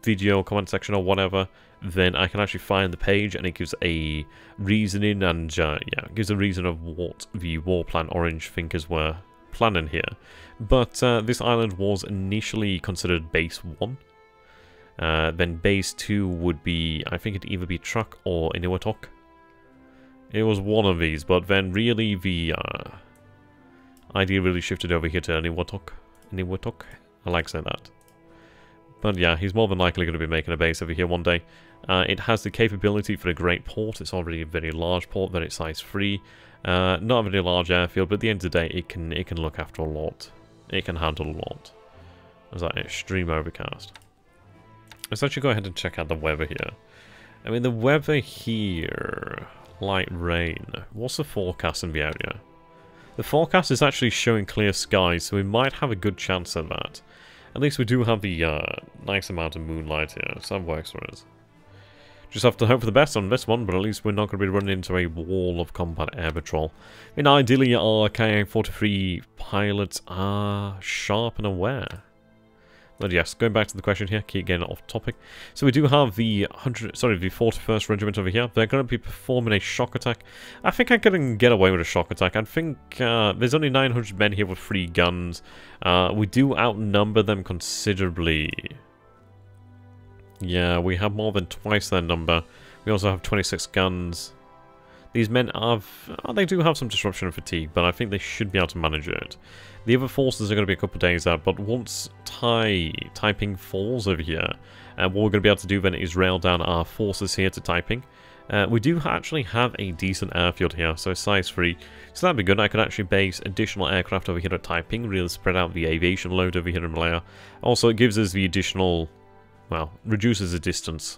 video comment section or whatever, then I can actually find the page, and it gives a reasoning, and yeah, it gives a reason of what the War Plan Orange thinkers were planning here. But this island was initially considered Base 1. Then base 2 would be, I think it'd either be Truck or Inuitok. It was one of these, but then really the idea really shifted over here to Inuitok. I like saying that. But yeah, he's more than likely going to be making a base over here one day. It has the capability for a great port. It's already a very large port, very size 3. Not a very large airfield, but at the end of the day, it can look after a lot. It can handle a lot. There's that extreme overcast. Let's actually go ahead and check out the weather here. I mean, the weather here, light rain. What's the forecast in the area? The forecast is actually showing clear skies, so we might have a good chance of that. At least we do have the nice amount of moonlight here, so that works for us. Just have to hope for the best on this one, but at least we're not going to be running into a wall of combat air patrol. I mean, ideally our KA-43 pilots are sharp and aware. But yes, going back to the question here, keep getting off topic. So we do have the 41st Regiment over here. They're going to be performing a shock attack. I think I can get away with a shock attack. I think there's only 900 men here with 3 guns. We do outnumber them considerably. Yeah, we have more than twice their number. We also have 26 guns. These men have... they do have some disruption and fatigue, but I think they should be able to manage it. The other forces are going to be a couple of days out, but once Taiping falls over here, what we're going to be able to do then is rail down our forces here to Taiping. We do actually have a decent airfield here, so size 3. So that'd be good. I could actually base additional aircraft over here at Taiping, really spread out the aviation load over here in Malaya. Also, it gives us the additional... well, reduces the distance.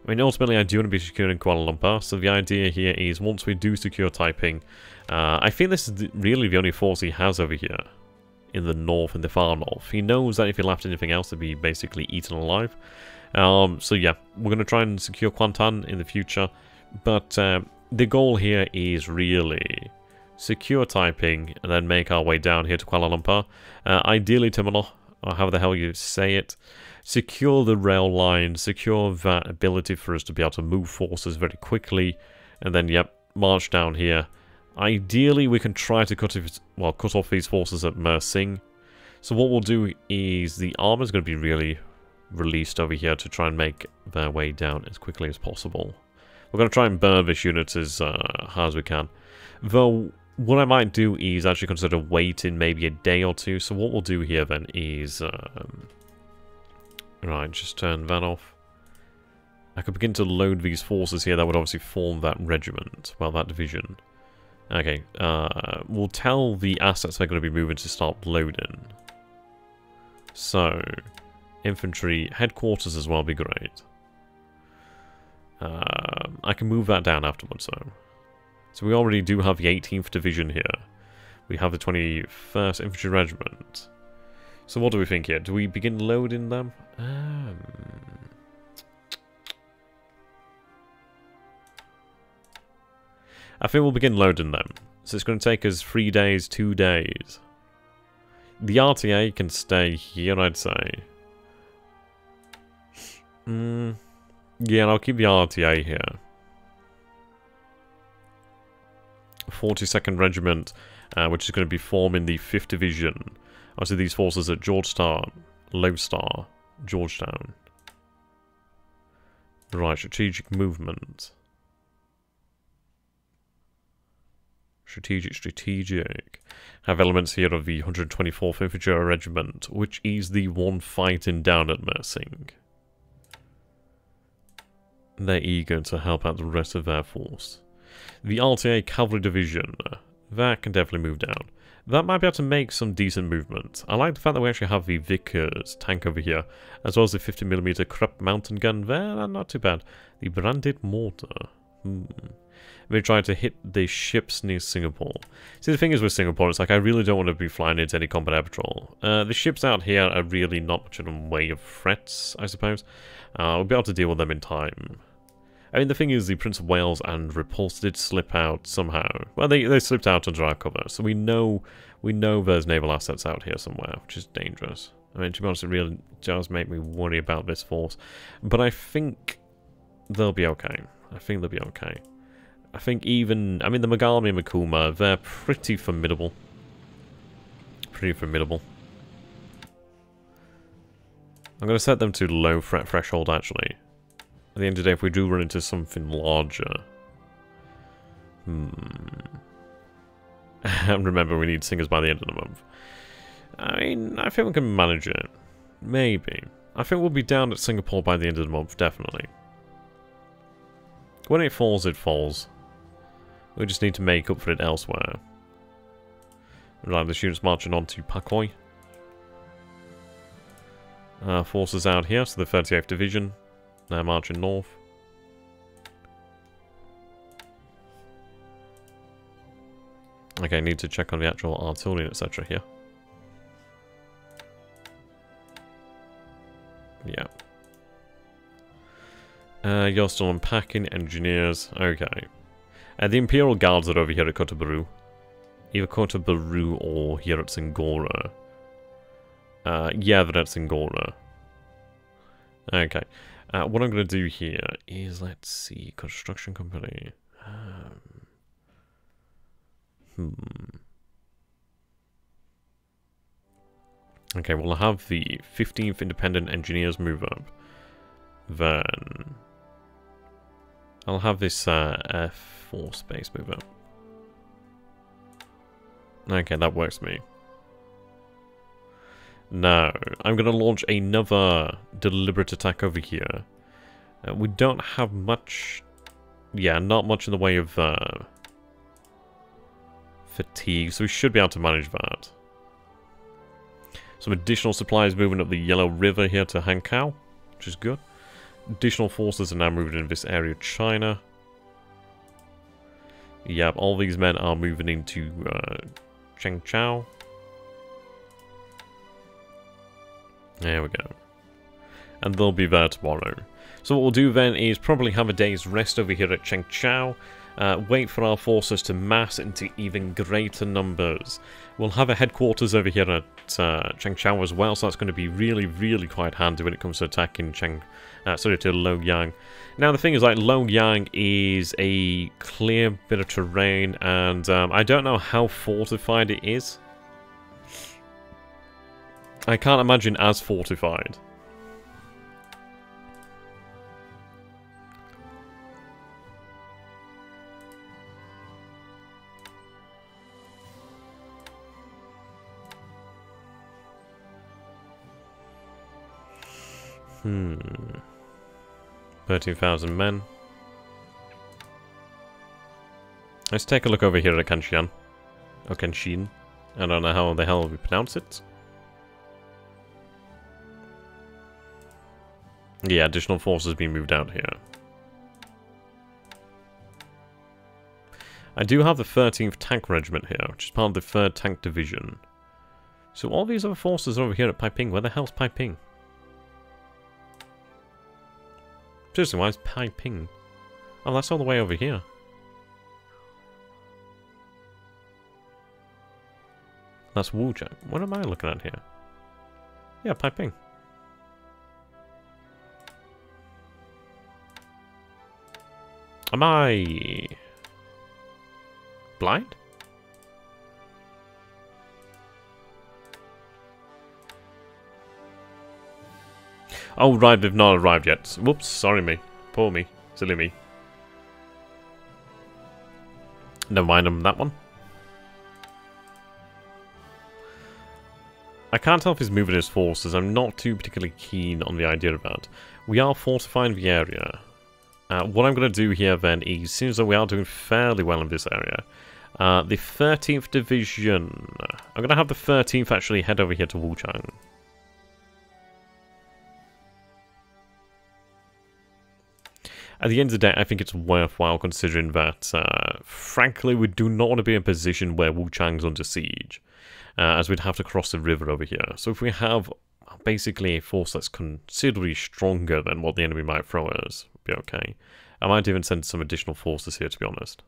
I mean, ultimately, I do want to be securing Kuala Lumpur, so the idea here is once we do secure Taiping, I think this is really the only force he has over here in the north, in the far north. He knows that if he left anything else, they'd be basically eaten alive. So yeah, we're going to try and secure Kuantan in the future, but the goal here is really secure Taiping and then make our way down here to Kuala Lumpur. Ideally, Timor, or however the hell you say it. Secure the rail line, secure that ability for us to be able to move forces very quickly, and then, yep, march down here. Ideally, we can try to cut off these forces at Mersing. So what we'll do is the armor is going to be really released over here to try and make their way down as quickly as possible. We're going to try and burn this unit as hard as we can. Though, what I might do is actually consider waiting maybe a day or two. So what we'll do here then is... right, just turn that off. I could begin to load these forces here that would obviously form that regiment. Well, that division. Okay, we'll tell the assets they're going to be moving to start loading. So, infantry headquarters as well would be great. I can move that down afterwards though. So we already do have the 18th Division here. We have the 21st Infantry Regiment. So what do we think here? Do we begin loading them? I think we'll begin loading them. So it's going to take us 3 days, 2 days. The RTA can stay here, I'd say. Yeah, and I'll keep the RTA here. 42nd Regiment, which is going to be forming the 5th Division. Obviously, these forces at Georgetown, Lodestar, Georgetown. Right, strategic movement. Strategic. Have elements here of the 124th Infantry Regiment, which is the one fighting down at Mersing. They're eager to help out the rest of their force. The RTA Cavalry Division, that can definitely move down. That might be able to make some decent movement. I like the fact that we actually have the Vickers tank over here, as well as the 50mm Krupp mountain gun there. Not too bad. The branded mortar. We're trying to hit the ships near Singapore. See, the thing is with Singapore, it's like I really don't want to be flying into any combat air patrol. The ships out here are really not much in the way of threats, I suppose. We'll be able to deal with them in time. I mean, the thing is, the Prince of Wales and Repulse did slip out somehow. Well, they slipped out under our cover, so we know there's naval assets out here somewhere, which is dangerous. I mean, to be honest, it really does make me worry about this force. But I think they'll be okay. I think even... I mean, the Megami and Makuma, they're pretty formidable. I'm going to set them to low threat threshold, actually. At the end of the day, if we do run into something larger... And remember, we need singers by the end of the month. I mean, I think we can manage it. Maybe. I think we'll be down at Singapore by the end of the month, definitely. When it falls, it falls. We just need to make up for it elsewhere. Right, the students marching on to Pakoi. Forces out here, so the 38th Division. Now marching north. Okay, need to check on the actual artillery, etc. here. Yeah. You're still unpacking, engineers. Okay. The Imperial Guards are over here at Kotobaru. Either Kotobaru or here at Singora. Yeah, they're at Singora. Okay. What I'm going to do here is, let's see, construction company. Okay, we'll have the 15th Independent Engineers move up. Then I'll have this Air Force base move up. Okay, that works for me. Now, I'm going to launch another deliberate attack over here. We don't have much... Yeah, not much in the way of fatigue, so we should be able to manage that. Some additional supplies moving up the Yellow River here to Hankow, which is good. Additional forces are now moving in this area of China. Yep, all these men are moving into Chengchao. There we go. And they'll be there tomorrow. So what we'll do then is probably have a day's rest over here at Chengchao. Wait for our forces to mass into even greater numbers. We'll have a headquarters over here at Chengchao as well, so that's going to be really, really quite handy when it comes to attacking to Luoyang. Now the thing is, like, Luoyang is a clear bit of terrain, and I don't know how fortified it is. I can't imagine as fortified. Hmm. 13,000 men. Let's take a look over here at Kanshian. Or Kenshin. I don't know how the hell we pronounce it. Yeah, additional forces being moved out here. I do have the 13th Tank Regiment here, which is part of the 3rd Tank Division. So all these other forces are over here at Paiping. Where the hell's Paiping? Seriously, why is Paiping? Oh, that's all the way over here. That's Wujiang. What am I looking at here? Yeah, Paiping. Am I blind? Oh, right, they've not arrived yet. Whoops, sorry me. Poor me. Silly me. Never mind on that one. I can't tell if he's moving his forces. I'm not too particularly keen on the idea of that. We are fortifying the area. What I'm going to do here then is, seems that we are doing fairly well in this area. The 13th Division. I'm going to have the 13th actually head over here to Wujiang. At the end of the day, I think it's worthwhile considering that, frankly, we do not want to be in a position where Wujiang's under siege, as we'd have to cross the river over here. So if we have basically a force that's considerably stronger than what the enemy might throw at us, be okay. I might even send some additional forces here, to be honest.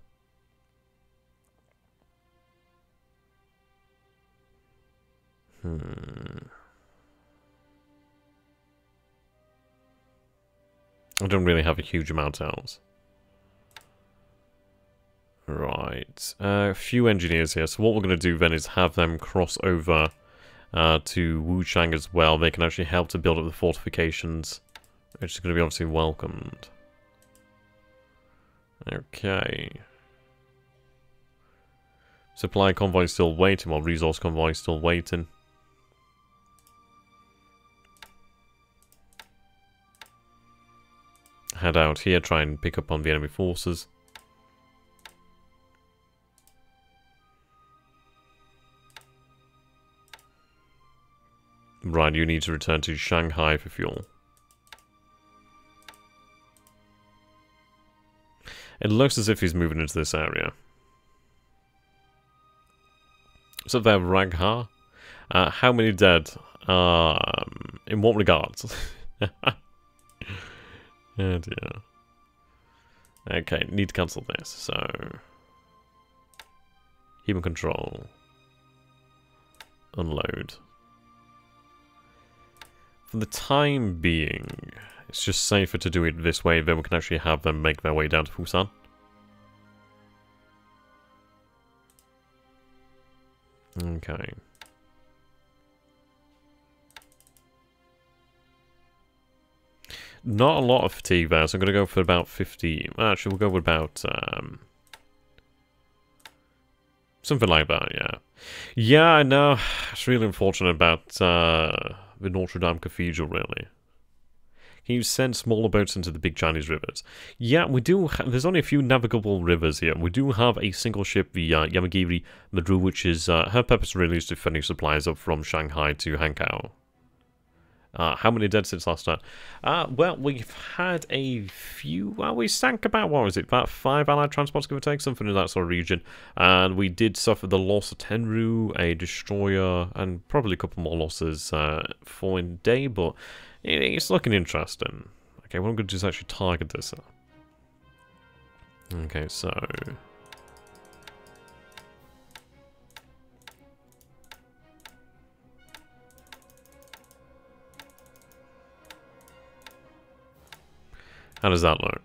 I don't really have a huge amount else. Right. A few engineers here. So what we're going to do then is have them cross over to Wuchang as well. They can actually help to build up the fortifications, which is going to be obviously welcomed. Okay. Supply convoy still waiting, while resource convoy still waiting. Head out here, try and pick up on the enemy forces. Right, you need to return to Shanghai for fuel. It looks as if he's moving into this area. So there, Ragha. How many dead? In what regards? Oh dear. Okay, need to cancel this, so... Human control. Unload. For the time being, it's just safer to do it this way, then we can actually have them make their way down to Fusan. Okay. Not a lot of fatigue there, so I'm going to go for about 50. Actually, we'll go with about... something like that, yeah. Yeah, I know. It's really unfortunate about the Notre Dame Cathedral, really. Can you send smaller boats into the big Chinese rivers? Yeah, we do. There's only a few navigable rivers here. We do have a single ship, the Yamagiri Madru, which is her purpose really is defending supplies up from Shanghai to Hankow. How many dead since last time? Well, we've had a few. Well, we sank about, what was it, about 5 allied transports, give or take, something in that sort of region. And we did suffer the loss of Tenru, a destroyer, and probably a couple more losses following day, but it's looking interesting. Okay, what I'm going to do is actually target this. Okay, so... How does that look?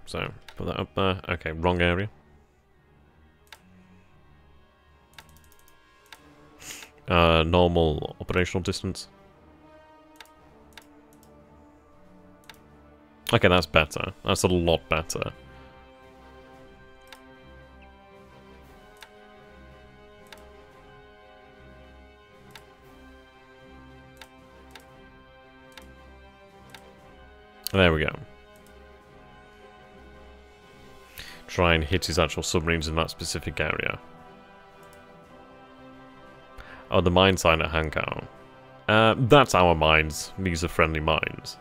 So, put that up there. Okay, wrong area. Normal operational distance. Okay, that's better. That's a lot better. There we go. Try and hit his actual submarines in that specific area. Oh, the mine sign at Hankow. That's our mines. These are friendly mines.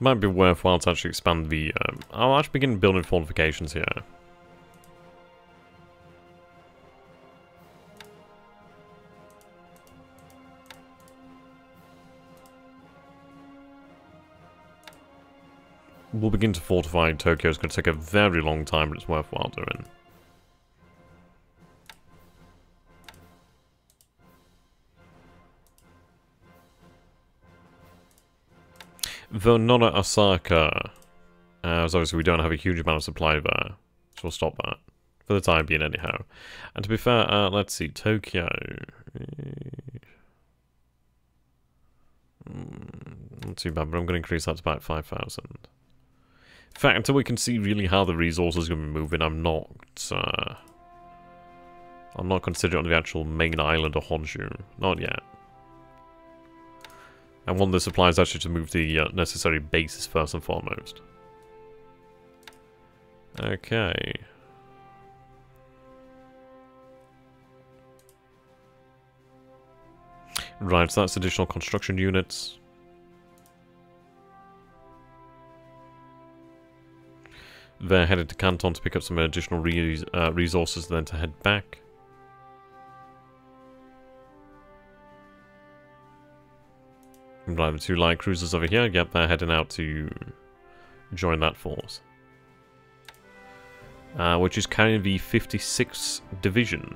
Might be worthwhile to actually expand the... I'll actually begin building fortifications here. We'll begin to fortify Tokyo. It's going to take a very long time, but it's worthwhile doing. Though not at Osaka, as obviously we don't have a huge amount of supply there, so we'll stop that for the time being anyhow. And to be fair, let's see, Tokyo. Not too bad, but I'm going to increase that to about 5,000. In fact, until we can see really how the resources are going to be moving, I'm not considering on the actual main island of Honshu. Not yet. I want the supplies actually to move the necessary bases first and foremost. Okay. Right, so that's additional construction units. They're headed to Canton to pick up some additional resources, then to head back. Right, the 2 light cruisers over here. Yep, they're heading out to join that force. Which is carrying the 56th Division.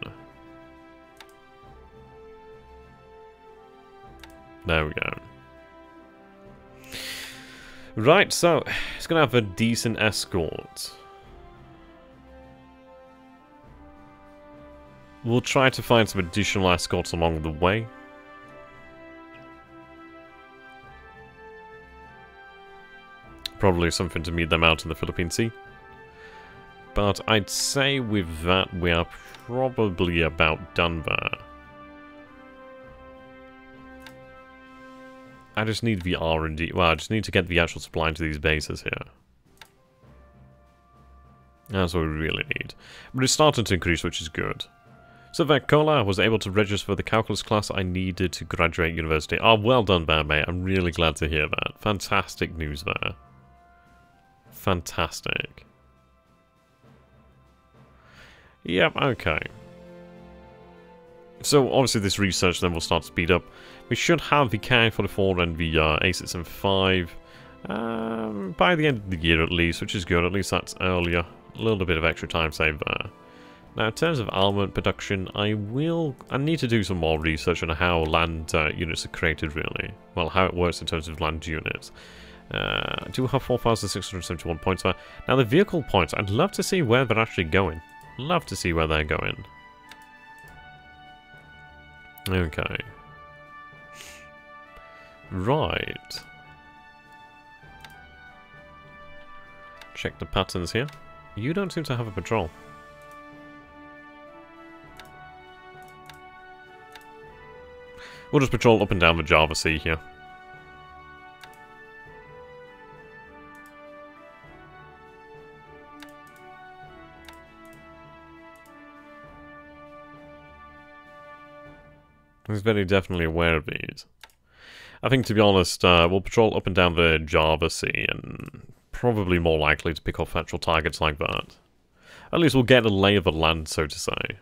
There we go. Right, so it's going to have a decent escort. We'll try to find some additional escorts along the way. Probably something to meet them out in the Philippine Sea. But I'd say with that we are probably about done there. I just need the R&D. Well, I just need to get the actual supply to these bases here. That's what we really need. But it's starting to increase, which is good. So Vacola was able to register for the calculus class I needed to graduate university. Oh, well done, Bear Mate. I'm really glad to hear that. Fantastic news there. Fantastic. Yep, okay. So, obviously this research then will start to speed up. We should have the Ki-44 and the A6M5 by the end of the year at least, which is good. At least that's earlier. A little bit of extra time saved there. Now, in terms of armament production, I need to do some more research on how land units are created, really. Well, how it works in terms of land units. I do have 4,671 points there. Now, the vehicle points, I'd love to see where they're actually going. Love to see where they're going. Okay. Right. Check the patterns here. You don't seem to have a patrol. We'll just patrol up and down the Java Sea here. He's very definitely aware of these. I think, to be honest, we'll patrol up and down the Java Sea and probably more likely to pick off actual targets like that. At least we'll get a lay of the land, so to say.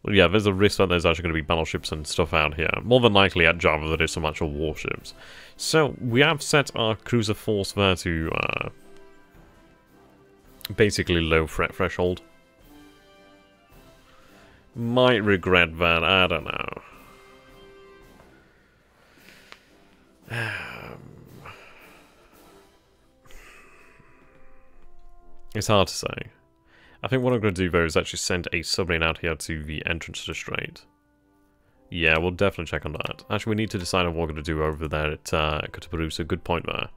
But yeah, there's a risk that there's actually going to be battleships and stuff out here. More than likely at Java there is some actual warships. So, we have set our cruiser force there to basically low threat threshold. Might regret that, I don't know. It's hard to say. I think what I'm going to do though is actually send a submarine out here to the entrance to the strait. Yeah, we'll definitely check on that. Actually, we need to decide on what we're going to do over there at Cotoparu, so good point there.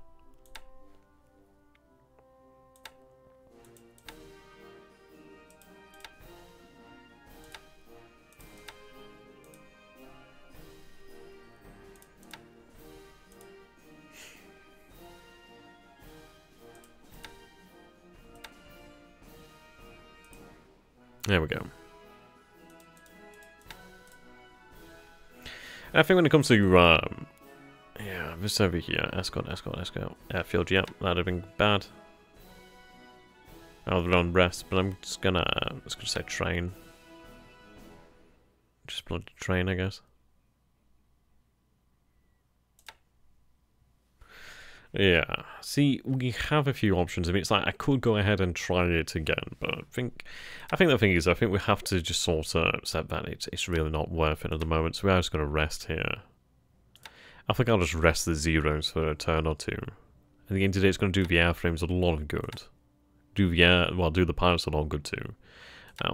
There we go. I think when it comes to, yeah, this over here, escort, airfield, yep, that'd have been bad. I'll run rest, but I'm just gonna say train. Just bloody train, I guess. Yeah, see, we have a few options. I mean, it's like I could go ahead and try it again, but I think the thing is, I think we have to just sort of accept that it's really not worth it at the moment. So we are just going to rest here. I think I'll just rest the zeros for a turn or two. And the end of the day, it's going to do the airframes a lot of good. Do the pilots a lot of good too.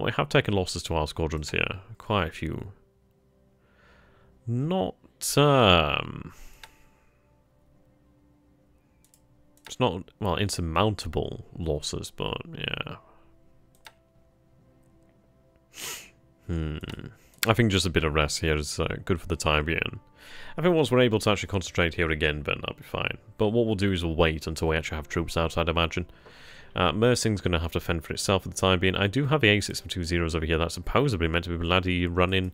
We have taken losses to our squadrons here, quite a few. Not it's not, well, insurmountable losses, but yeah. I think just a bit of rest here is good for the time being. I think once we're able to actually concentrate here again, then that'll be fine. But what we'll do is we'll wait until we actually have troops out, I'd imagine. Mersing's going to have to fend for itself for the time being. I do have the A6M20s over here that's supposedly meant to be bloody running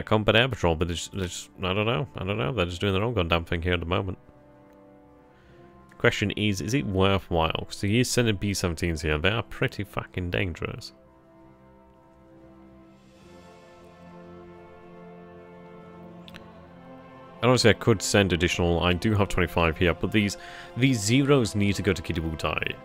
combat air patrol, but they're just, I don't know. They're just doing their own goddamn thing here at the moment. Question is it worthwhile? Because he is sending B-17s here. They are pretty fucking dangerous. And obviously I could send additional. I do have 25 here, but these zeros need to go to Kidibutai.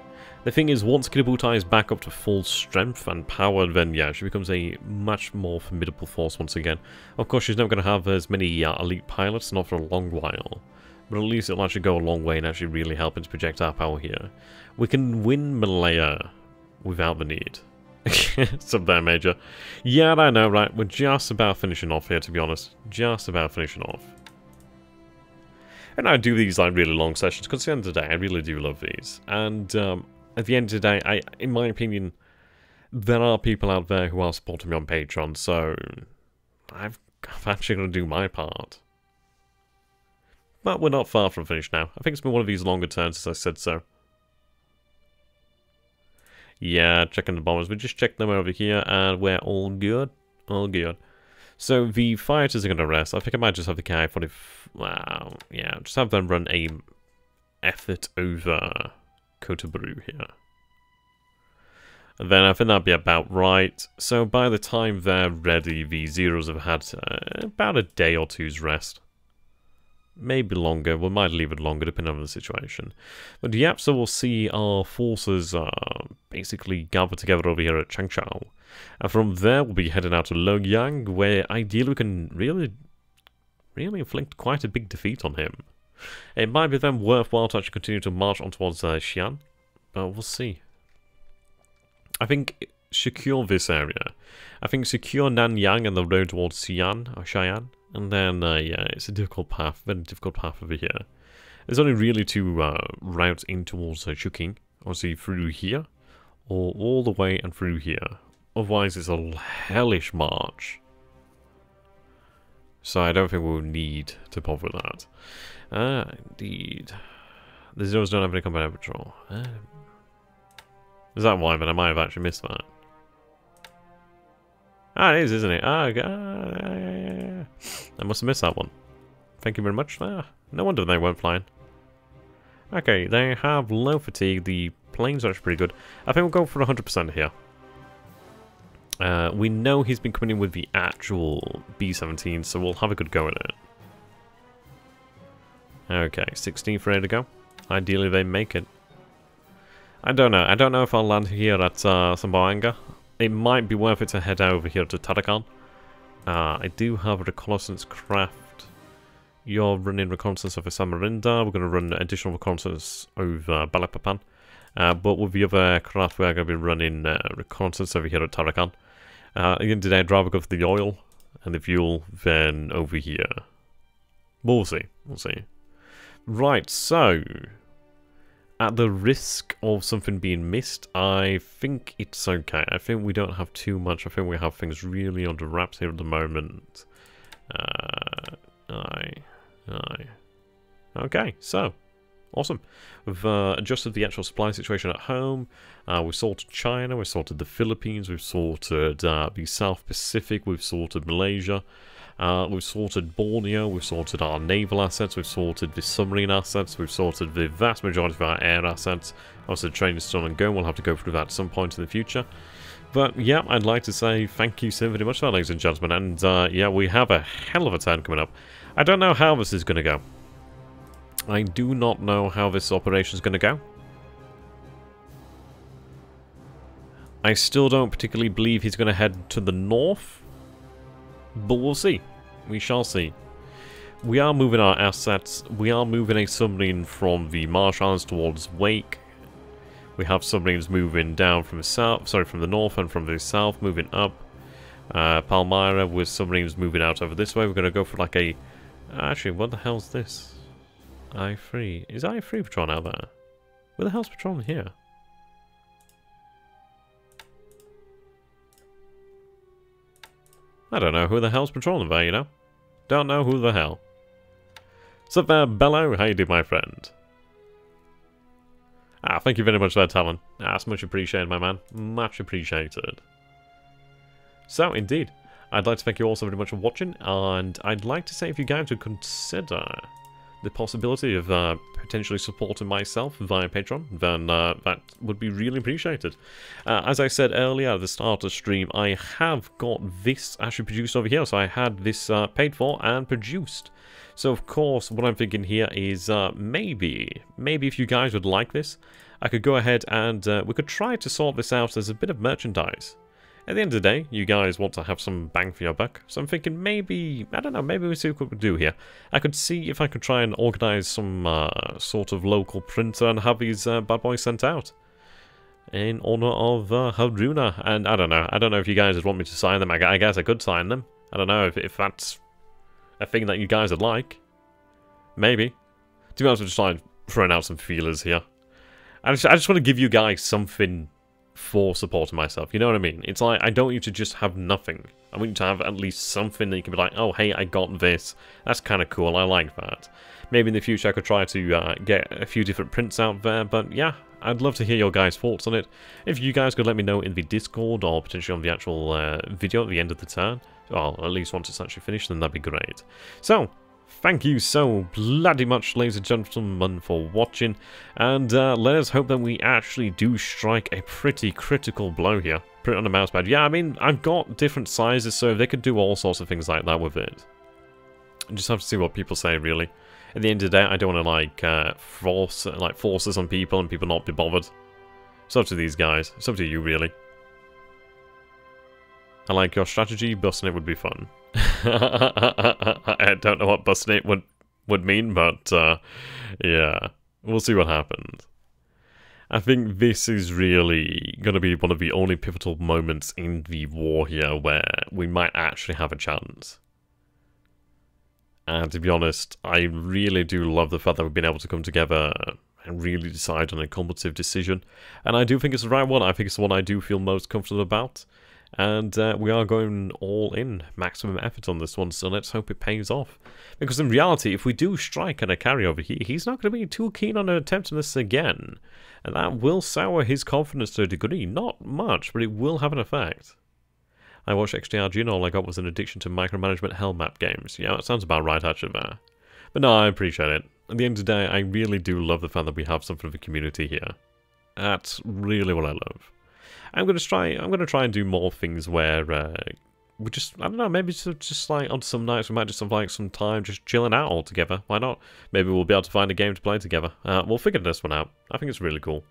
The thing is, once Kidibutai is back up to full strength and power, then yeah, she becomes a much more formidable force once again. Of course, she's never going to have as many elite pilots, not for a long while. But at least it'll actually go a long way and actually really helping to project our power here. We can win Malaya without the need. Sub there, Major. Yeah, I know, right? We're just about finishing off here, to be honest. Just about finishing off. And I do these like really long sessions because at the end of the day, I really do love these. And at the end of the day, in my opinion, there are people out there who are supporting me on Patreon, so I've actually got to do my part. But we're not far from finished now. I think it's been one of these longer turns, as I said so. Yeah, checking the bombers. We just checked them over here, and we're all good. All good. So the fighters are going to rest. I think I might just have the KI-40... Wow, yeah, just have them run a effort over Kotoburu here. And then I think that'd be about right. So by the time they're ready, the Zeros have had about a day or two's rest. Maybe longer. We might leave it longer depending on the situation. But yeah, so we'll see our forces basically gather together over here at Changchao. And from there we'll be heading out to Luoyang, where ideally we can really inflict quite a big defeat on him. It might be then worthwhile to actually continue to march on towards Xi'an, but we'll see. I think secure this area. I think secure Nanyang and the road towards Xi'an, or Xi'an. And then, yeah, it's a difficult path, very difficult path over here. There's only really two routes in towards Shuqing. Obviously through here, or all the way and through here. Otherwise it's a hellish march. So I don't think we'll need to bother with that. Indeed. The Zeros don't have any combat patrol. Is that why? Then I might have actually missed that. Ah, it is, isn't it? Ah, yeah. I must have missed that one. Thank you very much. Ah, no wonder they weren't flying. Okay, they have low fatigue. The planes are actually pretty good. I think we'll go for 100% here. We know he's been coming in with the actual B-17, so we'll have a good go at it. Okay, 16th ready to go. Ideally they make it. I don't know. I don't know if I'll land here at Samboanga. It might be worth it to head over here to Tarakan. I do have a reconnaissance craft. You're running reconnaissance over Samarinda. We're going to run additional reconnaissance over Balikpapan. But with the other aircraft, we're going to be running reconnaissance over here at Tarakan. Again, today I'd rather go for the oil and the fuel than over here. But we'll see. We'll see. Right, so at the risk of something being missed, I think it's okay. I think we don't have too much. I think we have things really under wraps here at the moment. Okay, so awesome. We've adjusted the actual supply situation at home. We've sorted China, we've sorted the Philippines, we've sorted the South Pacific, we've sorted Malaysia, we've sorted Borneo, we've sorted our naval assets, we've sorted the submarine assets, we've sorted the vast majority of our air assets. Obviously the train is still ongoing, we'll have to go through that at some point in the future. But yeah, I'd like to say thank you so very much for that, ladies and gentlemen, and yeah, we have a hell of a turn coming up. I don't know how this is going to go. I do not know how this operation is going to go. I still don't particularly believe he's going to head to the north, but we'll see. We shall see. We are moving our assets. We are moving a submarine from the Marsh Islands towards Wake. We have submarines moving down from the south, sorry, from the north and from the south, moving up. Palmyra with submarines moving out over this way. We're going to go for like a... Actually, what the hell's this? I-3. Is I-3 patrolling out there? Where the hell's patrolling here? I don't know who the hell's patrolling there, you know? Don't know who the hell. What's up there, Bello? How you doing, my friend? Thank you very much for that, Talon. That's much appreciated, my man. Much appreciated. So, indeed, I'd like to thank you all so very much for watching, and I'd like to say if you guys would consider the possibility of potentially supporting myself via Patreon, then that would be really appreciated. As I said earlier at the start of the stream, I have got this actually produced over here, so I had this paid for and produced. So of course, what I'm thinking here is maybe if you guys would like this, I could go ahead and we could try to sort this out as a bit of merchandise. At the end of the day, you guys want to have some bang for your buck, so I'm thinking maybe, I don't know, maybe we'll see what we can do here. I could see if I could try and organise some sort of local printer and have these bad boys sent out. In honour of Haruna, and I don't know if you guys would want me to sign them. I guess I could sign them. I don't know if that's a thing that you guys would like. Maybe. To be honest, I'm just trying throwing out some feelers here. I just want to give you guys something for supporting myself, you know what I mean? It's like, I don't want you to just have nothing. I want you to have at least something that you can be like, oh, hey, I got this. That's kind of cool, I like that. Maybe in the future I could try to get a few different prints out there, but yeah, I'd love to hear your guys' thoughts on it. If you guys could let me know in the Discord, or potentially on the actual video at the end of the turn, well, at least once it's actually finished, then that'd be great. So, thank you so bloody much, ladies and gentlemen, for watching, and let us hope that we actually do strike a pretty critical blow here. Put it on the mousepad. Yeah, I mean, I've got different sizes, so they could do all sorts of things like that with it. I just have to see what people say, really. At the end of the day, I don't want to, like, force this on people and people not be bothered. It's up to these guys. It's up to you, really. I like your strategy. Busting it would be fun. I don't know what busting it would mean, but yeah, we'll see what happens. I think this is really going to be one of the only pivotal moments in the war here where we might actually have a chance. And to be honest, I really do love the fact that we've been able to come together and really decide on a cumulative decision. And I do think it's the right one. I think it's the one I do feel most comfortable about. And we are going all in, maximum effort on this one, so let's hope it pays off. Because in reality, if we do strike at a carryover, he's not going to be too keen on attempting this again. And that will sour his confidence to a degree. Not much, but it will have an effect. I watched XDRG and all I got was an addiction to micromanagement hell map games. Yeah, that sounds about right, actually, there. But no, I appreciate it. At the end of the day, I really do love the fact that we have something of a community here. That's really what I love. I'm gonna try and do more things where we just, I don't know, maybe just like on some nights we might just have like some time just chilling out all together. Why not? Maybe we'll be able to find a game to play together. We'll figure this one out. I think it's really cool.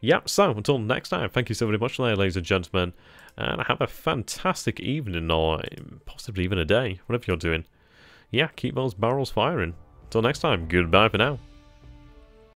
Yeah, so until next time, thank you so very much, ladies and gentlemen, and have a fantastic evening, or possibly even a day, whatever you're doing. Yeah, keep those barrels firing. Until next time, goodbye for now.